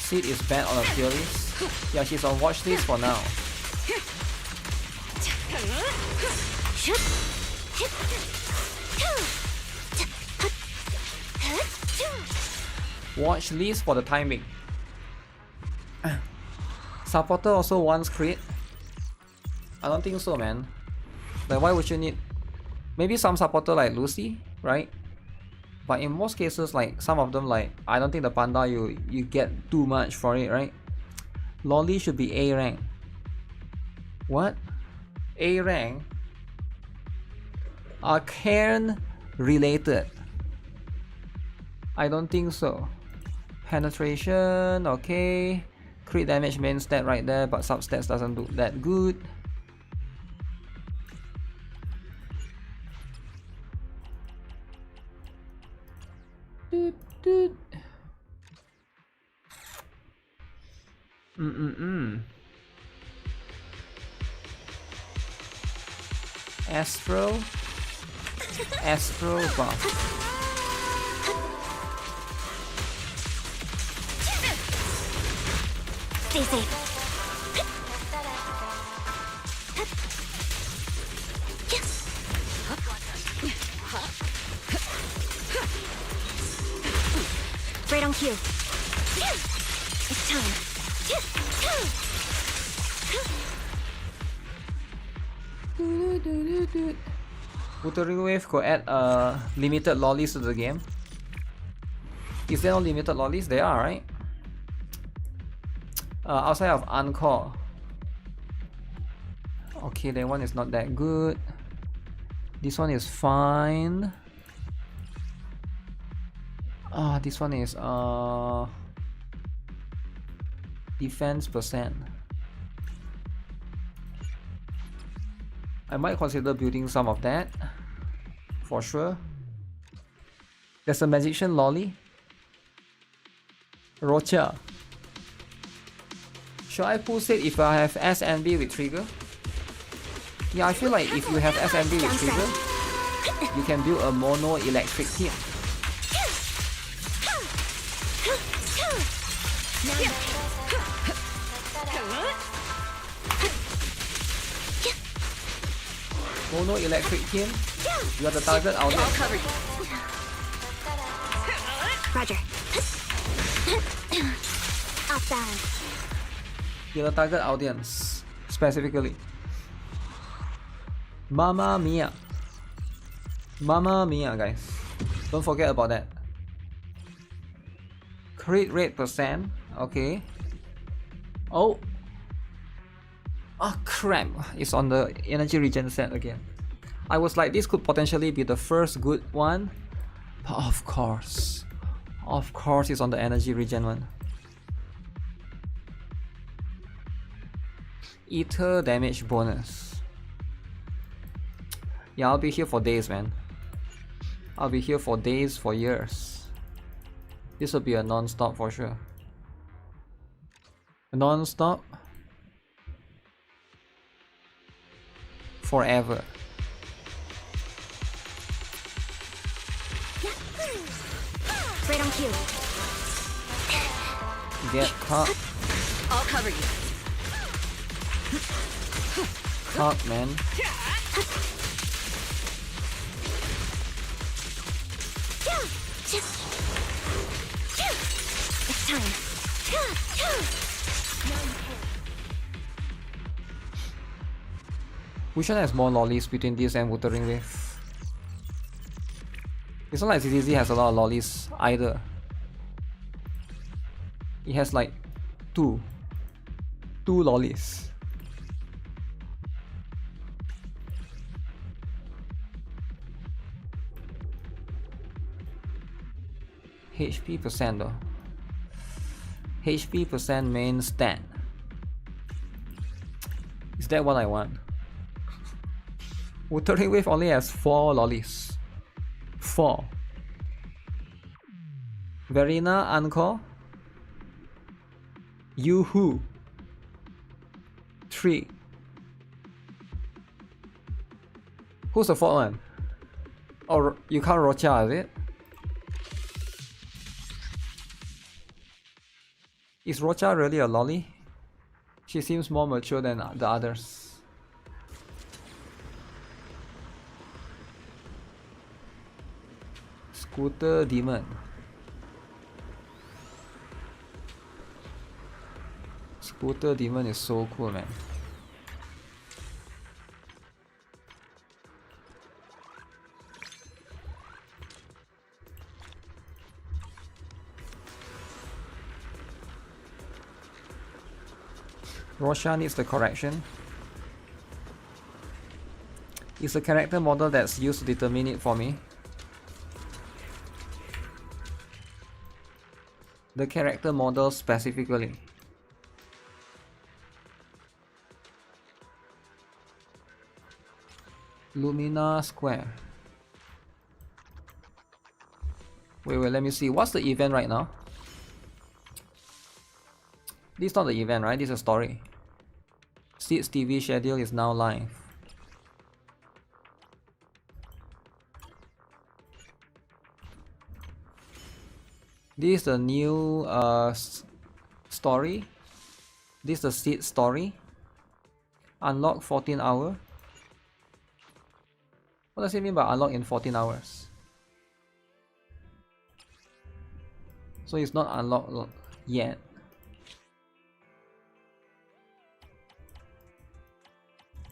Sid is bad on a tier list. Yeah, she's on watch list for now. Watch list for the timing. Supporter also wants crit. I don't think so, man. Like, why would you need? Maybe some supporter like Lucy, right? But in most cases, like some of them, like I don't think the panda you get too much for it, right? Lolly should be A rank. What? A rank? Are Cairn related? I don't think so. Penetration, okay. Crit damage main stat right there, but substats doesn't do that good. Astro buff. Stay safe. Right on cue. It's time. Wuthering Wave could add limited lollies to the game. Is there no limited lollies? There are, right? Outside of Encore. Okay, that one is not that good. This one is fine. This one is defense percent. I might consider building some of that for sure. There's a magician lolly. Rocha. Should I push it if I have SNB with trigger? Yeah, I feel like if you have SNB with trigger, you can build a mono electric team. Mono electric team, you are the target out there. Roger. Off balance. You're the target audience, specifically. Mamma mia. Mamma mia, guys. Don't forget about that. Crit rate percent, okay. Oh. Oh crap, it's on the energy regen set again. I was like, this could potentially be the first good one. But of course it's on the energy regen one. Ether damage bonus. Yeah, I'll be here for days, man. I'll be here for days, for years. This will be a non-stop for sure. Non-stop. Forever. Right on cue. Get caught. I'll cover you. Caught, man. It's time. Which one has more lollies between this and Wuthering Wave? It's not like ZZZ has a lot of lollies either. It has like two lollies. HP percent though. HP percent main stat. Is that what I want? Wuthering Wave only has 4 lollies. 4. Verena Encore. Yoo-hoo. 3. Who's the 4th one? Oh, you count Rocha, is it? Is Rocha really a lolly? She seems more mature than the others. Scooter Demon. Scooter Demon is so cool, man. Rosha needs the correction. It's a character model that's used to determine it for me. The character model specifically. Lumina Square. Wait, let me see. What's the event right now? This is not the event, right? This is a story. Sid's TV schedule is now live. This is the new story. This is the Sid story. Unlock 14 hour. What does it mean by unlock in 14 hours? So it's not unlocked yet.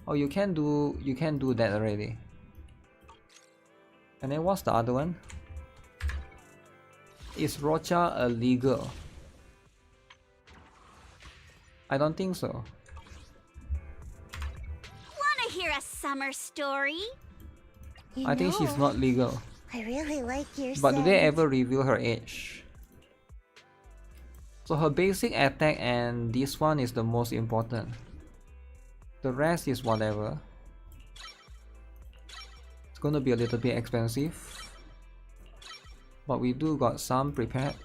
Oh, you can do that already. And then what's the other one? Is Rocha a legal? I don't think so. Wanna hear a summer story? I think she's not legal. I really like your But do they scent. ever reveal her age? So her basic attack and this one is the most important. The rest is whatever. It's gonna be a little bit expensive, but we do got some prepared.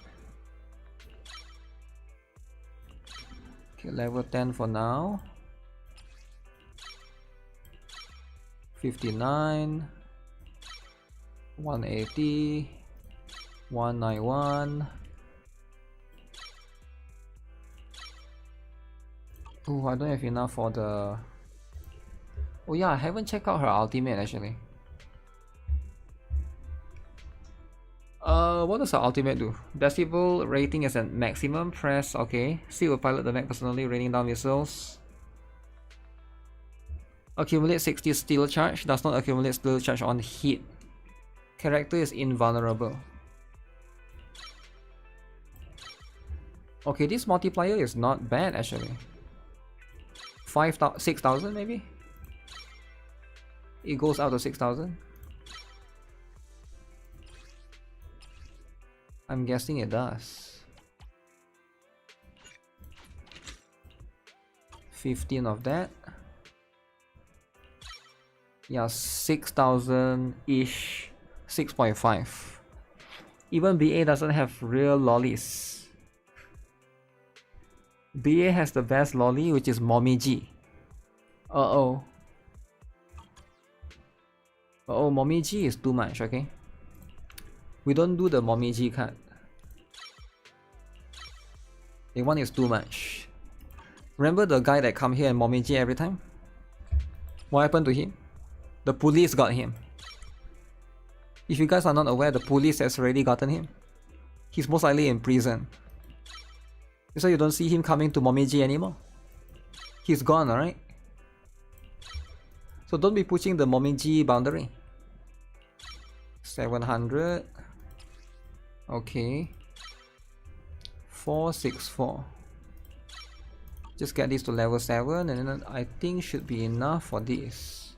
Okay, level 10 for now. 59, 180, 191. Oh, I don't have enough for the... Oh yeah, I haven't checked out her ultimate actually. What does her ultimate do? Decibel rating is at maximum. Press okay. Sid will pilot the mech personally, raining down missiles. Accumulate 60 steel charge. Does not accumulate steel charge on hit. Character is invulnerable. Okay, this multiplier is not bad actually. 6,000 maybe? It goes out to 6,000? I'm guessing it does. 15 of that. Yeah, 6,000-ish. 6.5. Even BA doesn't have real lollies. BA has the best lolly, which is Momiji. Uh-oh. Uh-oh, Momiji is too much, okay? We don't do the Momiji card. The one is too much. Remember the guy that come here and Momiji every time? What happened to him? The police got him. If you guys are not aware, the police has already gotten him. He's most likely in prison. So you don't see him coming to Momiji anymore. He's gone, alright? So don't be pushing the Momiji boundary. 700. Okay. 464. Just get this to level 7 and then I think should be enough for this.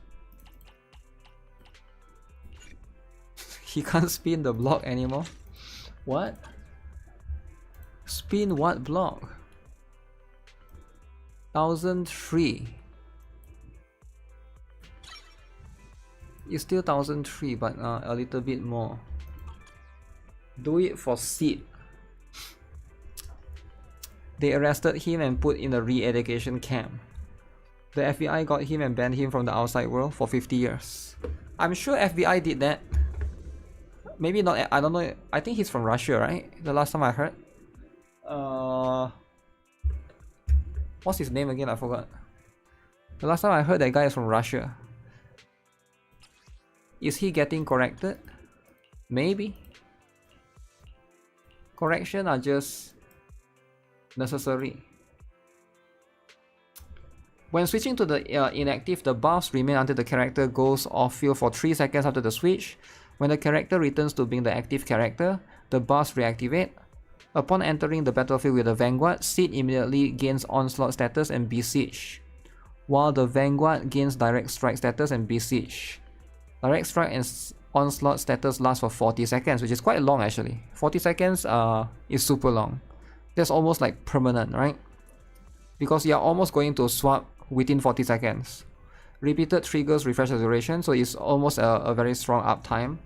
He can't spin the block anymore. What? Spin what block? 1003. It's still 1003, but a little bit more. Do it for Sid. They arrested him and put in a re-education camp. The FBI got him and banned him from the outside world for 50 years. I'm sure FBI did that. Maybe not, I don't know. I think he's from Russia, right? The last time I heard. What's his name again? I forgot. The last time I heard that guy is from Russia. Is he getting corrected? Maybe. Correction are just necessary. When switching to the inactive, the buffs remain until the character goes off field for 3 seconds after the switch. When the character returns to being the active character, the buffs reactivate. Upon entering the battlefield with the Vanguard, Sid immediately gains Onslaught status and Besiege, while the Vanguard gains Direct Strike status and Besiege. Direct Strike and Onslaught status lasts for 40 seconds, which is quite long actually. 40 seconds is super long. That's almost like permanent, right? Because you're almost going to swap within 40 seconds. Repeated triggers refresh the duration, so it's almost a very strong uptime.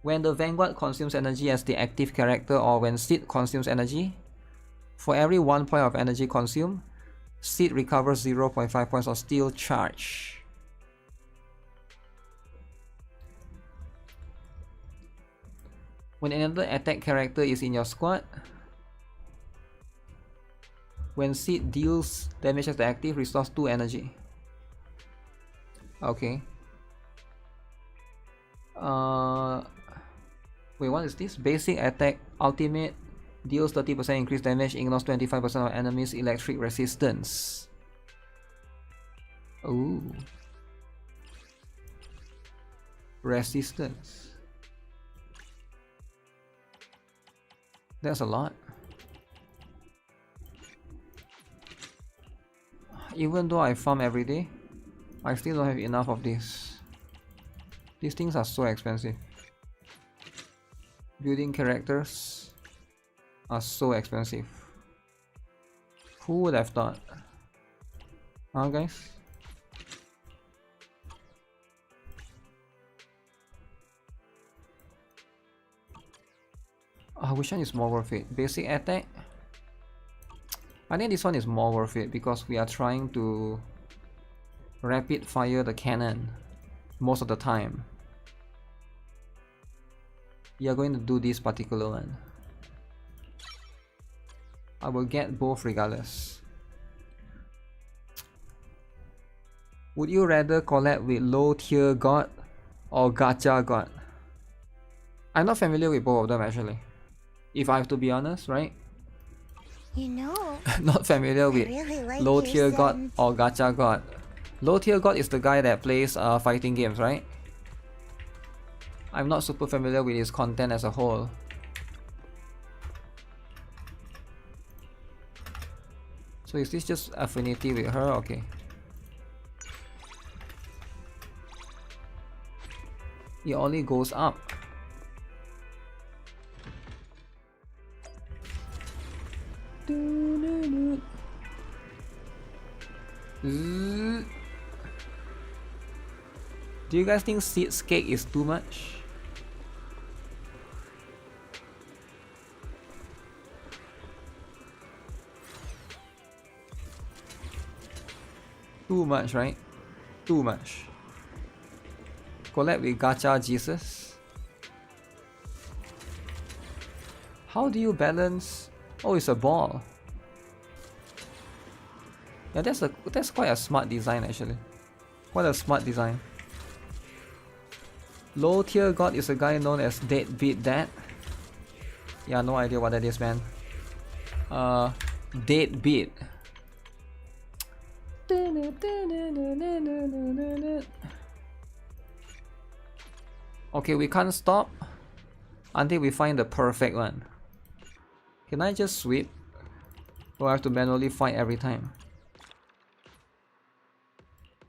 When the Vanguard consumes energy as the active character, or when Sid consumes energy, for every 1 point of energy consumed, Sid recovers 0.5 points of steel charge. When another attack character is in your squad, when Sid deals damage as the active, restores 2 energy. Okay. Wait, what is this? Basic attack ultimate deals 30% increased damage, ignores 25% of enemies' electric resistance. Ooh. Resistance. That's a lot. Even though I farm every day, I still don't have enough of this. These things are so expensive. Building characters are so expensive. Who would have thought? Huh, guys? Which one is more worth it? Basic attack? I think this one is more worth it because we are trying to rapid fire the cannon most of the time. We are going to do this particular one. I will get both regardless. Would you rather collab with low tier god or gacha god? I'm not familiar with both of them actually, if I have to be honest, right? You know, Not familiar with really like low your tier god Zen. or gacha god. Low tier god is the guy that plays fighting games, right? I'm not super familiar with his content as a whole. So is this just affinity with her? Okay. It only goes up. Do you guys think Sid's cake is too much? Too much, right? Too much. Collab with Gacha Jesus. How do you balance? Oh, it's a ball. Yeah, that's quite a smart design actually. What a smart design. Low tier god is a guy known as Deadbeat Dad. Yeah, no idea what that is, man. Deadbeat. Okay, we can't stop until we find the perfect one. Can I just sweep? Or I have to manually fight every time?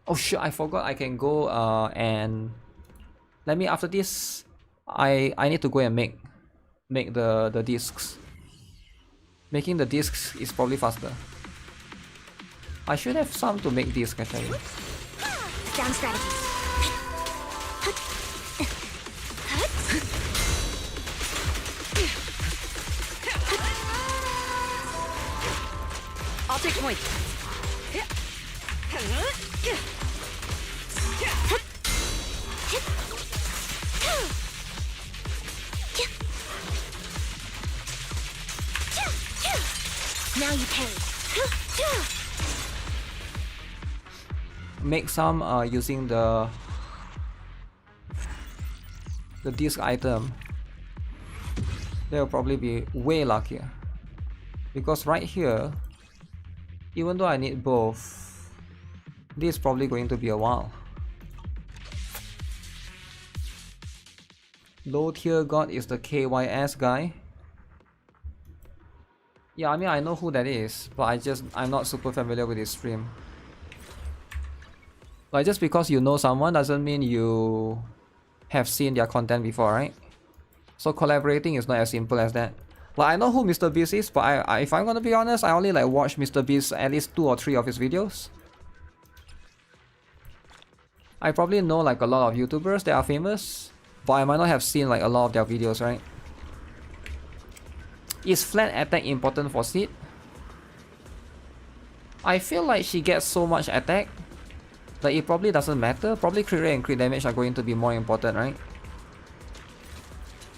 Oh shit, I forgot I can go and let me, after this, I need to go and make the discs. Making the discs is probably faster. I should have some to make discs actually. Down strategies. I'll take point. Now you pay. Make some using the disc item. They'll probably be way luckier. Because right here, even though I need both, this is probably going to be a while. Low tier god is the KYS guy. Yeah, I mean I know who that is, but I'm not super familiar with his stream. Like just because you know someone doesn't mean you have seen their content before, right? So collaborating is not as simple as that. Like I know who Mr. Beast is, but I if I'm gonna be honest, I only like watch Mr. Beast at least 2 or 3 of his videos. I probably know like a lot of YouTubers that are famous, but I might not have seen like a lot of their videos, right? Is flat attack important for Sid? I feel like she gets so much attack that it probably doesn't matter. Probably crit rate and crit damage are going to be more important, right?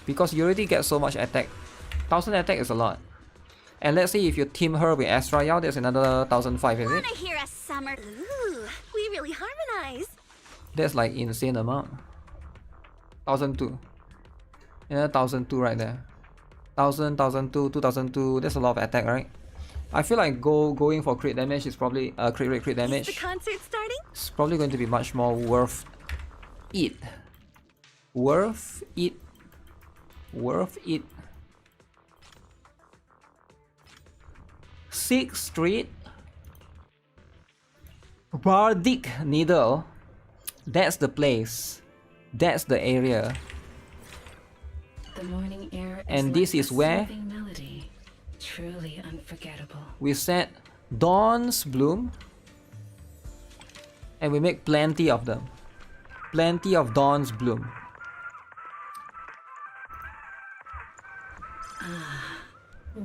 Because you already get so much attack. 1000 attack is a lot. And let's say if you team her with Astra Yao, there's another 1005, is it? Wanna hear a summer? Ooh, we really harmonize. That's like insane amount. 1002. Another 1002 right there. 1000, 1002, 2002. That's a lot of attack, right? I feel like going for crit damage is probably crit rate, crit damage. Is the concert starting? It's probably going to be much more worth it. Worth it. Worth it. 6th Street. Bardic Needle. That's the place. That's the area. The morning air And is this like is a where soothing melody, truly unforgettable. we set Dawn's Bloom. And we make plenty of them. Plenty of Dawn's Bloom.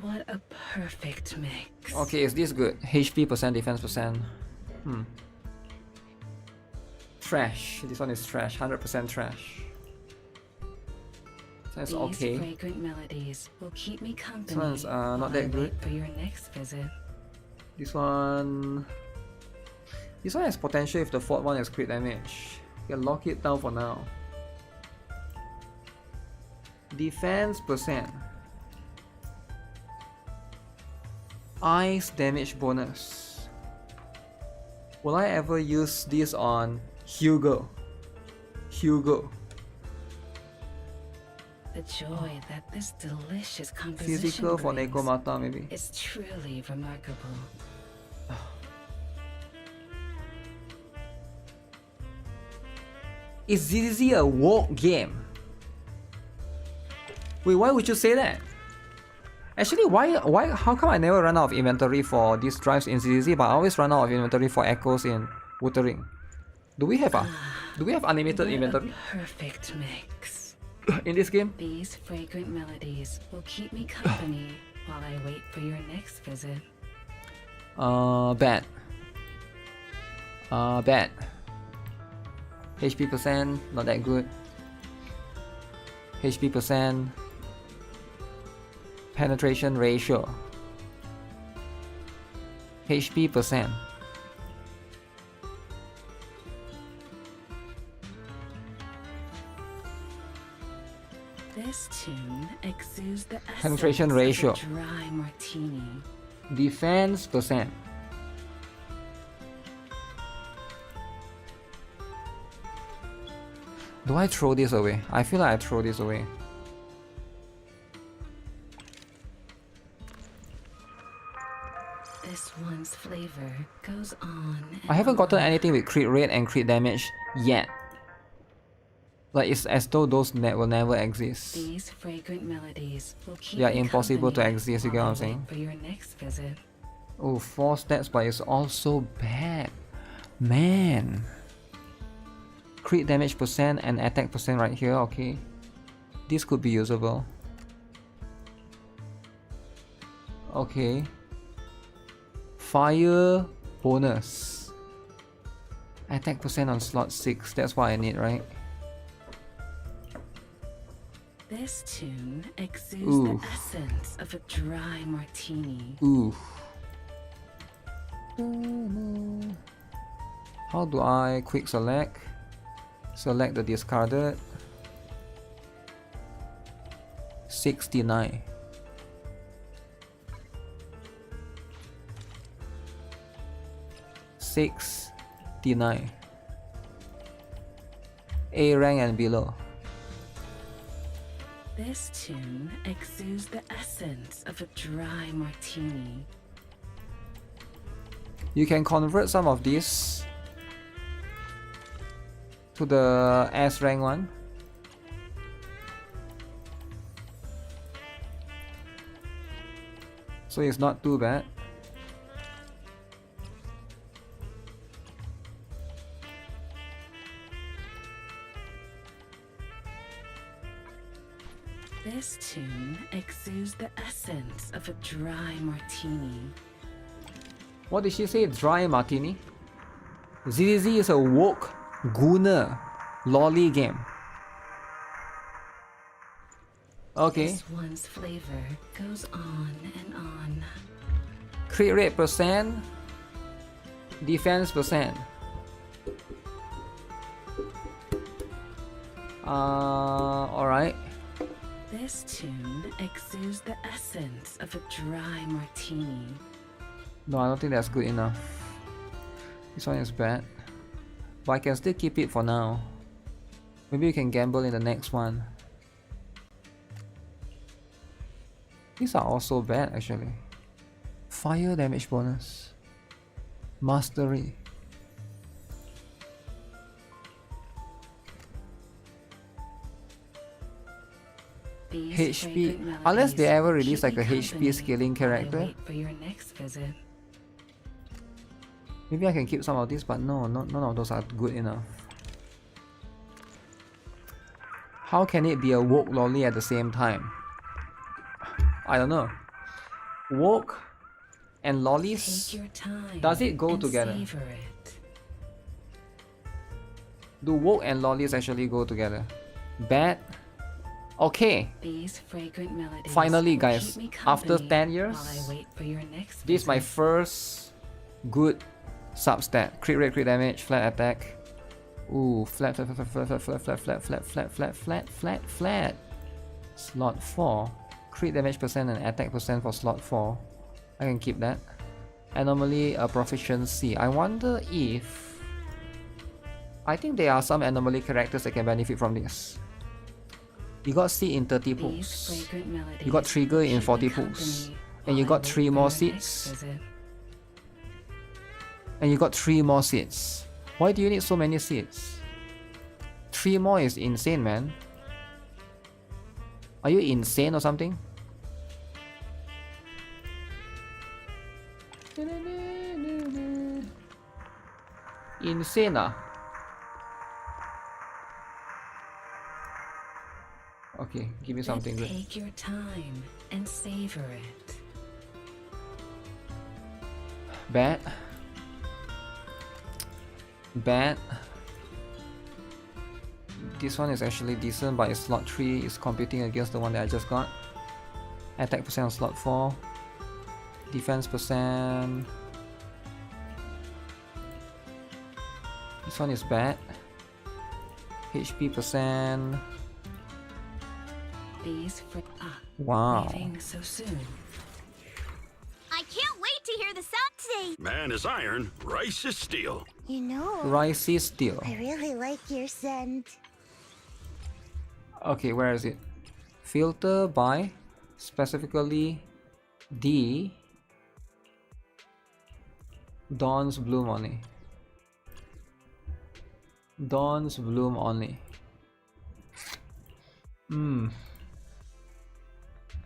What a perfect mix. Okay, is this good? HP percent, defense percent. Trash. This one is trash. 100% trash. That's These okay. fragrant melodies will keep me company. This one's not while that I good. wait for your next visit. This one has potential if the 4th one is crit damage. You can lock it down for now. Defense percent. Ice damage bonus. Will I ever use this on Hugo? Hugo. The joy that this delicious composition Physical for brings Nekomata maybe. is truly remarkable. Is ZZZ a woke game? Wait, why would you say that? Actually, how come I never run out of inventory for these drives in ZZZ, but I always run out of inventory for echoes in Wuthering? Do we have unlimited What inventory a perfect mix. in this game? These fragrant melodies will keep me company while I wait for your next visit. Bad. Bad. HP percent, not that good. HP percent. Penetration ratio. HP percent. This tune exudes the Penetration essence ratio. of a dry martini. Defense percent. Do I throw this away? I feel like I throw this away. This one's flavor goes on. I haven't gotten on. anything with crit rate and crit damage yet. Like it's as though those will never exist. These fragrant melodies will keep They are me impossible to company exist, you get while what I'm I wait saying? For your next visit. Oh, 4 stats, but it's also bad. Man. Crit damage percent and attack percent right here, okay. This could be usable. Okay. Fire bonus. Attack percent on slot 6. That's what I need, right? This tune exudes Ooh. the essence of a dry martini. Ooh. How do I quick select? Select the discarded. 69. A rank and below. This tune exudes the essence of a dry martini. You can convert some of these to the S rank one. So it's not too bad. This tune exudes the essence of a dry martini. What did she say? Dry martini? ZZZ is a woke gooner lolly game. Okay. This one's flavor goes on and on. Crit rate percent, defense percent. Alright. This tune exudes the essence of a dry martini. No, I don't think that's good enough. This one is bad. But I can still keep it for now. Maybe we can gamble in the next one. These are also bad actually. Fire damage bonus. Mastery. These HP. fragrant Unless they melodies ever release keep like a me HP company scaling while I character. wait for your next visit. Maybe I can keep some of these, but no, none of those are good enough. How can it be a woke lolly at the same time? I don't know. Woke and lollies? Take your time. Does it go and together? savor it. Do woke and lollies actually go together? Bad? Okay. These fragrant melodies Finally, will guys, keep me after company 10 years, while I wait for your next this is my visit. first good substat. Crit rate, crit damage, flat attack. Ooh, flat. Slot 4. Crit damage percent and attack percent for slot 4. I can keep that. Anomaly proficiency. I wonder if... I think there are some anomaly characters that can benefit from this. You got seed in 30 These pools. fragrant melodies You got trigger will in keep 40 me pools. company And you while I got wait 3 for more your next seeds. visit. And you got 3 more seeds. Why do you need so many seeds? 3 more is insane, man. Are you insane or something? Insane ah. Okay, give me something good. Take your time and savor it. Bad. Bad. This one is actually decent, but it's slot 3 is competing against the one that I just got. Attack percent on slot 4. Defense percent. This one is bad. HP percent. These Wow. leaving so soon. I can't wait to hear the sound today. Man is iron, rice is steel. You know, Ricey steel. I really like your scent. Okay, where is it? Filter by specifically D Dawn's Bloom only. Dawn's Bloom only.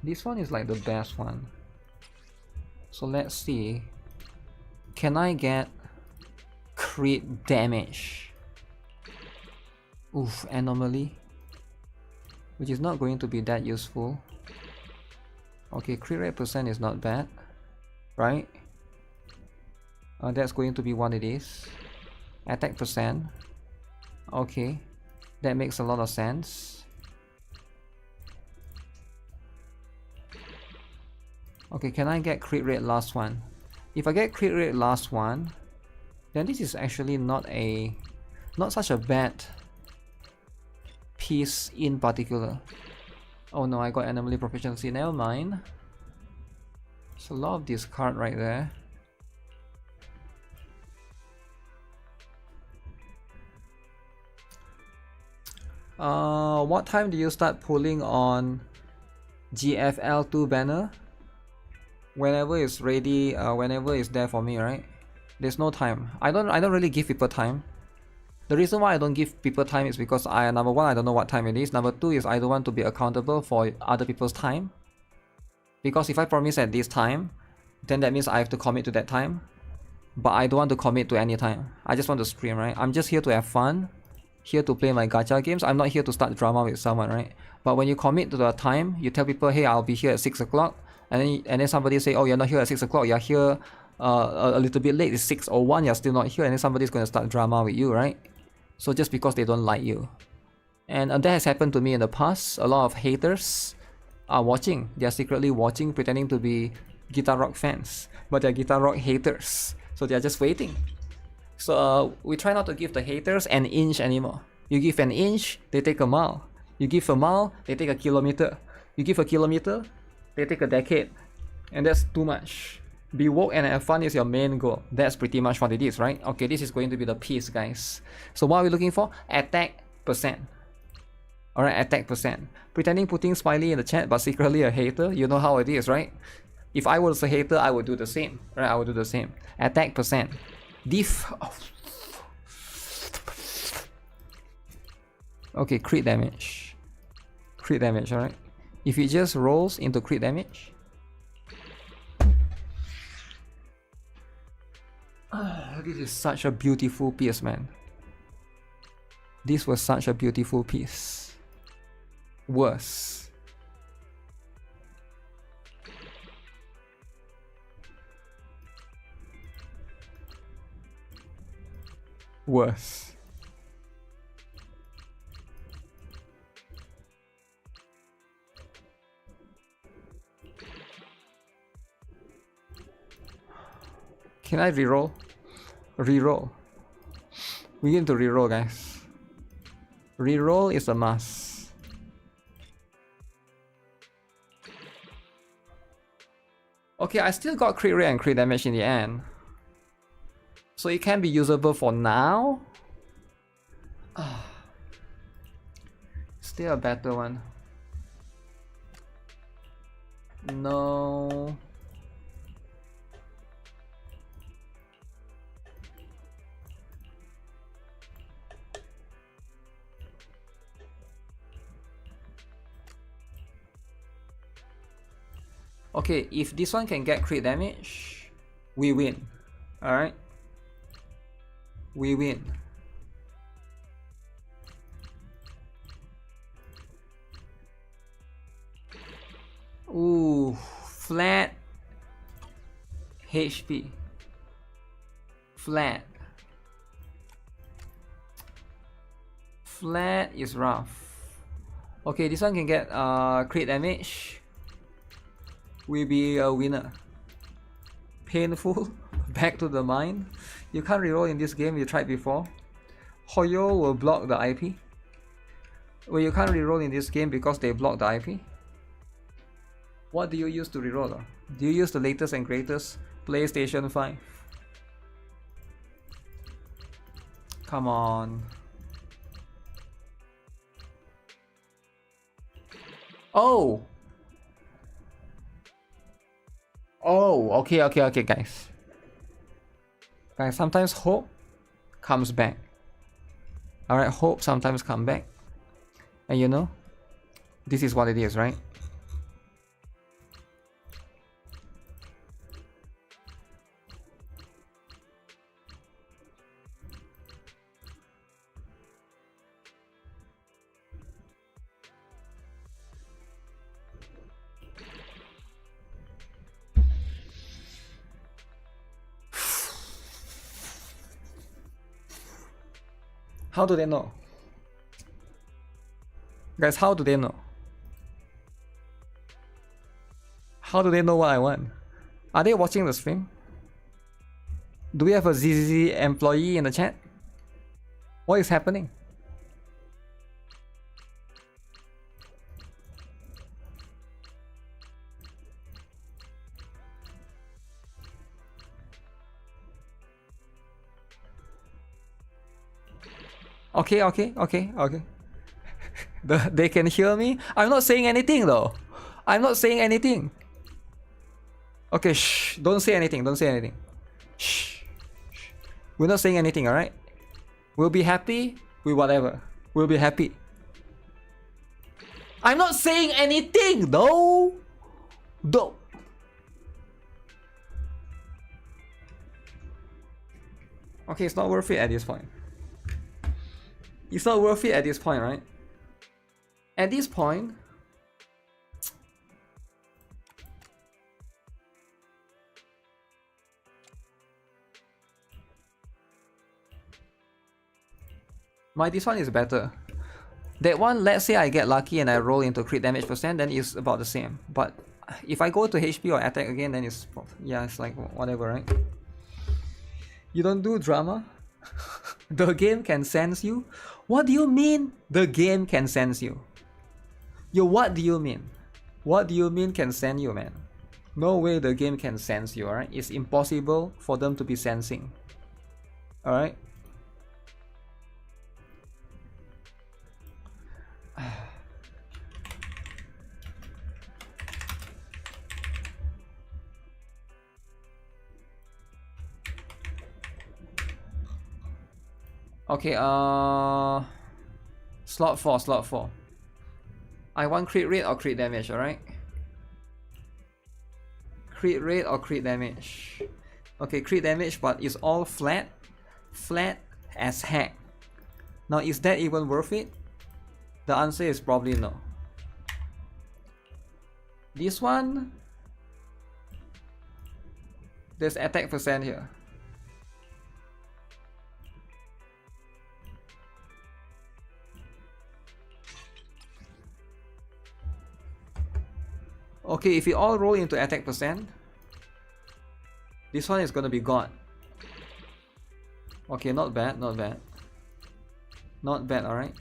This one is like the best one. So let's see. Can I get crit damage? Oof, anomaly. Which is not going to be that useful. Okay, crit rate percent is not bad, right? That's going to be what it is. Attack percent. Okay, that makes a lot of sense. Okay, can I get crit rate last one? If I get crit rate last one, then this is actually not such a bad piece in particular. Oh no, I got anomaly proficiency. Never mind. It's a lot of discard right there. What time do you start pulling on GFL2 banner? Whenever it's ready, whenever it's there for me, right? There's no time. I don't really give people time. The reason why I don't give people time is because number one, I don't know what time it is. Number two is I don't want to be accountable for other people's time. Because if I promise at this time, then that means I have to commit to that time. But I don't want to commit to any time. I just want to stream, right? I'm just here to have fun. Here to play my gacha games. I'm not here to start drama with someone, right? But when you commit to the time, you tell people, hey, I'll be here at 6 o'clock. And then somebody say, oh, you're not here at 6 o'clock. You're here a little bit late. It's 6:01. You're still not here. And then somebody's going to start drama with you, right? So just because they don't like you. And that has happened to me in the past. A lot of haters are watching. They're secretly watching, pretending to be GuitarRock fans. But they're GuitarRock haters. So they're just waiting. So we try not to give the haters an inch anymore. You give an inch, they take a mile. You give a mile, they take a kilometer. You give a kilometer, they take a decade. And that's too much. Be woke and have fun is your main goal. That's pretty much what it is, right? Okay, this is going to be the piece, guys. So what are we looking for? Attack percent. Alright, attack percent. Pretending putting smiley in the chat but secretly a hater. You know how it is, right? If I was a hater, I would do the same. Right, I would do the same. Attack percent. Diff. Oh. Okay, crit damage. Crit damage, alright? If it just rolls into crit damage. This is such a beautiful piece, man. This was such a beautiful piece. Worse. Worse. Can I reroll? Reroll. We need to reroll, guys. Reroll is a must. Okay, I still got crit rate and crit damage in the end. So it can be usable for now. Still a better one. No. Okay, if this one can get crit damage, we win. Alright? We win. Ooh, flat HP. Flat. Flat is rough. Okay, this one can get crit damage. We'll be a winner. Painful. Back to the mind. You can't reroll in this game, you tried before. Hoyo will block the IP. Well, you can't reroll in this game because they block the IP. What do you use to reroll though? Do you use the latest and greatest PlayStation 5? Come on. Oh! Oh, okay, guys. Guys, sometimes hope comes back. Alright, hope sometimes come back. And you know, this is what it is, right? How do they know? Guys, how do they know? How do they know what I want? Are they watching the stream? Do we have a ZZZ employee in the chat? What is happening? Okay. They can hear me? I'm not saying anything though. I'm not saying anything. Okay, shh. Don't say anything. Don't say anything. Shh. We're not saying anything, alright? We'll be happy with whatever. We'll be happy. I'm not saying anything though. Though. Okay, it's not worth it at this point. It's not worth it at this point, right? At this point, this one is better. That one, let's say I get lucky and I roll into crit damage percent, then it's about the same. But if I go to HP or attack again, then it's, yeah, it's like whatever, right? You don't do drama? The game can sense you? What do you mean the game can sense you? Yo, what do you mean? What do you mean can sense you, man? No way the game can sense you, alright? It's impossible for them to be sensing. Alright? Okay, slot 4. I want crit rate or crit damage, alright? Crit rate or crit damage. Okay, crit damage, but it's all flat. Flat as heck. Now, is that even worth it? The answer is probably no. This one, there's attack percent here. Okay, if we all roll into attack percent, this one is gonna be gone. Okay, not bad, not bad. Not bad, alright.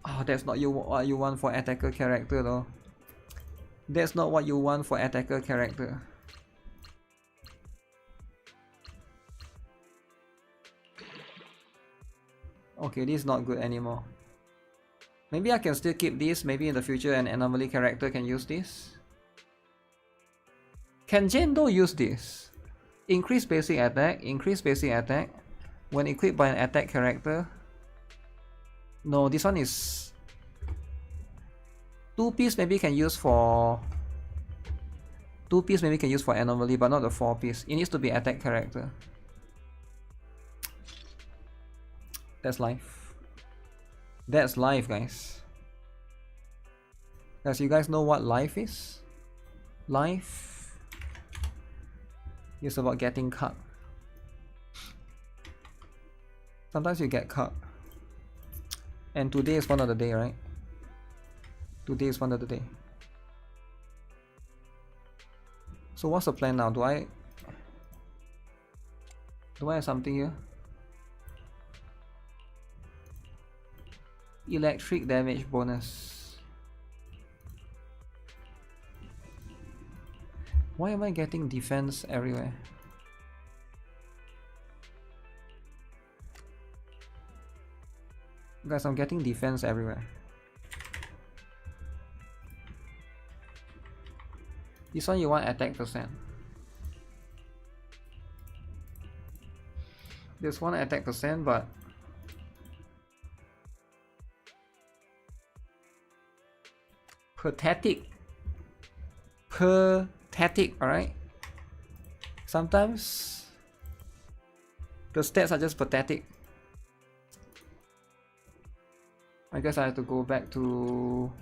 Oh, that's not what you want for attacker character though. That's not what you want for attacker character. Okay, this is not good anymore. Maybe I can still keep this. Maybe in the future an anomaly character can use this. Can Jendo use this? Increase basic attack, when equipped by an attack character. No, this one is 2-piece maybe can use for 2-piece maybe can use for anomaly, but not the 4-piece. It needs to be attack character. That's life. That's life, guys. Guys, you guys know what life is? Life is about getting cut. Sometimes you get cut. And today is one of the day, right? Today is one of the day. So what's the plan now? Do I have something here? Electric damage bonus. Why am I getting defense everywhere? Guys, I'm getting defense everywhere. This one you want attack percent. This one attack percent, but pathetic, alright? Sometimes the stats are just pathetic. I guess I have to go back to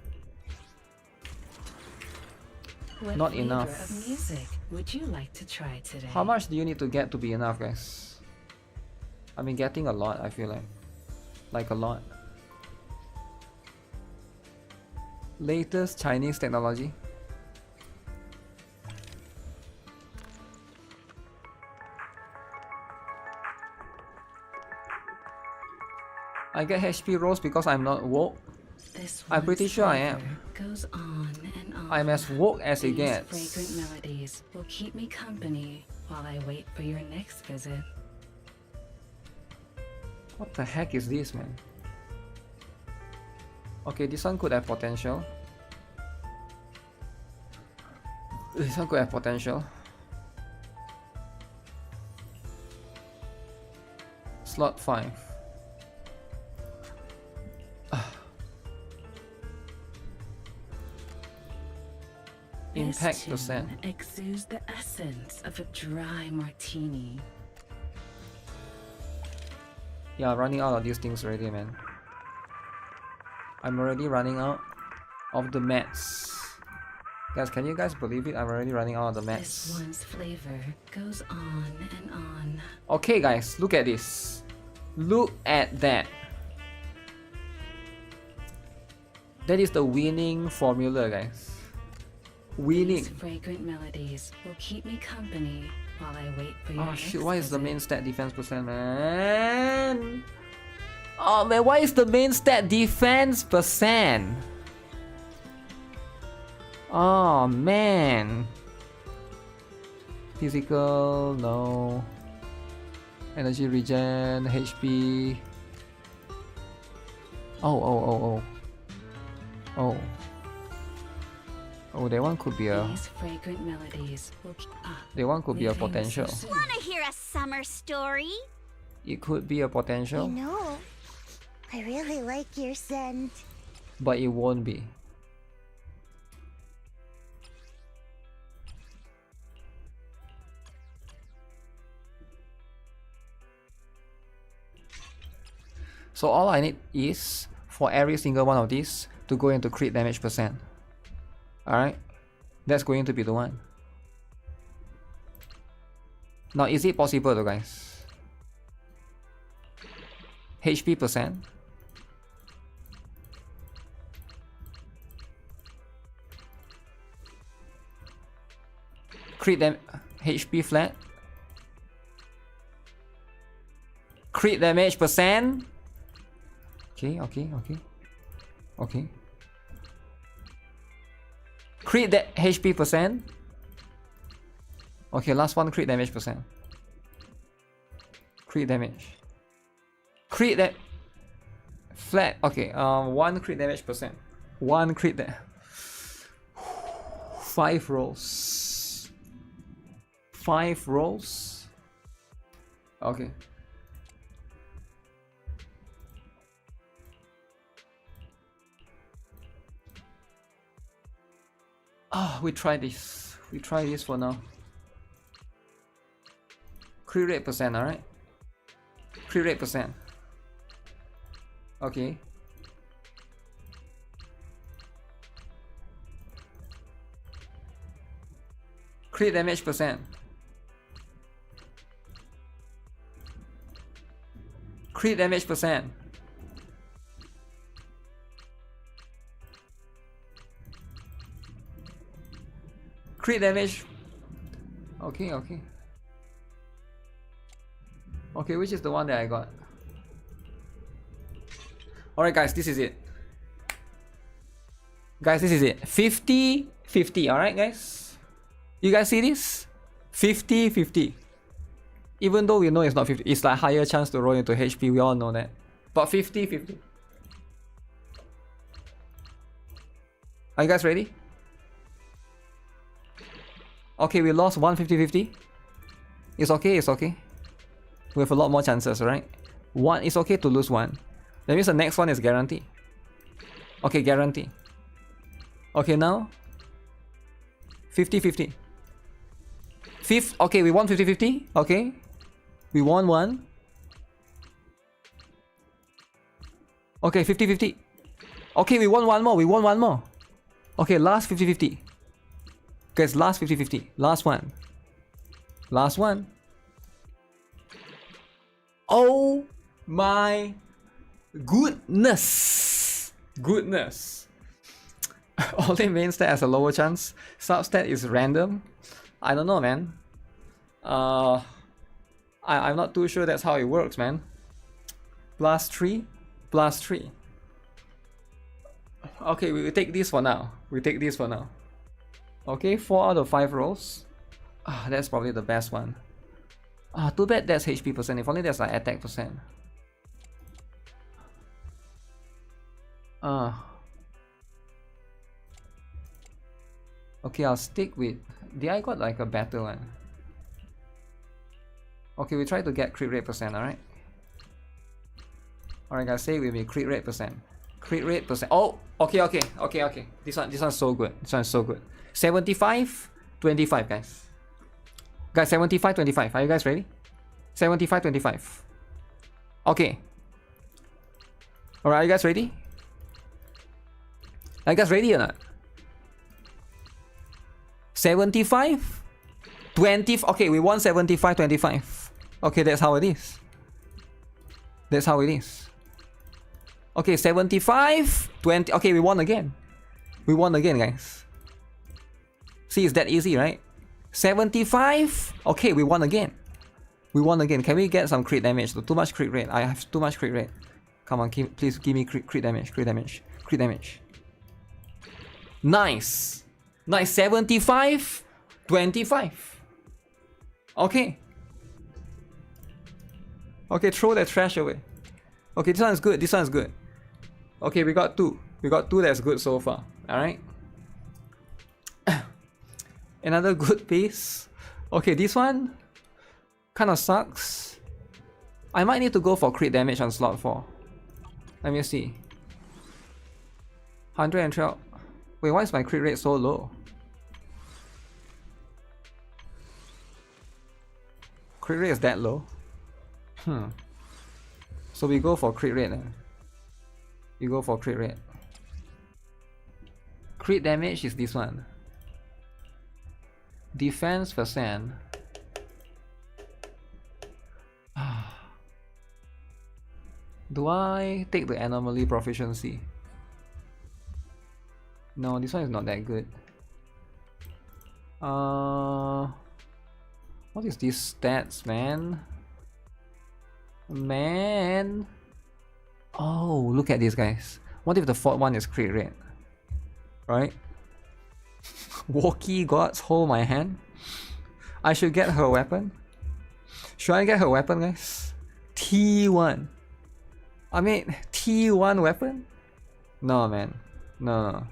What Not flavor enough. of music would you like to try today? How much do you need to get to be enough, guys? I mean, getting a lot, I feel like. Like a lot. Latest Chinese technology. I get HP rolls because I'm not woke. This I'm pretty one's sure I am. flavor Goes on and on. I'm as woke as it These gets. fragrant melodies will keep me company while I wait for your next visit. What the heck is this, man? Okay, this one could have potential. This one could have potential. Slot 5. Impact This percent. tune exudes the essence of a dry martini. Yeah, running out of these things already, man. I'm already running out of the mats. Guys, can you guys believe it? I'm already running out of the This mats. one's flavor goes on and on. Okay, guys, look at this. Look at that. That is the winning formula, guys. Winning. These fragrant melodies will keep me company while I wait for your Oh next shit, why is the visit. main stat defense percent, man? Oh man, why is the main stat defense percent? Oh man. Physical, no. Energy regen, HP. Oh. Oh, that one could be a. These fragrant melodies will That one could be a leaving so potential. soon. Wanna hear a summer story? It could be a potential, know, I really like your scent. but it won't be. So all I need is for every single one of these to go into crit damage percent. Alright? That's going to be the one. Now is it possible though, guys? HP percent. Crit damage HP flat. Crit damage percent. Okay. Crit that HP percent. Okay, last one crit damage percent. Crit damage. Crit that flat. Okay, one crit damage percent. One crit that. 5 rolls. 5 rolls. Okay. We try this. We try this for now. Crit rate percent, alright? Crit rate percent. Okay. Crit damage percent. Crit damage percent. Crit damage. Okay. Okay, which is the one that I got? Alright guys, this is it. Guys, this is it. 50-50, alright guys? You guys see this? 50-50. Even though we know it's not 50, it's like higher chance to roll into HP, we all know that. But 50-50. Are you guys ready? Okay, we lost 150-50. It's okay. We have a lot more chances, right? One, it's okay to lose one. That means the next one is guarantee. Okay, guarantee. Okay, now 50-50. Okay, we won 50-50. Okay, we won one. Okay, 50-50. Okay, we won one more. Okay, last 50-50. Guys, last 50-50. Last one. Last one. Oh my goodness. Goodness. Only main stat has a lower chance. Substat is random. I don't know, man. I'm not too sure that's how it works, man. Plus 3. Plus 3. Okay, we will take this for now. We take this for now. Okay, 4 out of 5 rolls. That's probably the best one. Too bad that's HP percent. If only there's like attack percent. Okay, I'll stick with... Did I got like a better one? Okay, we try to get crit rate percent, alright? Alright guys, say with me, crit rate percent. Crit rate percent. Oh, okay. This one's so good. This one's so good. 75, 25, guys. Guys, 75, 25. Are you guys ready? 75, 25. Okay. Alright, are you guys ready? Are you guys ready or not? 75, 20. Okay, we won 75, 25. Okay, that's how it is. That's how it is. Okay, 75, 20. Okay, we won again. We won again, guys. See, it's that easy, right? 75. Okay, we won again. We won again. Can we get some crit damage? Too much crit rate. I have too much crit rate. Come on, please give me crit damage. Crit damage. Crit damage. Nice. Nice. 75, 25. Okay. Okay, throw that trash away. Okay, this one is good. This one is good. Okay, we got 2. We got 2 that's good so far. Alright. Another good piece. Okay, this one kind of sucks. I might need to go for crit damage on slot 4. Let me see. 112. Wait, why is my crit rate so low? Crit rate is that low? So we go for crit rate then. We go for crit rate. Crit damage is this one. Defense percent. Do I take the anomaly proficiency? No, this one is not that good. What is these stats, man? Man. Oh, look at this, guys. What if the 4th one is crit rate? Right? Walkie gods hold my hand. I should get her weapon. Should I get her weapon, guys? T1. I mean, T1 weapon? No, man. No.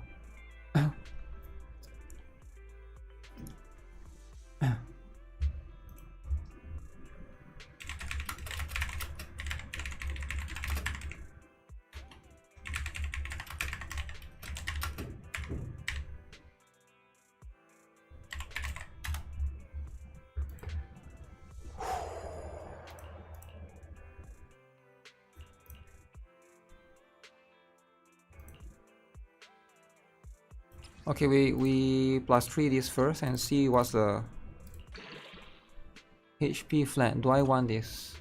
Okay, we plus 3 this first and see what's the HP flat. Do I want this?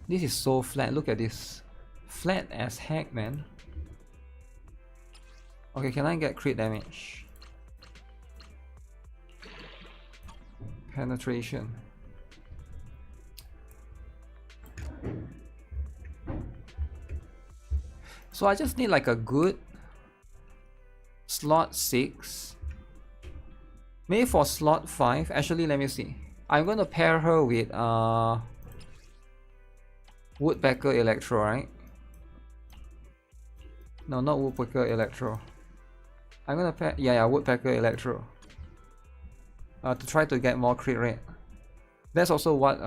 This is so flat. Look at this. Flat as heck, man. Okay, can I get crit damage? Penetration. So I just need like a good slot 6. Maybe for slot 5. Actually, let me see. I'm going to pair her with Woodpecker Electro, right? No, not Woodpecker Electro. I'm gonna pair, yeah, Woodpecker Electro. To try to get more crit rate. That's also what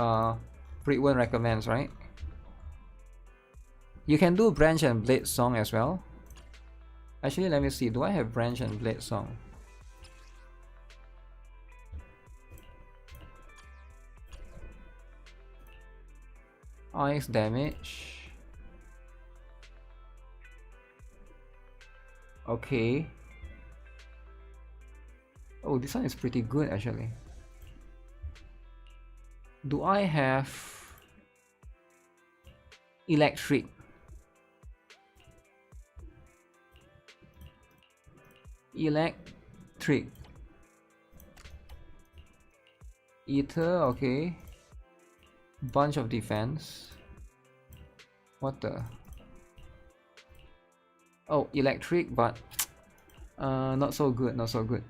Freedwin recommends, right? You can do Branch and Blade Song as well. Actually, let me see. Do I have Branch and Blade Song? Ice damage. Okay. Oh, Oh, this one is pretty good actually. Do I have electric? Electric. Ether, okay. Bunch of defense. What the? Oh, electric, but not so good, not so good.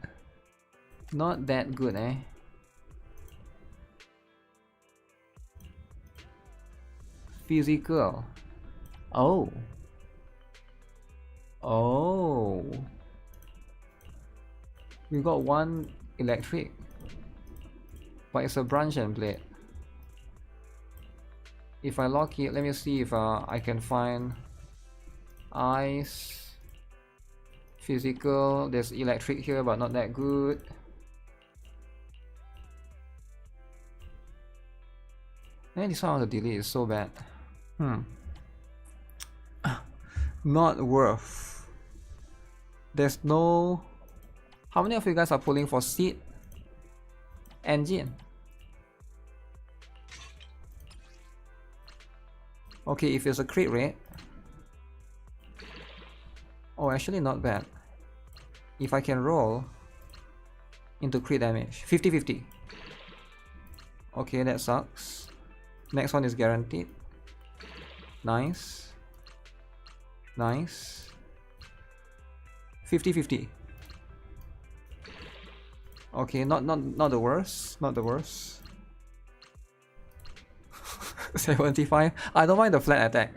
Not that good, eh? Physical. Oh. Oh. We got one electric, but it's a branch and blade. If I lock it, let me see if I can find ice, physical. There's electric here, but not that good. And this one on the delete is so bad. Not worth. There's no. How many of you guys are pulling for seed engine? Okay, if it's a crit rate. Oh, actually not bad. If I can roll into crit damage. 50-50. Okay, that sucks. Next one is guaranteed. Nice. Nice. 50-50. Okay, not the worst. Not the worst. 75. I don't mind the flat attack.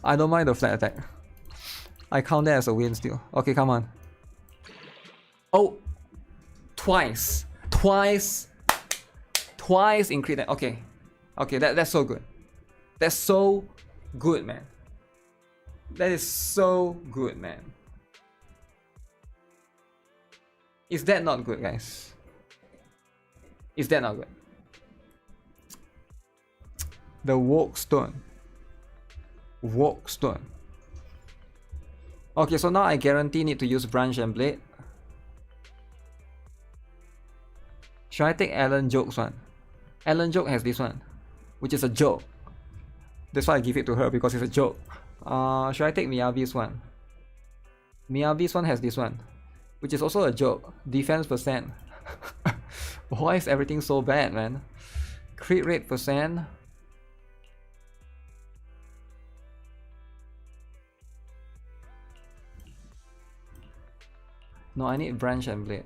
I don't mind the flat attack. I count that as a win still. Okay, come on. Oh, twice in crit. Okay, okay, that's so good. That's so good, man. That is so good, man. Is that not good, guys? Is that not good? The Woke Stone. Woke Stone. Okay, so now I guarantee need to use branch and blade. Should I take Alan Joke's one? Alan Joke has this one, which is a joke. That's why I give it to her, because it's a joke. Should I take Miyabi's one? Miyabi's one has this one, which is also a joke. Defense percent. Why is everything so bad, man? Crit rate percent. No, I need branch and blade.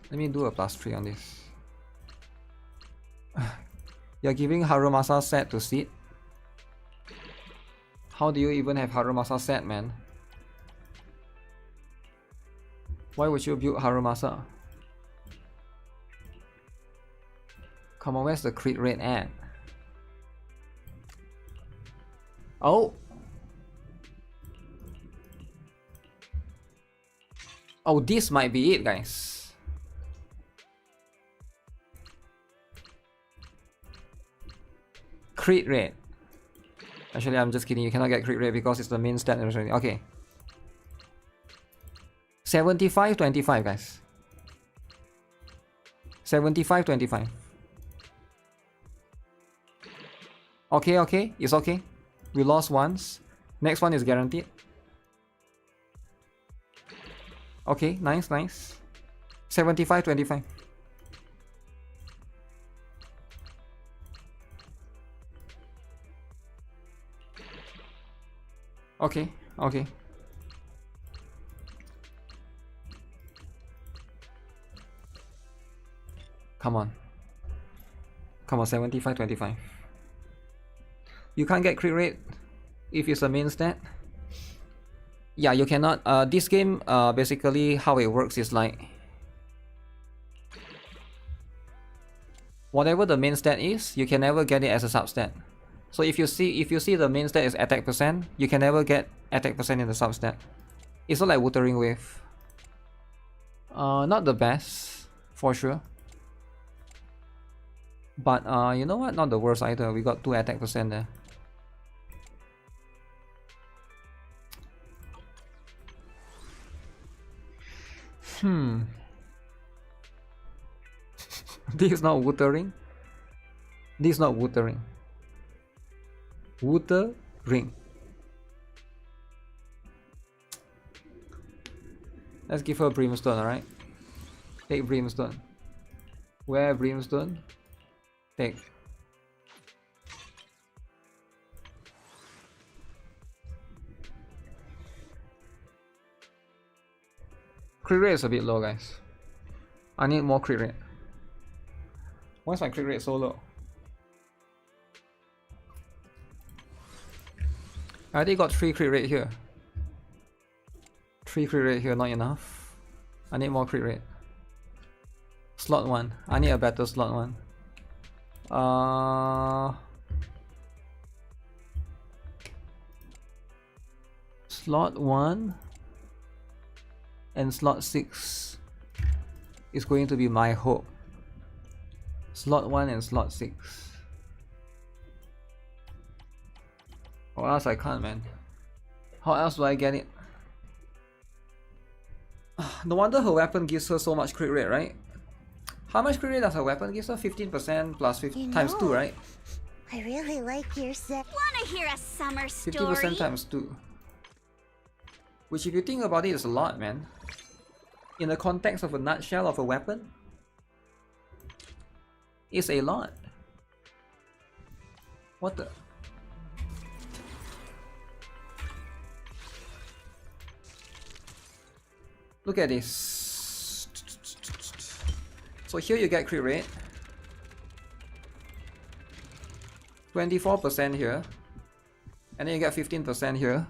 Let me do a +3 on this. You're giving Harumasa set to seed? How do you even have Harumasa set, man? Why would you build Harumasa? Come on, where's the crit rate at? Oh! Oh, this might be it, guys. Crit rate. Actually, I'm just kidding. You cannot get crit rate because it's the main stat. Okay. 75-25, guys. 75-25. Okay, okay. It's okay. We lost once. Next one is guaranteed. Okay, nice, nice. 75-25. Okay, okay. Come on. Come on, 75-25. You can't get crit rate if it's a main stat. Yeah, you cannot. This game, basically how it works is like whatever the main stat is, you can never get it as a substat. So if you see the main stat is attack percent, you can never get attack percent in the substat. It's not like Wuthering Wave. Not the best for sure. But you know what? Not the worst either. We got 2 attack percent there. This is not Wuthering. This is not Wuthering. Wuthering. Let's give her Brimstone, alright? Take Brimstone. Where Brimstone? Take. Crit rate is a bit low, guys. I need more crit rate. Why is my crit rate so low? I already got 3 crit rate here. 3 crit rate here, not enough. I need more crit rate. Slot 1. I need a better slot 1. Slot 1 and slot 6 is going to be my hope. Slot 1 and slot 6. Or else I can't, man. How else do I get it? No wonder her weapon gives her so much crit rate, right? How much crit rate does her weapon give her? 15% plus 50 times 2, right? I really like your set. Wanna hear a summer story? 50% times 2. Which, if you think about it, is a lot, man. In the context of a nutshell of a weapon, it's a lot. What the? Look at this. So here you get crit rate. 24% here. And then you get 15% here.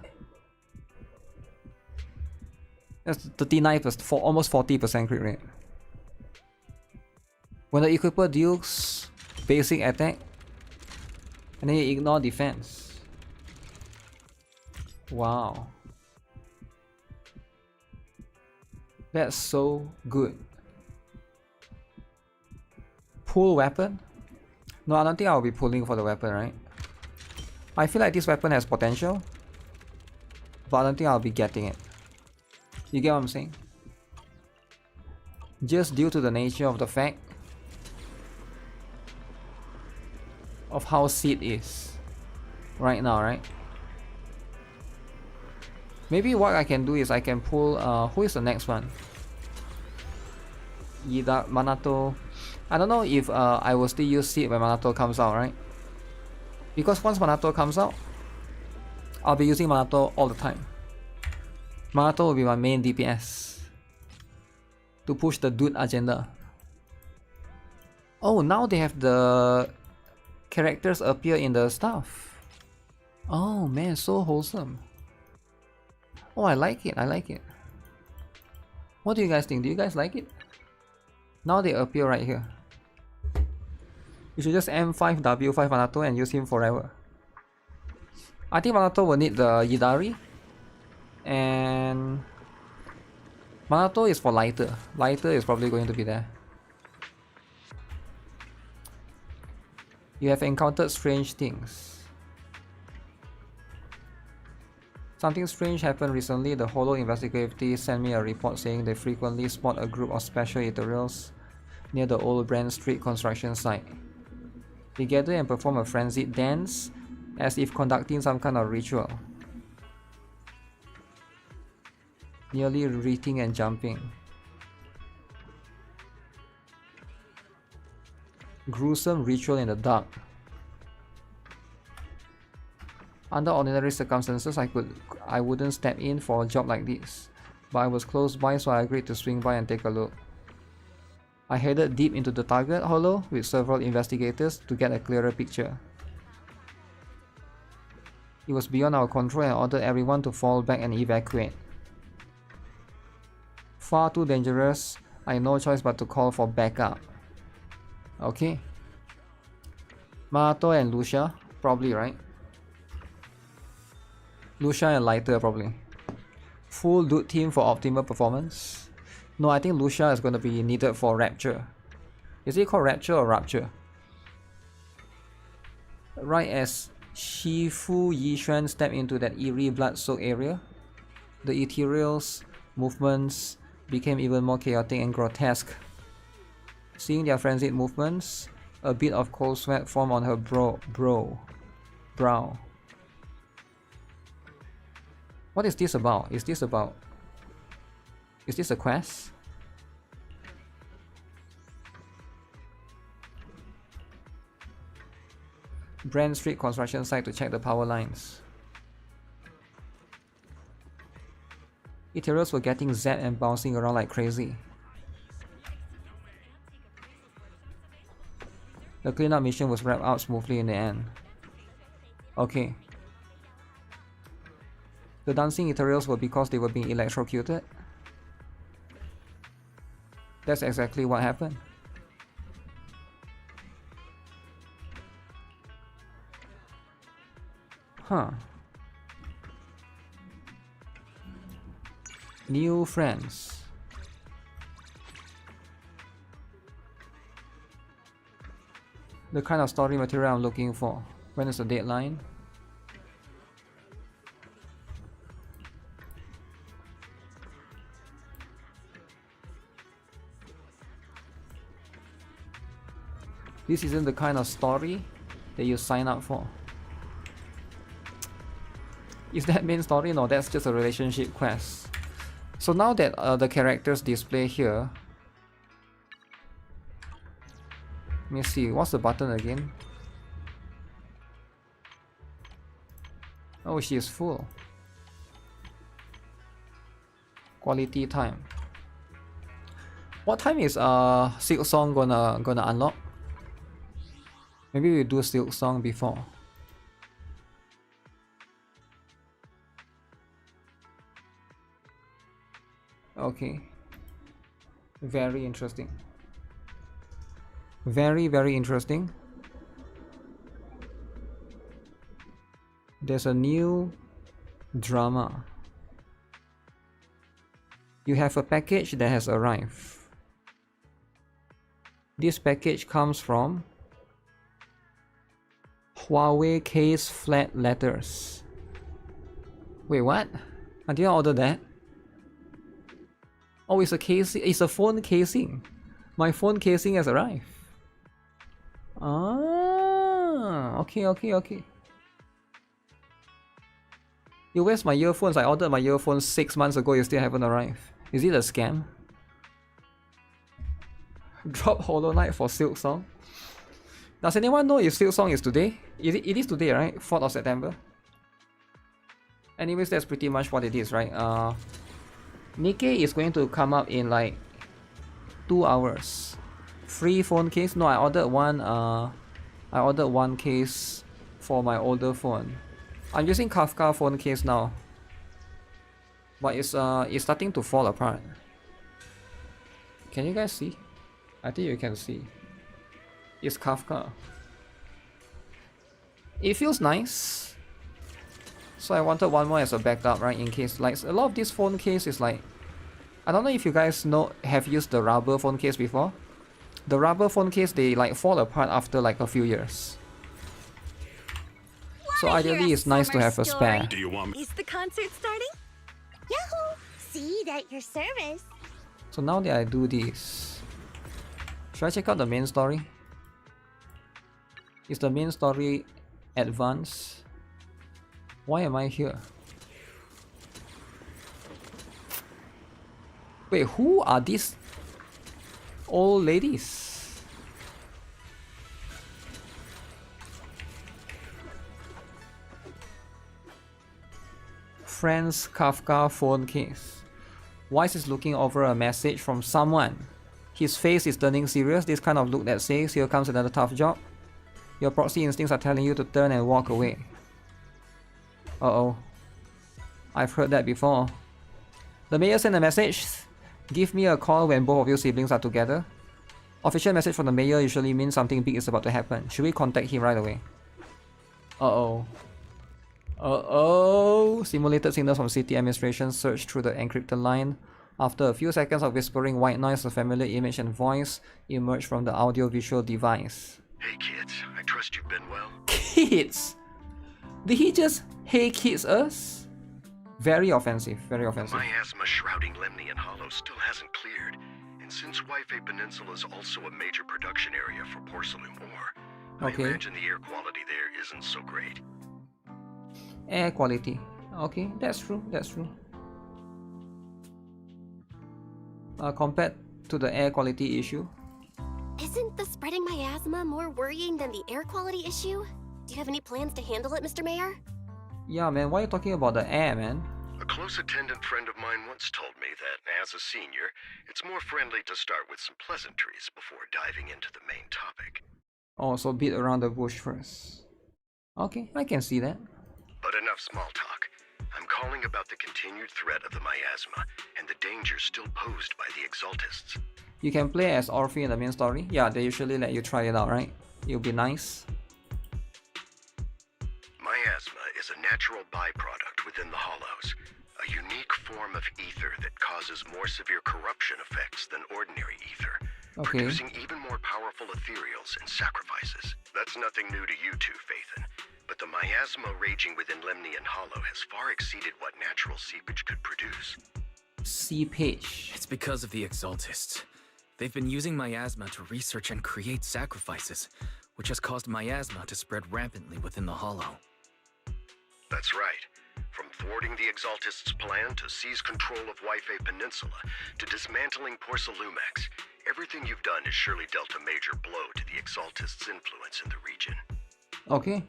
That's 39%, for almost 40% crit rate. When the equiper deals basic attack, and then you ignore defense. Wow. That's so good. Pull weapon? No, I don't think I'll be pulling for the weapon, right? I feel like this weapon has potential, but I don't think I'll be getting it. You get what I'm saying? Just due to the nature of the fact of how Seed is right now, right? Maybe what I can do is I can pull, who is the next one? Manato. I don't know if I will still use Seed when Manato comes out, right? Because once Manato comes out, I'll be using Manato all the time. Manato will be my main DPS to push the dude agenda. Oh, now they have the characters appear in the stuff. Oh man, so wholesome. Oh, I like it, I like it. What do you guys think? Do you guys like it? Now they appear right here. You should just M5 W5 Manato and use him forever. I think Manato will need the Yidari. And Manato is for lighter. Lighter is probably going to be there. You have encountered strange things. Something strange happened recently. The Holo Investigative sent me a report saying they frequently spot a group of special ethereals near the old Brand Street construction site. They gather and perform a frenzied dance as if conducting some kind of ritual. Nearly wreathing and jumping. Gruesome ritual in the dark. Under ordinary circumstances, I wouldn't step in for a job like this, but I was close by, so I agreed to swing by and take a look. I headed deep into the target holo with several investigators to get a clearer picture. It was beyond our control and ordered everyone to fall back and evacuate. Far too dangerous, I had no choice but to call for backup. Okay. Manato and Lucia, probably, right? Lucia and Lighter, probably. Full dude team for optimal performance. No, I think Lucia is going to be needed for Rapture. Is it called Rapture or Rapture? Right as Shifu Yishuan stepped into that eerie blood-soaked area, the ethereal's movements became even more chaotic and grotesque. Seeing their frenzied movements, a bit of cold sweat formed on her brow. What is this about? Is this a quest? Brand Street construction site to check the power lines. Ethereals were getting zapped and bouncing around like crazy. The cleanup mission was wrapped up smoothly in the end. Okay. The dancing Ethereals were because they were being electrocuted. That's exactly what happened. Huh. New friends. The kind of story material I'm looking for. When is the deadline? This isn't the kind of story that you sign up for. Is that main story? No, that's just a relationship quest. So now that the characters display here, let me see, what's the button again? Oh, she is full. Quality time. What time is Silk Song gonna unlock? Maybe we do Silk Song before. Okay. Very interesting. Very, very interesting. There's a new drama. You have a package that has arrived. This package comes from Huawei case flat letters. Wait, what? I didn't order that. Oh, it's a casing. It's a phone casing. My phone casing has arrived. Ah, okay. Yo, where's my earphones? I ordered my earphones 6 months ago. You still haven't arrived. Is it a scam? Drop Hollow Knight for Silk Song. Does anyone know if Silk Song is today? It is today, right? 4th of September. Anyways, that's pretty much what it is, right? NIKKE is going to come up in like 2 hours. Free phone case? No, I ordered one case for my older phone. I'm using Kafka phone case now, but it's starting to fall apart. Can you guys see? I think you can see. It's Kafka. It feels nice. So I wanted one more as a backup, right? In case, like, a lot of this phone case is like, I don't know if you guys have used the rubber phone case before. The rubber phone case, they like fall apart after like a few years. So ideally, it's nice to have a spare. Do you want me? Is the concert starting? Yahoo! See it at your service. So now that I do this, should I check out the main story? Is the main story advanced? Why am I here? Wait, who are these old ladies? Friends Kafka phone case. Wise is looking over a message from someone. His face is turning serious, this kind of look that says, here comes another tough job. Your proxy instincts are telling you to turn and walk away. Uh-oh. I've heard that before. The mayor sent a message. Give me a call when both of your siblings are together. Official message from the mayor usually means something big is about to happen. Should we contact him right away? Uh-oh. Uh-oh. Simulated signals from city administration searched through the encrypted line. After a few seconds of whispering white noise, a familiar image and voice emerged from the audio-visual device. Hey kids, I trust you've been well. Kids? Did he just hey kids us? Very offensive, very offensive. Miasma shrouding Lemnian Hollow still hasn't cleared, and since Waifei Peninsula is also a major production area for porcelain ore, Okay. I imagine the air quality there isn't so great. Air quality. Okay, that's true, that's true. Compared to the air quality issue. Isn't the spreading miasma more worrying than the air quality issue? Do you have any plans to handle it, Mr. Mayor? Yeah, man, why are you talking about the air, man? A close attendant friend of mine once told me that, as a senior, it's more friendly to start with some pleasantries before diving into the main topic. Oh, so beat around the bush first. Okay, I can see that. But enough small talk. I'm calling about the continued threat of the miasma and the danger still posed by the Exaltists. You can play as Orphe in the main story. Yeah, they usually let you try it out, right? It'll be nice. Miasma is a natural byproduct within the Hollows, a unique form of ether that causes more severe corruption effects than ordinary ether, Okay. producing even more powerful ethereals and sacrifices. That's nothing new to you two, Phaethon, but the miasma raging within Lemnian Hollow has far exceeded what natural seepage could produce. Seepage. It's because of the Exaltists. They've been using miasma to research and create sacrifices, which has caused miasma to spread rampantly within the Hollow. That's right. From thwarting the Exaltists' plan to seize control of Waifei Peninsula to dismantling Porcelumex, everything you've done has surely dealt a major blow to the Exaltists' influence in the region. Okay.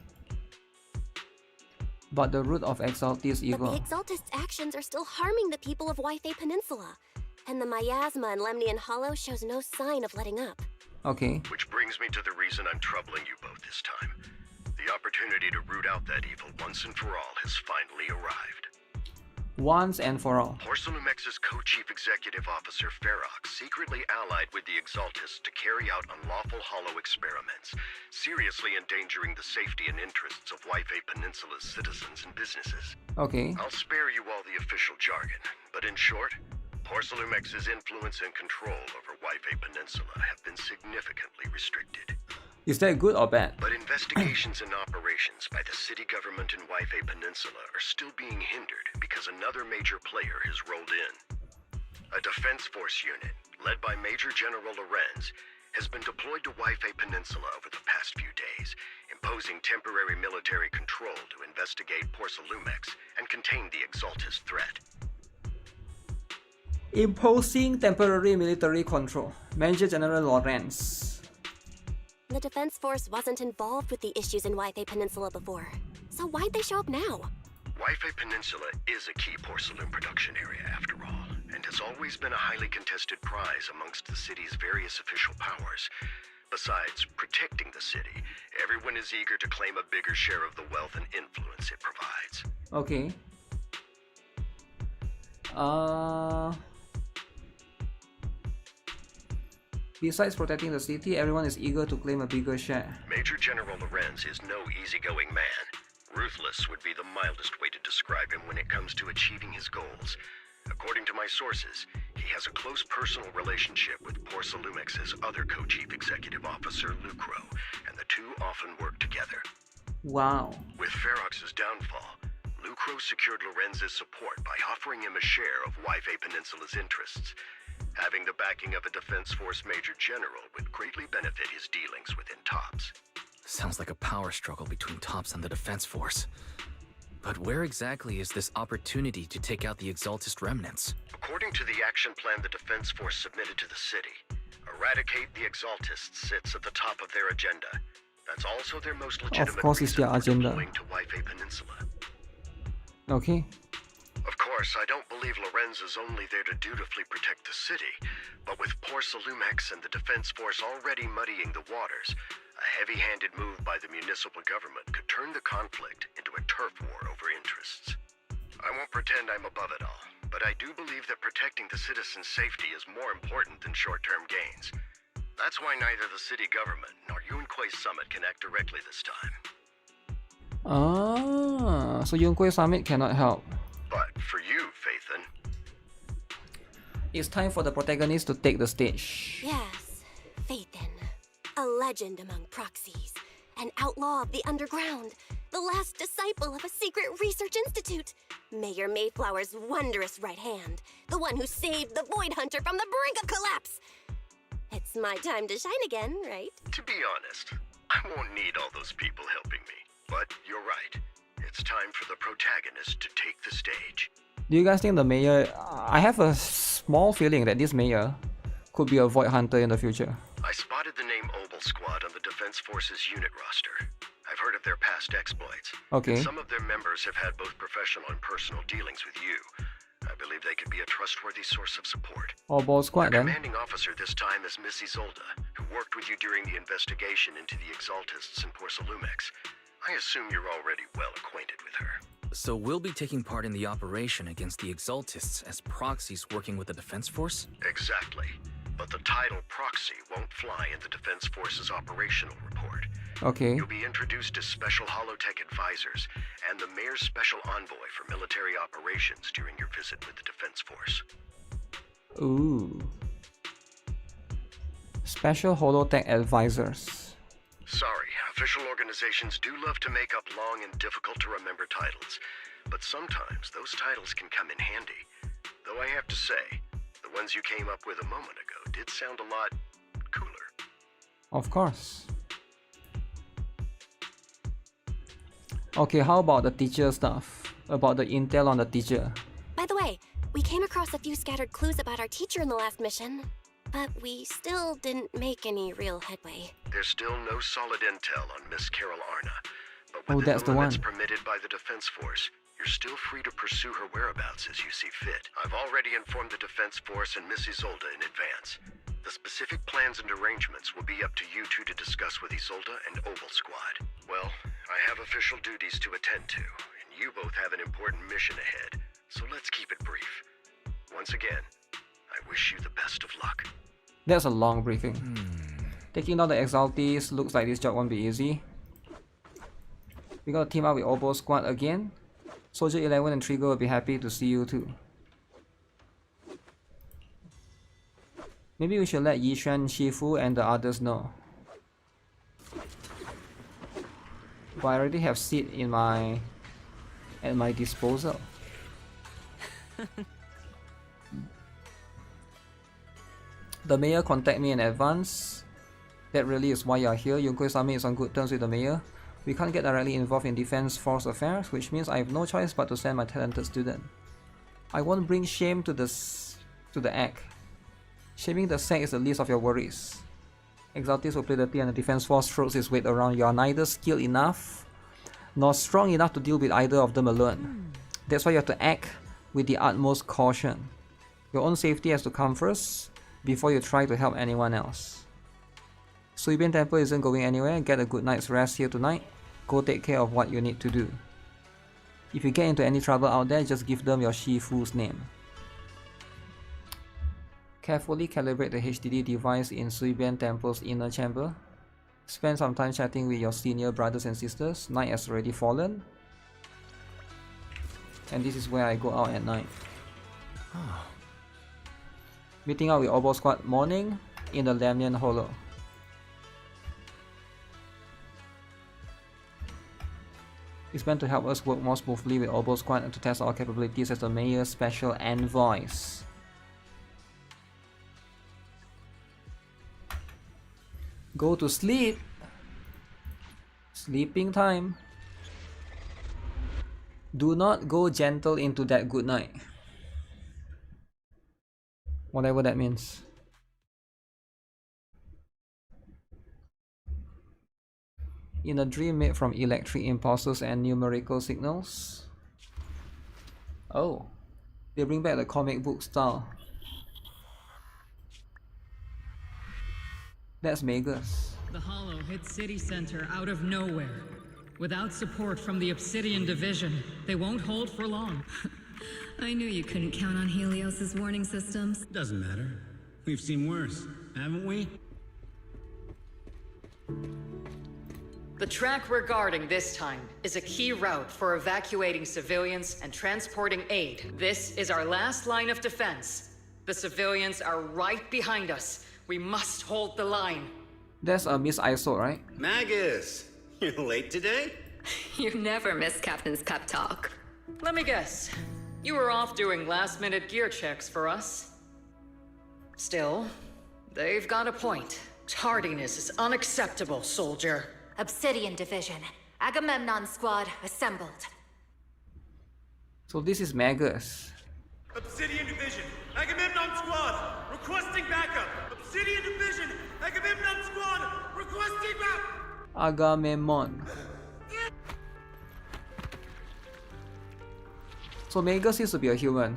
But the root of Exaltis But evil. the Exaltists' actions are still harming the people of Waifei Peninsula. And the miasma in Lemnian Hollow shows no sign of letting up. Okay. Which brings me to the reason I'm troubling you both this time. The opportunity to root out that evil once and for all has finally arrived. Once and for all. Porcelumex's co-chief executive officer, Ferox, secretly allied with the Exaltists to carry out unlawful hollow experiments, seriously endangering the safety and interests of Waifei Peninsula's citizens and businesses. Okay. I'll spare you all the official jargon, but in short, Porcelumex's influence and control over Waifei Peninsula have been significantly restricted. Is that good or bad? But investigations and operations by the city government in Waifei Peninsula are still being hindered because another major player has rolled in. A defense force unit, led by Major General Lorenz, has been deployed to Waifei Peninsula over the past few days, imposing temporary military control to investigate Porcelumex and contain the Exaltist threat. Imposing temporary military control. Major General Lorenz. The Defense Force wasn't involved with the issues in Waifei Peninsula before. So why'd they show up now? Waifei Peninsula is a key porcelain production area after all, and has always been a highly contested prize amongst the city's various official powers. Besides protecting the city, everyone is eager to claim a bigger share of the wealth and influence it provides. Okay. Besides protecting the city, everyone is eager to claim a bigger share. Major General Lorenz is no easygoing man. Ruthless would be the mildest way to describe him when it comes to achieving his goals. According to my sources, he has a close personal relationship with Porcelumex's other co-chief executive officer, Lucro, and the two often work together. Wow. With Ferox's downfall, Lucro secured Lorenz's support by offering him a share of Waifei Peninsula's interests. Having the backing of a Defense Force Major General would greatly benefit his dealings within TOPS. Sounds like a power struggle between TOPS and the Defense Force. But where exactly is this opportunity to take out the Exaltist remnants? According to the action plan the Defense Force submitted to the city, eradicate the Exaltists sits at the top of their agenda. That's also their most legitimate course it's reason their for agenda. deploying to Waifei Peninsula. Okay. Of course, I don't believe Lorenz is only there to dutifully protect the city, but with Porcelumex and the Defense Force already muddying the waters, a heavy-handed move by the municipal government could turn the conflict into a turf war over interests. I won't pretend I'm above it all, but I do believe that protecting the citizens' safety is more important than short-term gains. That's why neither the city government nor Yunque's summit can act directly this time. So Yunque Summit cannot help. But for you, Phaethon, It's time for the protagonist to take the stage. Yes, Phaethon. A legend among proxies. An outlaw of the underground. The last disciple of a secret research institute. Mayor Mayflower's wondrous right hand. The one who saved the Void Hunter from the brink of collapse. It's my time to shine again, right? To be honest, I won't need all those people helping me. But you're right. It's time for the protagonist to take the stage. Do you guys think the mayor... I have a small feeling that this mayor could be a Void Hunter in the future. I spotted the name Obel Squad on the Defense Forces unit roster. I've heard of their past exploits. Okay. And some of their members have had both professional and personal dealings with you. I believe they could be a trustworthy source of support. Obel Squad The then. commanding officer this time is Miss Isolde, who worked with you during the investigation into the Exaltists in Porcelumex. I assume you're already well acquainted with her. So we'll be taking part in the operation against the Exaltists as proxies working with the Defense Force? Exactly. But the title proxy won't fly in the Defense Force's operational report. Okay. You'll be introduced as Special Holotech Advisors and the Mayor's Special Envoy for military operations during your visit with the Defense Force. Ooh. Special Holotech Advisors. Sorry, official organizations do love to make up long and difficult to remember titles, but sometimes those titles can come in handy. Though I have to say, the ones you came up with a moment ago did sound a lot cooler. Of course. Okay, how about the teacher stuff? About the intel on the teacher. By the way, we came across a few scattered clues about our teacher in the last mission, but we still didn't make any real headway. There's still no solid intel on Miss Carol Arna, but Oh, within that's the the limits one. permitted by the Defense Force, you're still free to pursue her whereabouts as you see fit. I've already informed the Defense Force and Miss Isolde in advance. The specific plans and arrangements will be up to you two to discuss with Isolde and Obel Squad. Well, I have official duties to attend to, and you both have an important mission ahead, so let's keep it brief. Once again, I wish you the best of luck. That's a long briefing. Taking down the Exaltis looks like this job won't be easy. We gotta team up with Obel Squad again. Soldier 11 and Trigger will be happy to see you too. Maybe we should let Yishan, Shifu and the others know. But I already have seat in at my disposal. The mayor contact me in advance. That really is why you are here. Yunko-sama is on good terms with the mayor. We can't get directly involved in Defense Force affairs, which means I have no choice but to send my talented student. I won't bring shame to the act. Shaming the sect is the least of your worries. Exaltis will play the and the Defense Force throws its weight around. You are neither skilled enough nor strong enough to deal with either of them alone. That's why you have to act with the utmost caution. Your own safety has to come first before you try to help anyone else. Suibian Temple isn't going anywhere. Get a good night's rest here tonight. Go take care of what you need to do. If you get into any trouble out there, just give them your Shifu's name. Carefully calibrate the HDD device in Suibian Temple's inner chamber. Spend some time chatting with your senior brothers and sisters. Night has already fallen. And this is where I go out at night. Meeting up with Obel Squad morning in the Lamnian Hollow. It's meant to help us work more smoothly with Obel Squad and to test our capabilities as the Mayor's Special Envoys. Go to sleep! Sleeping time! Do not go gentle into that good night. Whatever that means. In a dream made from electric impulses and numerical signals. Oh, they bring back the comic book style. That's Magus. The Hollow hit City Center out of nowhere. Without support from the Obsidian Division, they won't hold for long. I knew you couldn't count on Helios's warning systems. Doesn't matter. We've seen worse, haven't we? The track we're guarding this time is a key route for evacuating civilians and transporting aid. This is our last line of defense. The civilians are right behind us. We must hold the line. That's a Miss ISO, right? Magus, you're late today? You never miss Captain's pep talk. Let me guess. You were off doing last-minute gear checks for us. Still, they've got a point. Tardiness is unacceptable, soldier. Obsidian Division. Agamemnon Squad assembled. So this is Magus. Obsidian Division, Agamemnon Squad, requesting backup. Obsidian Division, Agamemnon Squad, requesting backup. Agamemnon. So Magus used to be a human.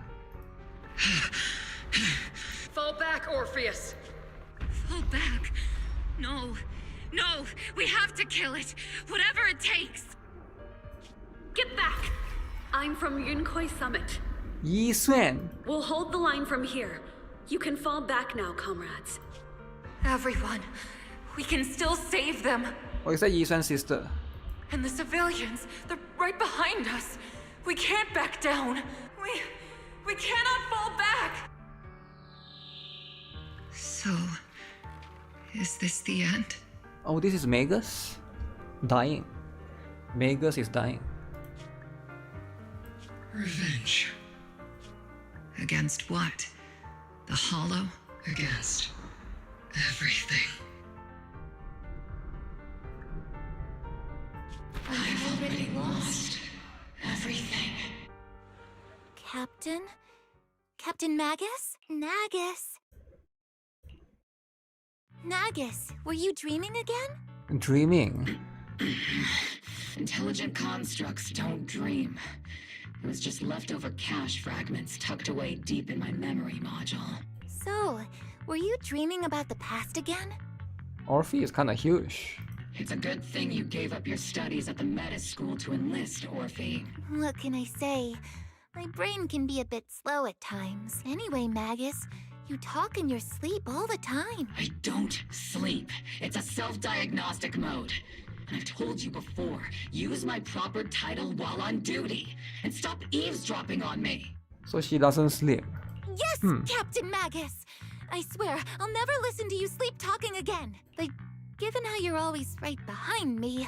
Fall back, Orpheus. Fall back. No. No. We have to kill it. Whatever it takes. Get back. I'm from Yunkoi Summit. Yi Xuan. We'll hold the line from here. You can fall back now, comrades. Everyone. We can still save them. Oh, is that Yi Xuan's sister? And the civilians, they're right behind us. We can't back down. We cannot fall back. So, is this the end? Oh, this is Magus? Dying. Magus is dying. Revenge. Against what? The Hollow? Against everything. I've already lost everything. Captain? Captain Magus? Nagus? Nagus, were you dreaming again? Dreaming. Intelligent constructs don't dream. It was just leftover cache fragments tucked away deep in my memory module. So, were you dreaming about the past again? Orphe is kinda huge. It's a good thing you gave up your studies at the Meta School to enlist, Orphe. What can I say? My brain can be a bit slow at times. Anyway, Magus, you talk in your sleep all the time. I don't sleep. It's a self-diagnostic mode. And I've told you before, use my proper title while on duty. And stop eavesdropping on me. So she doesn't sleep. Yes, Captain Magus! I swear, I'll never listen to you sleep talking again. But given how you're always right behind me,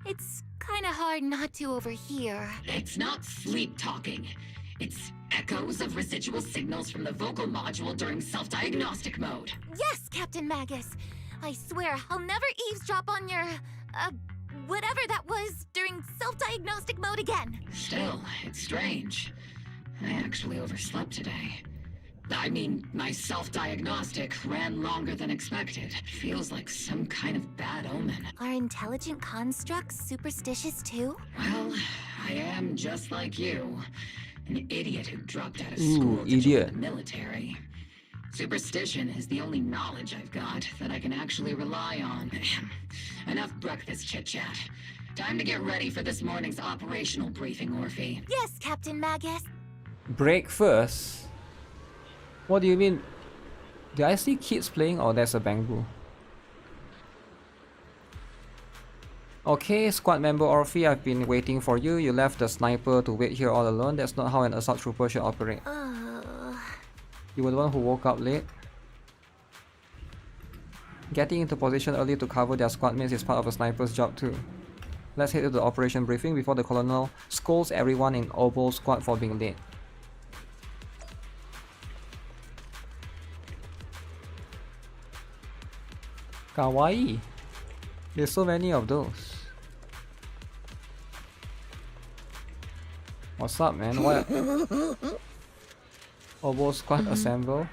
it's kinda hard not to overhear. It's not sleep talking. It's echoes of residual signals from the vocal module during self-diagnostic mode. Yes, Captain Magus! I swear, I'll never eavesdrop on your, whatever that was during self-diagnostic mode again. Still, it's strange. I actually overslept today. I mean, my self-diagnostic ran longer than expected. Feels like some kind of bad omen. Are intelligent constructs superstitious too? Well, I am just like you. An idiot who dropped out of school to join idiot. the military. Superstition is the only knowledge I've got that I can actually rely on. Enough breakfast chit-chat. Time to get ready for this morning's operational briefing, Orphe. Yes, Captain Magus. Break first? What do you mean? Did I see kids playing or there's a bamboo? Okay, squad member Orphe, I've been waiting for you. You left the sniper to wait here all alone. That's not how an assault trooper should operate. You were the one who woke up late. Getting into position early to cover their squad mates is part of a sniper's job too. Let's head to the operation briefing before the colonel scolds everyone in Obo's squad for being late. Kawaii. There's so many of those. What's up, man? What? Obo squad assemble.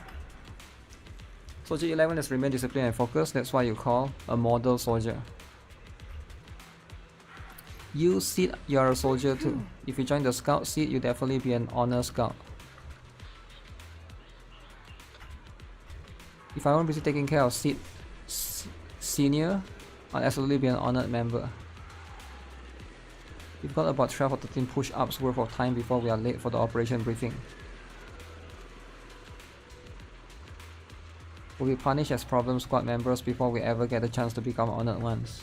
Soldier 11 has remained disciplined and focused. That's why you call a model soldier. You Seed, you are a soldier too. If you join the scout Seed, you definitely be an honor scout. If I won't busy taking care of Seed Senior, I'll absolutely be an honored member. We've got about 12 or 13 push-ups worth of time before we are late for the operation briefing. We'll be punished as problem squad members before we ever get a chance to become honored ones.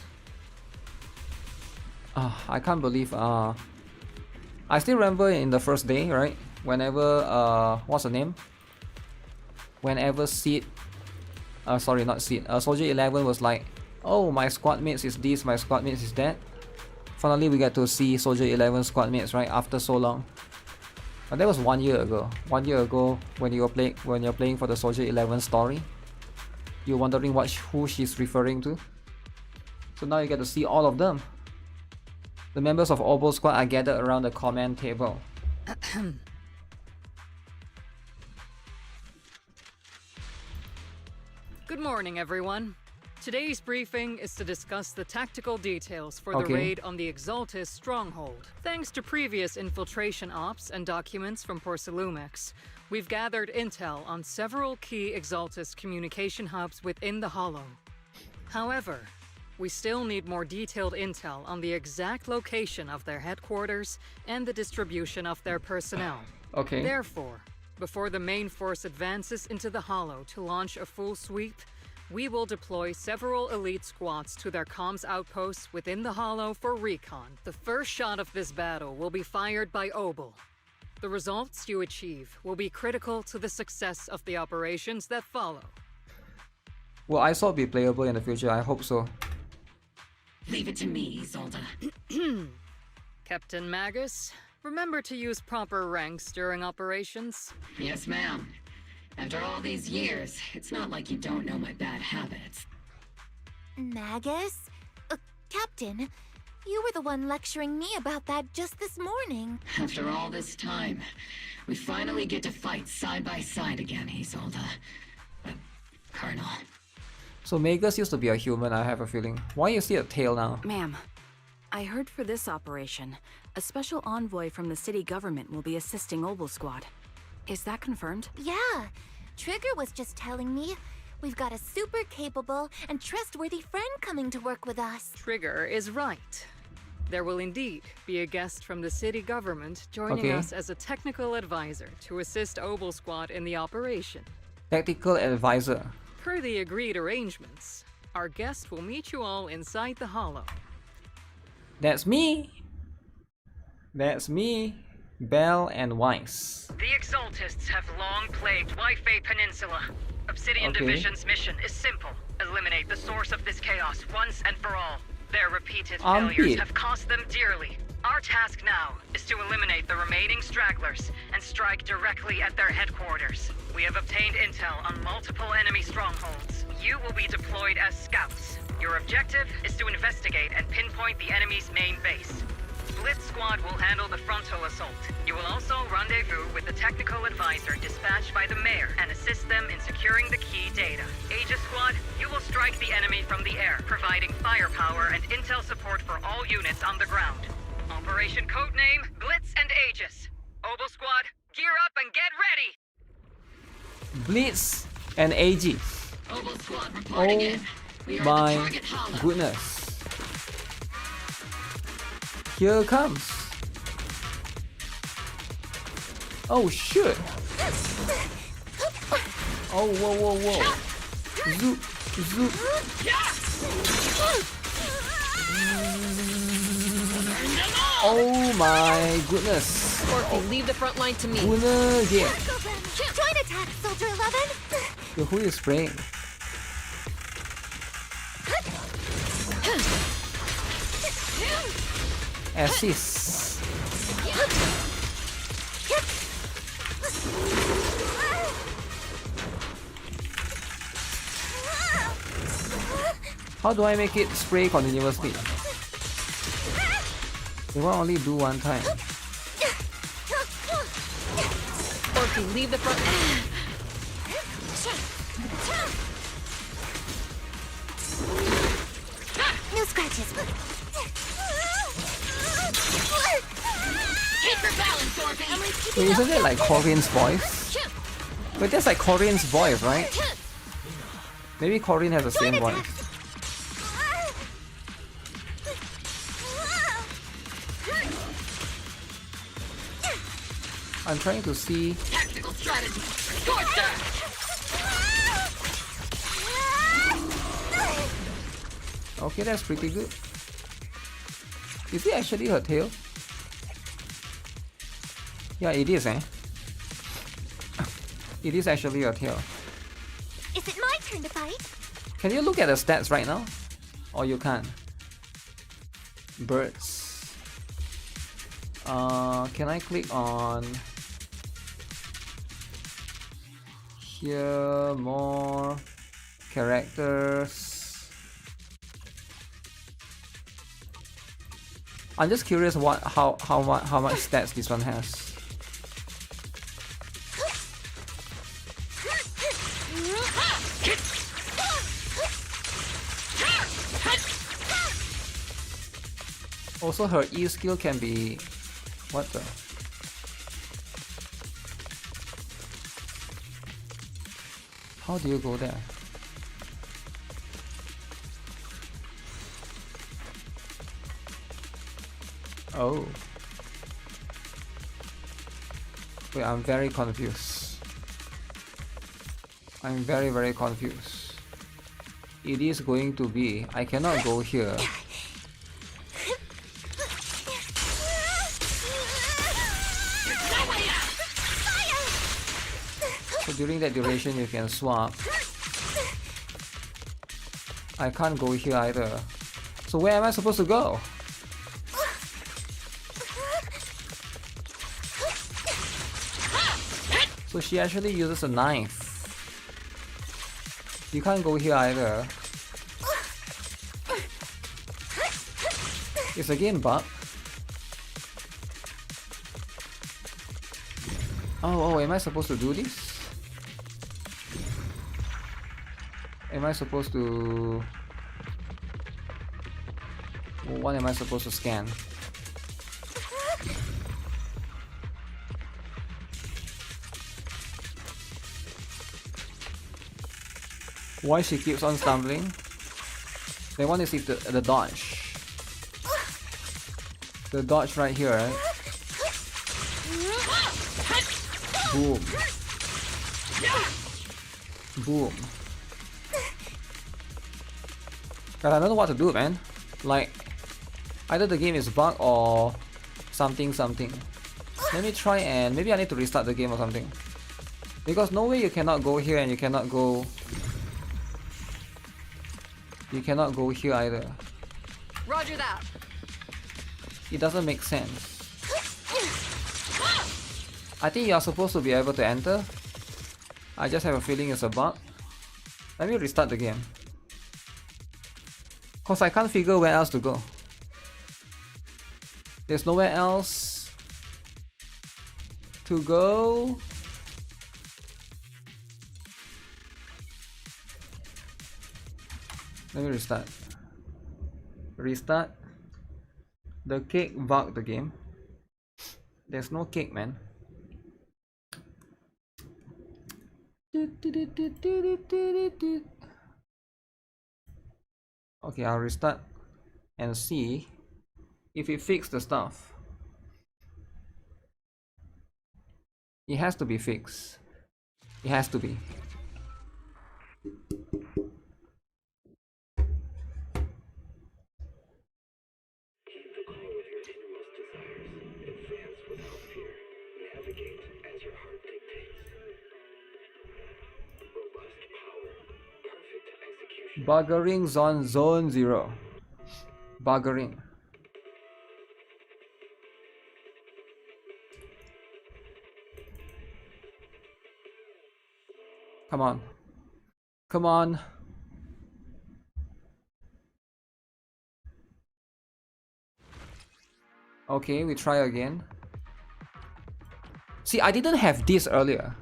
I can't believe I still remember in the first day, right? Whenever what's the name? Whenever Seed sorry, not Seed, Soldier 11 was like, oh, my squad mates is this, my squad mates is that. Finally we get to see Soldier 11 squad mates, right, after so long. But that was 1 year ago. 1 year ago, when you're playing for the Soldier 11 story, you're wondering who she's referring to. So now you get to see all of them. The members of Obo Squad are gathered around the command table. Good morning, everyone. Today's briefing is to discuss the tactical details for the raid on the Exaltis stronghold. Thanks to previous infiltration ops and documents from Porcelumex, we've gathered intel on several key Exaltis communication hubs within the Hollow. However, we still need more detailed intel on the exact location of their headquarters and the distribution of their personnel. Okay. Therefore, before the main force advances into the Hollow to launch a full sweep, we will deploy several elite squads to their comms outposts within the Hollow for recon. The first shot of this battle will be fired by Obel. The results you achieve will be critical to the success of the operations that follow. Will ISOL be playable in the future? I hope so. Leave it to me, Isolde. Captain Magus, remember to use proper ranks during operations. Yes, ma'am. After all these years, it's not like you don't know my bad habits. Magus? Captain, you were the one lecturing me about that just this morning. After all this time, we finally get to fight side by side again, Isolde. Colonel. So Magus used to be a human, I have a feeling. Why you see a tail now? Ma'am, I heard for this operation, a special envoy from the city government will be assisting Obel Squad. Is that confirmed? Yeah, Trigger was just telling me we've got a super capable and trustworthy friend coming to work with us. Trigger is right. There will indeed be a guest from the city government joining us as a technical advisor to assist Obel Squad in the operation. Tactical advisor. Per the agreed arrangements, our guest will meet you all inside the Hollow. That's me! That's me, Bell and Weiss. The Exaltists have long plagued Waifei Peninsula. Obsidian Division's mission is simple. Eliminate the source of this chaos once and for all. Their repeated failures have cost them dearly. Our task now is to eliminate the remaining stragglers and strike directly at their headquarters. We have obtained intel on multiple enemy strongholds. You will be deployed as scouts. Your objective is to investigate and pinpoint the enemy's main base. Blitz Squad will handle the frontal assault. You will also rendezvous with the technical advisor dispatched by the mayor and assist them in securing the key data. Aegis Squad, you will strike the enemy from the air, providing firepower and intel support for all units on the ground. Operation codename Blitz and Aegis. Obel Squad, gear up and get ready! Blitz and Aegis. Obel Squad reporting in. We are at the My target hollow. goodness. Here it comes. Oh shit. Oh whoa whoa whoa. Zoop zoop. Oh my goodness. Orphe, leave the front line to me. Guna here. Join attack, Soldier 11! Yo, who is spraying? Assist. How do I make it spray continuously? It will only do one time. Orphe, leave the front. No scratches. Keep your balance, Orphe. Wait, isn't it like Corian's voice? But that's like Corian's voice, right? Maybe Corian has the same voice. I'm trying to see. Tactical strategy. Scorch that! Okay, that's pretty good. Is it actually her tail? Yeah, it is, eh? It is actually her tail. Is it my turn to fight? Can you look at the stats right now? Or you can't? Birds. Can I click on Here, more characters. I'm just curious how much stats this one has. Also, her E skill can be... What the? How do you go there? Oh. Wait, I'm very confused. I'm very confused. It is going to be... I cannot go here. So during that duration you can swap. I can't go here either. So where am I supposed to go? So she actually uses a knife. You can't go here either. Is the game bugged? Oh, am I supposed to do this? Am I supposed to... What am I supposed to scan? Why she keeps on stumbling? They want to see the dodge. The dodge right here, right? Boom. Boom. God, I don't know what to do, man. Like, either the game is bugged or something. Let me try and maybe I need to restart the game or something. Because no way you cannot go here and you cannot go... You cannot go here either. Roger that. It doesn't make sense. I think you are supposed to be able to enter. I just have a feeling it's a bug. Let me restart the game. Cause I can't figure where else to go. There's nowhere else to go. Let me restart. Restart. The cake bugged the game. There's no cake, man. Okay, I'll restart and see if it fixed the stuff. It has to be fixed. It has to be. Buggering zone 0. Buggering. Come on. Come on. Okay, we try again. See, I didn't have this earlier.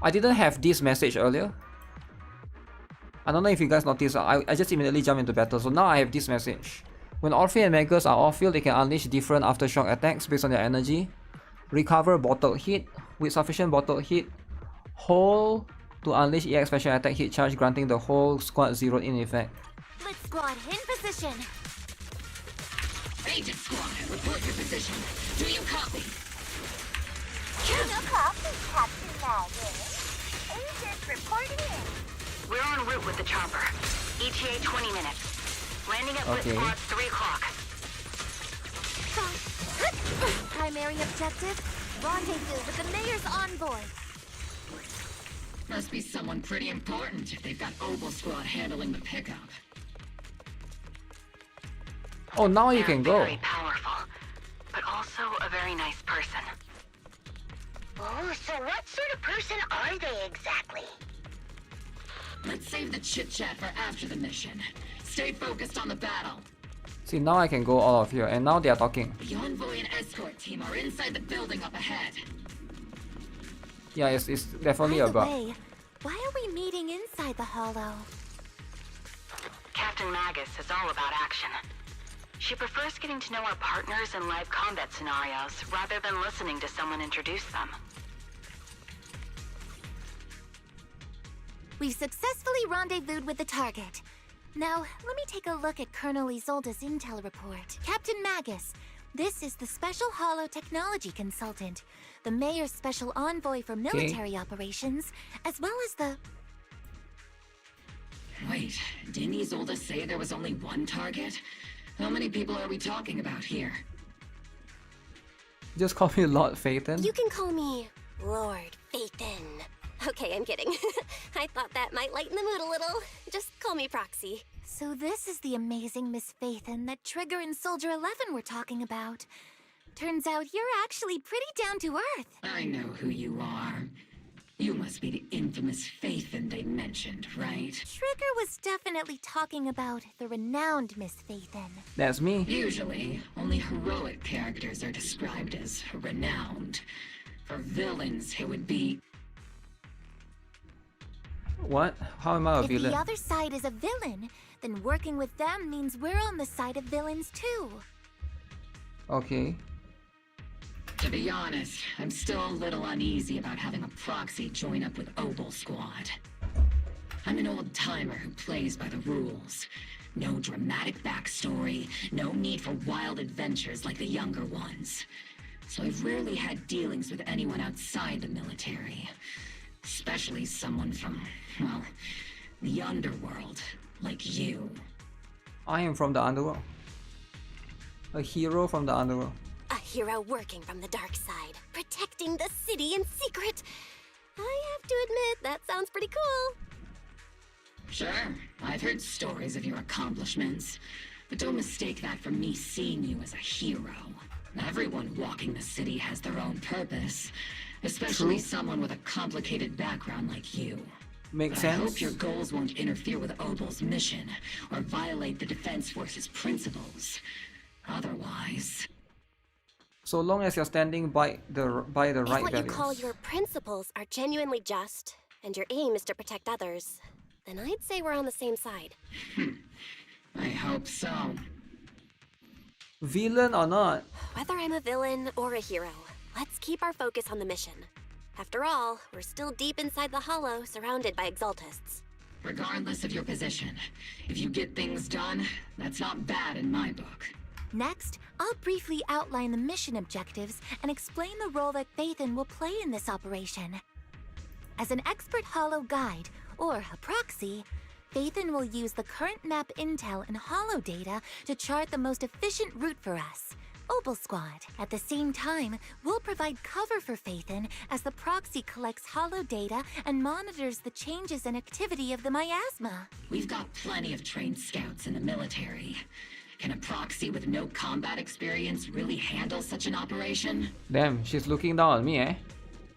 I didn't have this message earlier. I don't know if you guys noticed, I just immediately jumped into battle, so now I have this message. When Orphan and Magus are off-field, they can unleash different aftershock attacks based on their energy. Recover bottled hit. With sufficient bottled hit, hold to unleash EX special attack hit charge, granting the whole squad 0 in effect. Let's squad in position. Agent squad, report your position. Do you copy? Do you copy, Captain Magus? Agent reporting in. We're en route with the chopper. ETA 20 minutes. Landing at Okay. Blitz Squad 3 o'clock. Primary objective, rendezvous with the mayor's envoy. Must be someone pretty important if they've got Oval Squad handling the pickup. Oh, now you can go. Very powerful, but also a very nice person. Oh, so what sort of person are they exactly? Let's save the chit-chat for after the mission. Stay focused on the battle. See, now I can go all of here, and now they are talking. The envoy and escort team are inside the building up ahead. Yeah, it's definitely a By the bug. way, why are we meeting inside the hollow? Captain Magus is all about action. She prefers getting to know our partners in live combat scenarios rather than listening to someone introduce them. We've successfully rendezvoused with the target. Now, let me take a look at Colonel Isolde's intel report. Captain Magus, this is the Special Hollow Technology Consultant, the Mayor's Special Envoy for Military Operations, as well as the... Wait, didn't Isolde say there was only one target? How many people are we talking about here? Just call me Lord Phaeton. You can call me Lord Phaeton. Okay, I'm kidding. I thought that might lighten the mood a little. Just call me Proxy. So this is the amazing Miss Phaeton that Trigger and Soldier 11 were talking about. Turns out you're actually pretty down to earth. I know who you are. You must be the infamous Phaeton they mentioned, right? Trigger was definitely talking about the renowned Miss Phaeton. That's me. Usually, only heroic characters are described as renowned. For villains, it would be... What? How am I a If villain? the other side is a villain, then working with them means we're on the side of villains too. Okay. To be honest, I'm still a little uneasy about having a proxy join up with Obel Squad. I'm an old-timer who plays by the rules. No dramatic backstory, no need for wild adventures like the younger ones. So I've rarely had dealings with anyone outside the military. Especially someone from, well, the underworld, like you. I am from the underworld. A hero from the underworld. A hero working from the dark side, protecting the city in secret. I have to admit, that sounds pretty cool. Sure, I've heard stories of your accomplishments, but don't mistake that for me seeing you as a hero. Everyone walking the city has their own purpose, especially True. someone with a complicated background like you. Makes But I sense. hope your goals won't interfere with Obel's mission, or violate the Defense Force's principles. Otherwise... So long as you're standing by the right If what you values. call your principles are genuinely just, and your aim is to protect others, then I'd say we're on the same side. I hope so. Villain or not? Whether I'm a villain or a hero, let's keep our focus on the mission. After all, we're still deep inside the hollow, surrounded by exaltists. Regardless of your position, if you get things done, that's not bad in my book. Next, I'll briefly outline the mission objectives and explain the role that Phaeton will play in this operation. As an expert hollow guide, or a proxy, Phaeton will use the current map intel and hollow data to chart the most efficient route for us, Obel Squad. At the same time, we'll provide cover for Phaeton as the proxy collects hollow data and monitors the changes and activity of the miasma. We've got plenty of trained scouts in the military. Can a proxy with no combat experience really handle such an operation? Damn, she's looking down on me, eh?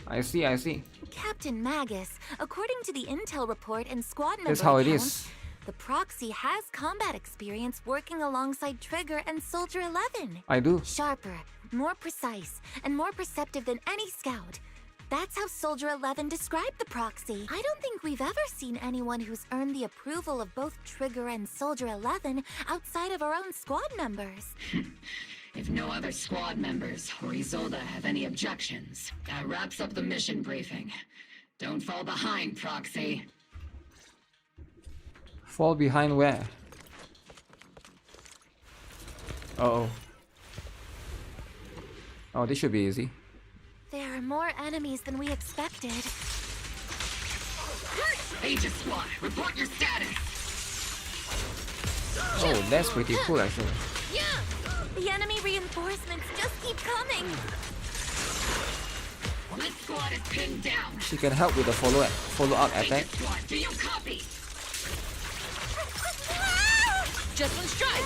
I see, I see. Captain Magus, according to the intel report and squad member That's how it accounts, is. the proxy has combat experience working alongside Trigger and Soldier 11. I do. Sharper, more precise, and more perceptive than any scout. That's how Soldier 11 described the proxy. I don't think we've ever seen anyone who's earned the approval of both Trigger and Soldier 11 outside of our own squad members. If no other squad members or Isolde have any objections, that wraps up the mission briefing. Don't fall behind, Proxy. Fall behind where? Uh-oh. Oh, this should be easy. There are more enemies than we expected. Aegis Squad, report your status! Oh, that's pretty cool actually. Yeah! The enemy reinforcements just keep coming! This squad is pinned down! She can help with the follow-up attack. Aegis Squad, do you copy? Just one strike!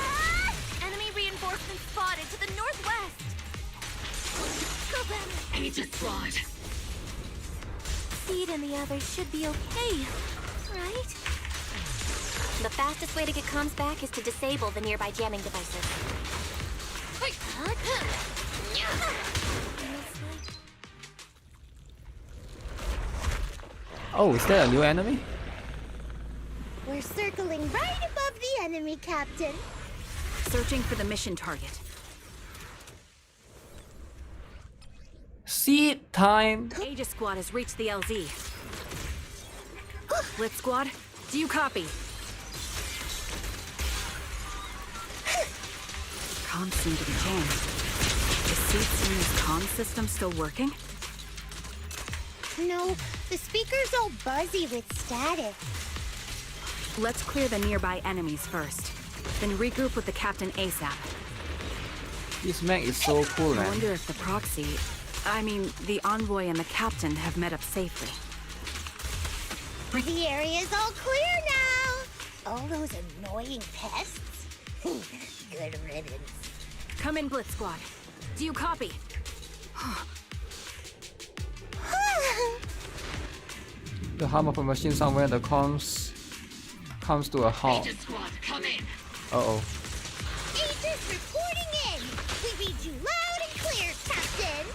Enemy reinforcements spotted to the northwest! Go them! Aegis Squad, Seed and the others should be okay, right? The fastest way to get comms back is to disable the nearby jamming devices. Oh, is that a new enemy? We're circling right above the enemy, Captain. Searching for the mission target. Seed time! Aegis Squad has reached the LZ. Blitz Squad, do you copy? Comms seem to be jammed. Is Seed Senior's comm system still working? No, the speaker's all buzzy with static. Let's clear the nearby enemies first, then regroup with the captain ASAP. This mech is so cool, I man. wonder if the proxy, the envoy and the captain have met up safely. The area's all clear now. All those annoying pests. Good riddance. Come in, Blitz Squad. Do you copy? The hum of a machine somewhere, the comms comes to a halt. Aegis Squad, come in. Uh-oh. Aegis reporting in. We read you loud and clear, Captain.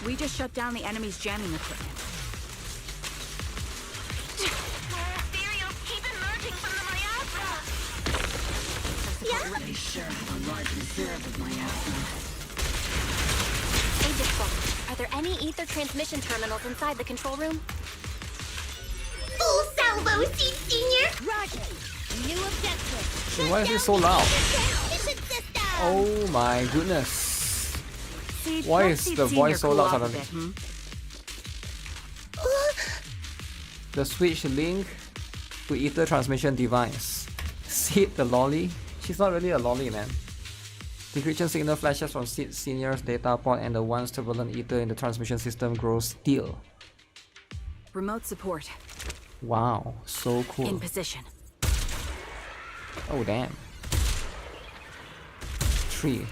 We just shut down the enemy's jamming equipment. More ethereals keep emerging from the miasma. Yeah? They sure have a large reserve of miasma. Aegis Squad, are there any ether transmission terminals inside the control room? Full salvo, Seed Senior. Roger. New objective. Hey, why is it so loud? Mission system. Oh my goodness. Seed, Why let is Seed the Senior voice so cool loud off a suddenly? bit, The switch link to ether transmission device. Seed the lolly? She's not really a lolly, man. Decryption signal flashes from Seed Senior's data pod and the once turbulent ether in the transmission system grows still. Remote support. Wow, so cool. In position. Oh damn. 3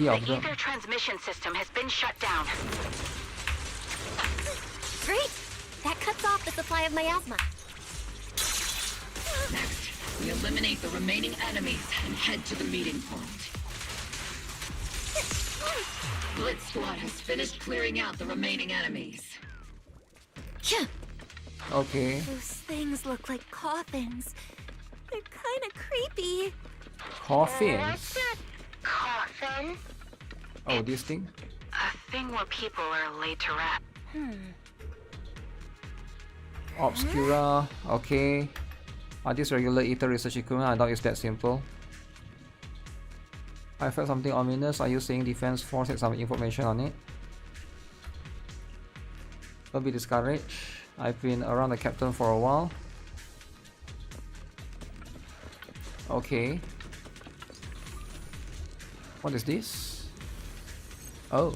of The them. ether transmission system has been shut down. Great! That cuts off the supply of miasma. Next, we eliminate the remaining enemies and head to the meeting point. Blitz Squad has finished clearing out the remaining enemies. Okay. Those things look like coffins. They're kind of creepy. Coffins. Coffin. Oh, this thing? A thing where people are laid to rest. Obscura. Okay. Are these regular ether research equipment? I doubt it's that simple. I felt something ominous. Are you saying Defense Force had some information on it? Don't be discouraged. I've been around the captain for a while. Okay. What is this? Oh.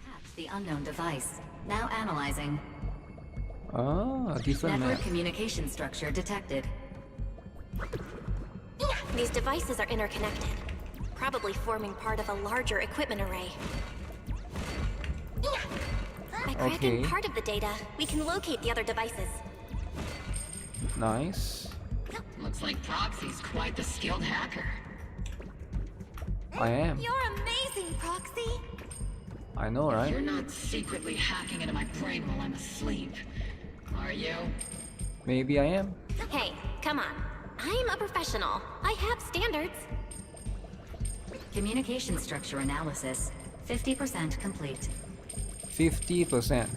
Patch the unknown device. Now analyzing. Ah, a different Network map. communication structure detected. These devices are interconnected, probably forming part of a larger equipment array. By cracking Okay. part of the data, we can locate the other devices. Nice. Looks like Proxy's quite the skilled hacker. I am. You're amazing, Proxy. I know, right? You're not secretly hacking into my brain while I'm asleep, are you? Maybe I am. Hey, come on. I'm a professional. I have standards. Communication structure analysis. 50% complete. 50%.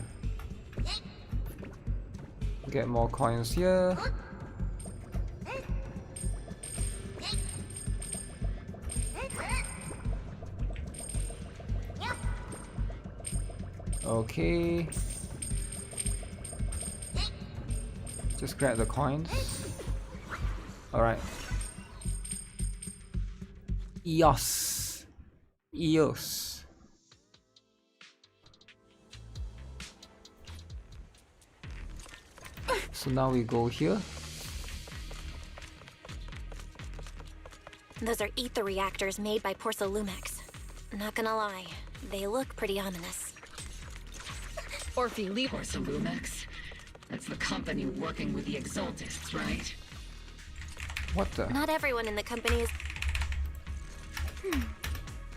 Get more coins here. Okay. Just grab the coins. Alright. EOS. EOS. So now we go here. Those are ether reactors made by Porcolumex. Not gonna lie, they look pretty ominous. Porcolumex? That's the company working with the Exaltists, right? What the? Not everyone in the company is...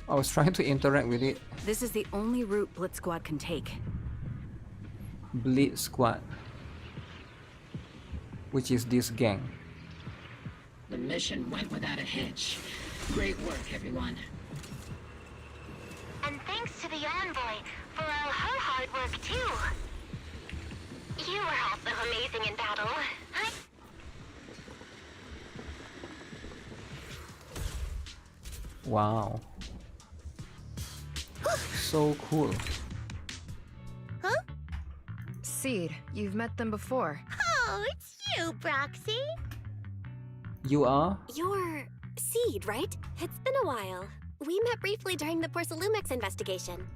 I was trying to interact with it. This is the only route Blitz Squad can take. Blitz Squad. Which is this gang. The mission went without a hitch. Great work, everyone. And thanks to the envoy for all her hard work, too. You were also amazing in battle. Wow. So cool. Huh? Seed, you've met them before. Oh, it's you, Proxy. You are? You're... Seed, right? It's been a while. We met briefly during the Porcolumex investigation.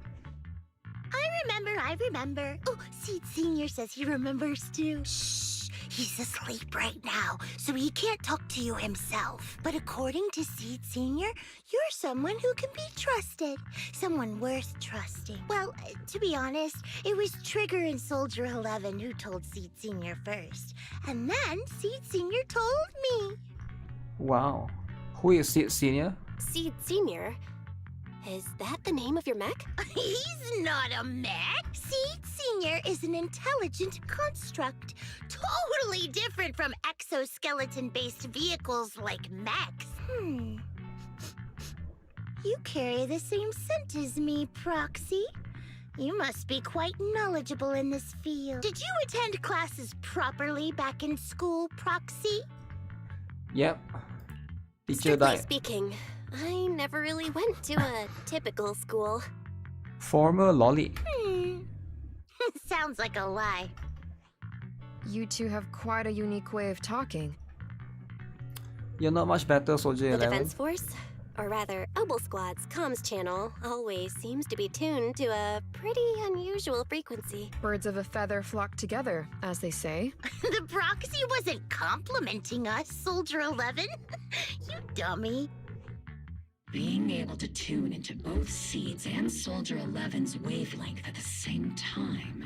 I remember. Oh, Seed Senior says he remembers too. Shh, he's asleep right now, so he can't talk to you himself. But according to Seed Senior, you're someone who can be trusted. Someone worth trusting. Well, to be honest, it was Trigger and Soldier 11 who told Seed Senior first. And then Seed Senior told me. Wow. Who is Seed Senior? Seed Senior? Is that the name of your mech? He's not a mech. Seed Senior is an intelligent construct, totally different from exoskeleton-based vehicles like mechs. You carry the same scent as me, Proxy. You must be quite knowledgeable in this field. Did you attend classes properly back in school, Proxy? Yep. Teacher Strictly died. speaking, I never really went to a typical school. Former lolly. Sounds like a lie. You two have quite a unique way of talking. You're not much better, Soldier The 11. Defense Force, or rather, Obel Squad's comms channel, always seems to be tuned to a pretty unusual frequency. Birds of a feather flock together, as they say. The Proxy wasn't complimenting us, Soldier 11. You dummy. Being able to tune into both Seeds and Soldier 11's wavelength at the same time.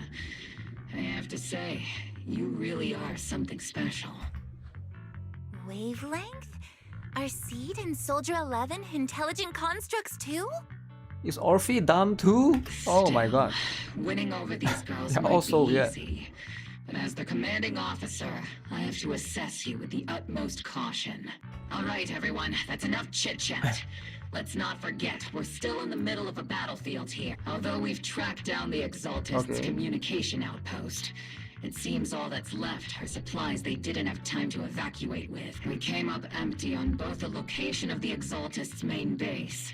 I have to say, you really are something special. Wavelength? Are Seed and Soldier 11 intelligent constructs too? Is Orphe dumb too? Oh my god. Winning over these girls They're might all so be weird. easy, but as the commanding officer, I have to assess you with the utmost caution. All right, everyone, that's enough chit-chat. Let's not forget, we're still in the middle of a battlefield here. Although we've tracked down the Exaltists' communication outpost, it seems all that's left are supplies they didn't have time to evacuate with. We came up empty on both the location of the Exaltists' main base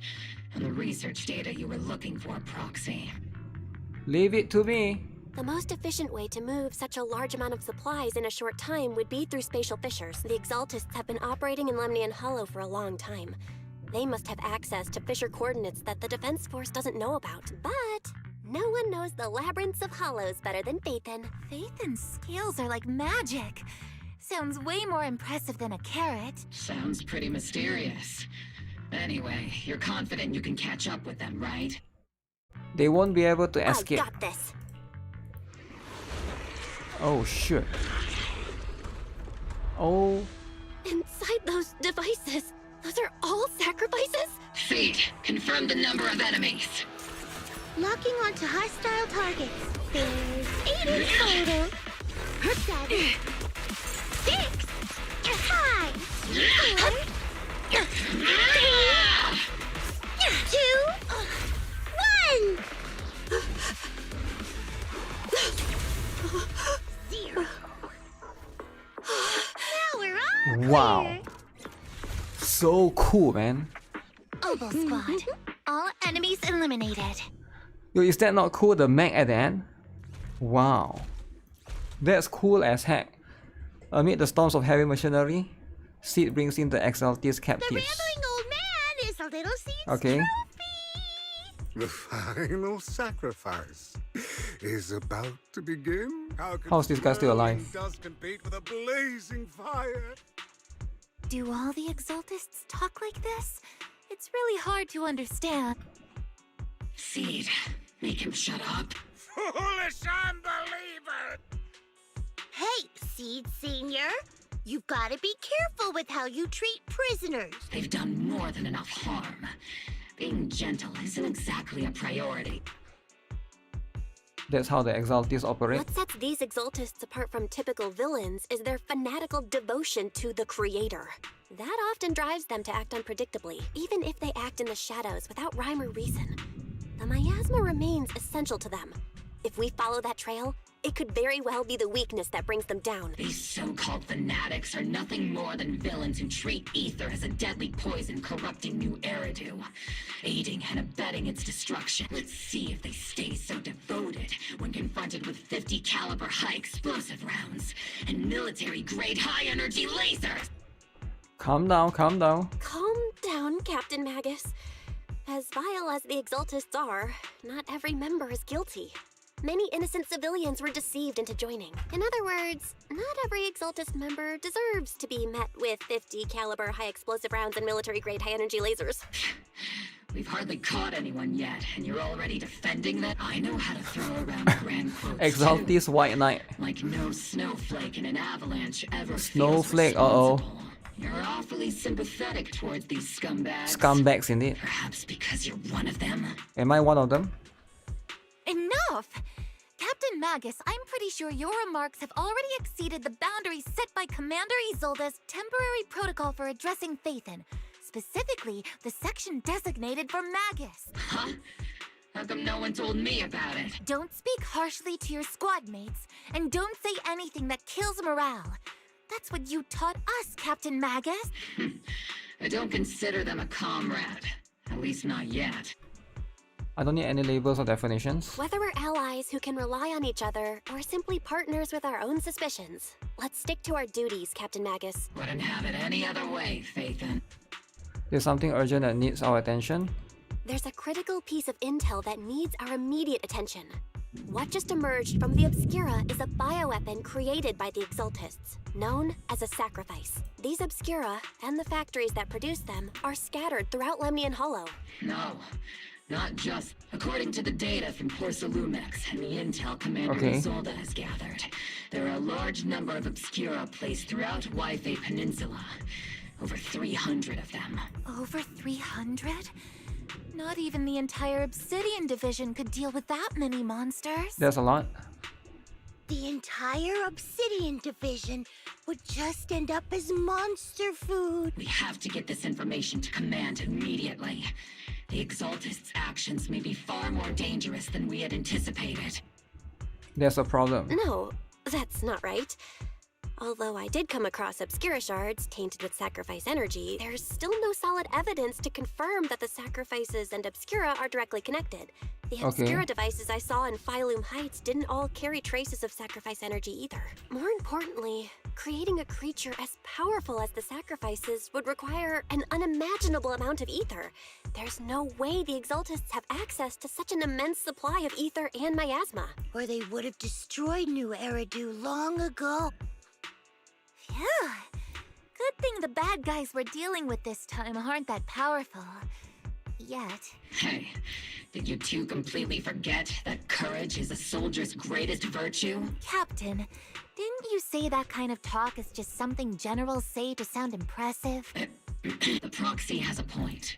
and the research data you were looking for, Proxy. Leave it to me. The most efficient way to move such a large amount of supplies in a short time would be through spatial fissures. The Exaltists have been operating in Lemnian Hollow for a long time. They must have access to fissure coordinates that the Defense Force doesn't know about. But no one knows the labyrinths of hollows better than Phaethon. Phaethon's scales are like magic. Sounds way more impressive than a carrot. Sounds pretty mysterious. Anyway, you're confident you can catch up with them, right? They won't be able to escape. I got this. Oh shit. Oh. Inside those devices, those are all sacrifices? Seed, confirm the number of enemies. Locking onto hostile targets. There's 8 in total. 7, 6, 5, 4, 3, 2, 1. 0. Now we're all Wow. clear. So cool, man. Obel Squad. All enemies eliminated. Yo, is that not cool? The mech at the end? Wow. That's cool as heck. Amid the storms of heavy machinery, Seed brings in the Exaltist captives. The rambling old man is a little Seed's Okay. The final sacrifice is about to begin. How's this guy still alive? Does compete with a blazing fire. Do all the Exaltists talk like this? It's really hard to understand. Seed, make him shut up. Foolish unbeliever! Hey, Seed Senior. You've got to be careful with how you treat prisoners. They've done more than enough harm. Being gentle isn't exactly a priority. That's how the Exaltists operate. What sets these Exaltists apart from typical villains is their fanatical devotion to the Creator. That often drives them to act unpredictably, even if they act in the shadows without rhyme or reason. The miasma remains essential to them. If we follow that trail, it could very well be the weakness that brings them down. These so-called fanatics are nothing more than villains who treat ether as a deadly poison corrupting New Eridu, aiding and abetting its destruction. Let's see if they stay so devoted when confronted with 50 caliber high explosive rounds and military-grade high-energy lasers. Calm down, calm down. Calm down, Captain Magus. As vile as the Exaltists are, not every member is guilty. Many innocent civilians were deceived into joining. In other words, not every Exaltist member deserves to be met with 50 caliber high explosive rounds and military-grade high-energy lasers. We've hardly caught anyone yet, and you're already defending that? I know how to throw around grand quotes Exaltist too. White Knight. Like no snowflake in an avalanche ever Snowflake, feels responsible. You're awfully sympathetic towards these scumbags. Scumbags indeed. Perhaps because you're one of them? Am I one of them? Enough! Captain Magus, I'm pretty sure your remarks have already exceeded the boundaries set by Commander Isolde's temporary protocol for addressing Phaethon. Specifically, the section designated for Magus. Huh? How come no one told me about it? Don't speak harshly to your squad mates, and don't say anything that kills morale. That's what you taught us, Captain Magus. I don't consider them a comrade. At least not yet. I don't need any labels or definitions. Whether we're allies who can rely on each other, or simply partners with our own suspicions, let's stick to our duties, Captain Magus. Wouldn't have it any other way, Phaethon. There's something urgent that needs our attention. There's a critical piece of intel that needs our immediate attention. What just emerged from the Obscura is a bioweapon created by the Exaltists, known as a sacrifice. These Obscura, and the factories that produce them, are scattered throughout Lemnian Hollow. No, not just. According to the data from Porsalumex and the intel Commander Isolde has gathered, there are a large number of Obscura placed throughout Waifei Peninsula. Over 300 of them. Over 300? Not even the entire Obsidian Division could deal with that many monsters. There's a lot. The entire Obsidian Division would just end up as monster food. We have to get this information to Command immediately. The Exaltists' actions may be far more dangerous than we had anticipated. There's a problem. No, that's not right. Although I did come across Obscura shards tainted with sacrifice energy, there's still no solid evidence to confirm that the sacrifices and Obscura are directly connected. The Obscura devices I saw in Phylum Heights didn't all carry traces of sacrifice energy either. More importantly, creating a creature as powerful as the sacrifices would require an unimaginable amount of ether. There's no way the Exaltists have access to such an immense supply of ether and miasma. Or they would have destroyed New Eridu long ago. Phew. Good thing the bad guys we're dealing with this time aren't that powerful. Yet. Hey, did you two completely forget that courage is a soldier's greatest virtue? Captain, didn't you say that kind of talk is just something generals say to sound impressive? The proxy has a point.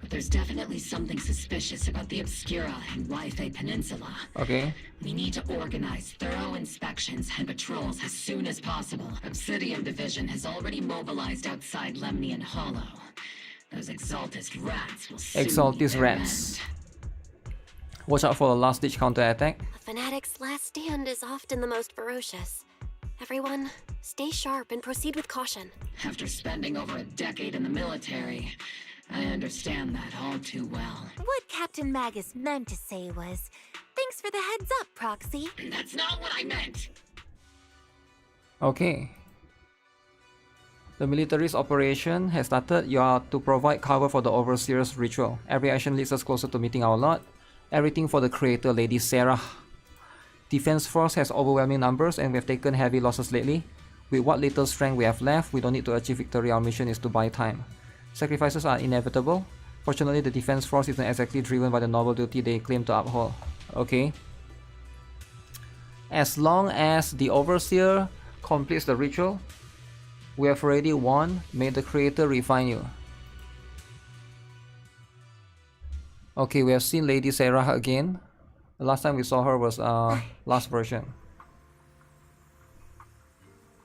But there's definitely something suspicious about the Obscura and Waifei Peninsula. We need to organize thorough inspections and patrols as soon as possible. Obsidian Division has already mobilized outside Lemnian Hollow. Those Exaltist rats will soon Exaltist rats. Watch out for a last-ditch counterattack. A fanatic's last stand is often the most ferocious. Everyone, stay sharp and proceed with caution. After spending over a decade in the military, I understand that all too well. What Captain Magus meant to say was, thanks for the heads up, Proxy. That's not what I meant! Okay. The military's operation has started. You are to provide cover for the Overseer's ritual. Every action leads us closer to meeting our Lord. Everything for the creator, Lady Sarah. Defense force has overwhelming numbers and we have taken heavy losses lately. With what little strength we have left, we don't need to achieve victory. Our mission is to buy time. Sacrifices are inevitable. Fortunately, the defense force isn't exactly driven by the noble duty they claim to uphold. Okay. As long as the Overseer completes the ritual, we have already won. May the Creator refine you. Okay, we have seen Lady Sarah again. The last time we saw her was last version.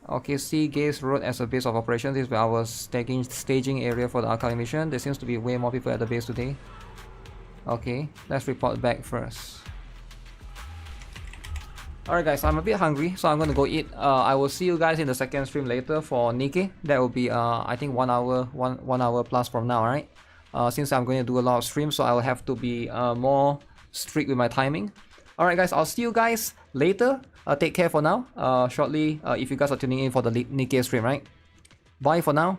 Okay, see Gaze Road as a base of operations. This is our staging area for the Alkali mission. There seems to be way more people at the base today. Okay, let's report back first. Alright guys, I'm a bit hungry, so I'm gonna go eat. I will see you guys in the second stream later for NIKKE. That will be I think 1 hour plus from now, alright? Since I'm going to do a lot of streams, so I will have to be more strict with my timing. Alright guys, I'll see you guys later. Take care for now. Shortly, if you guys are tuning in for the NIKKE stream, right? Bye for now.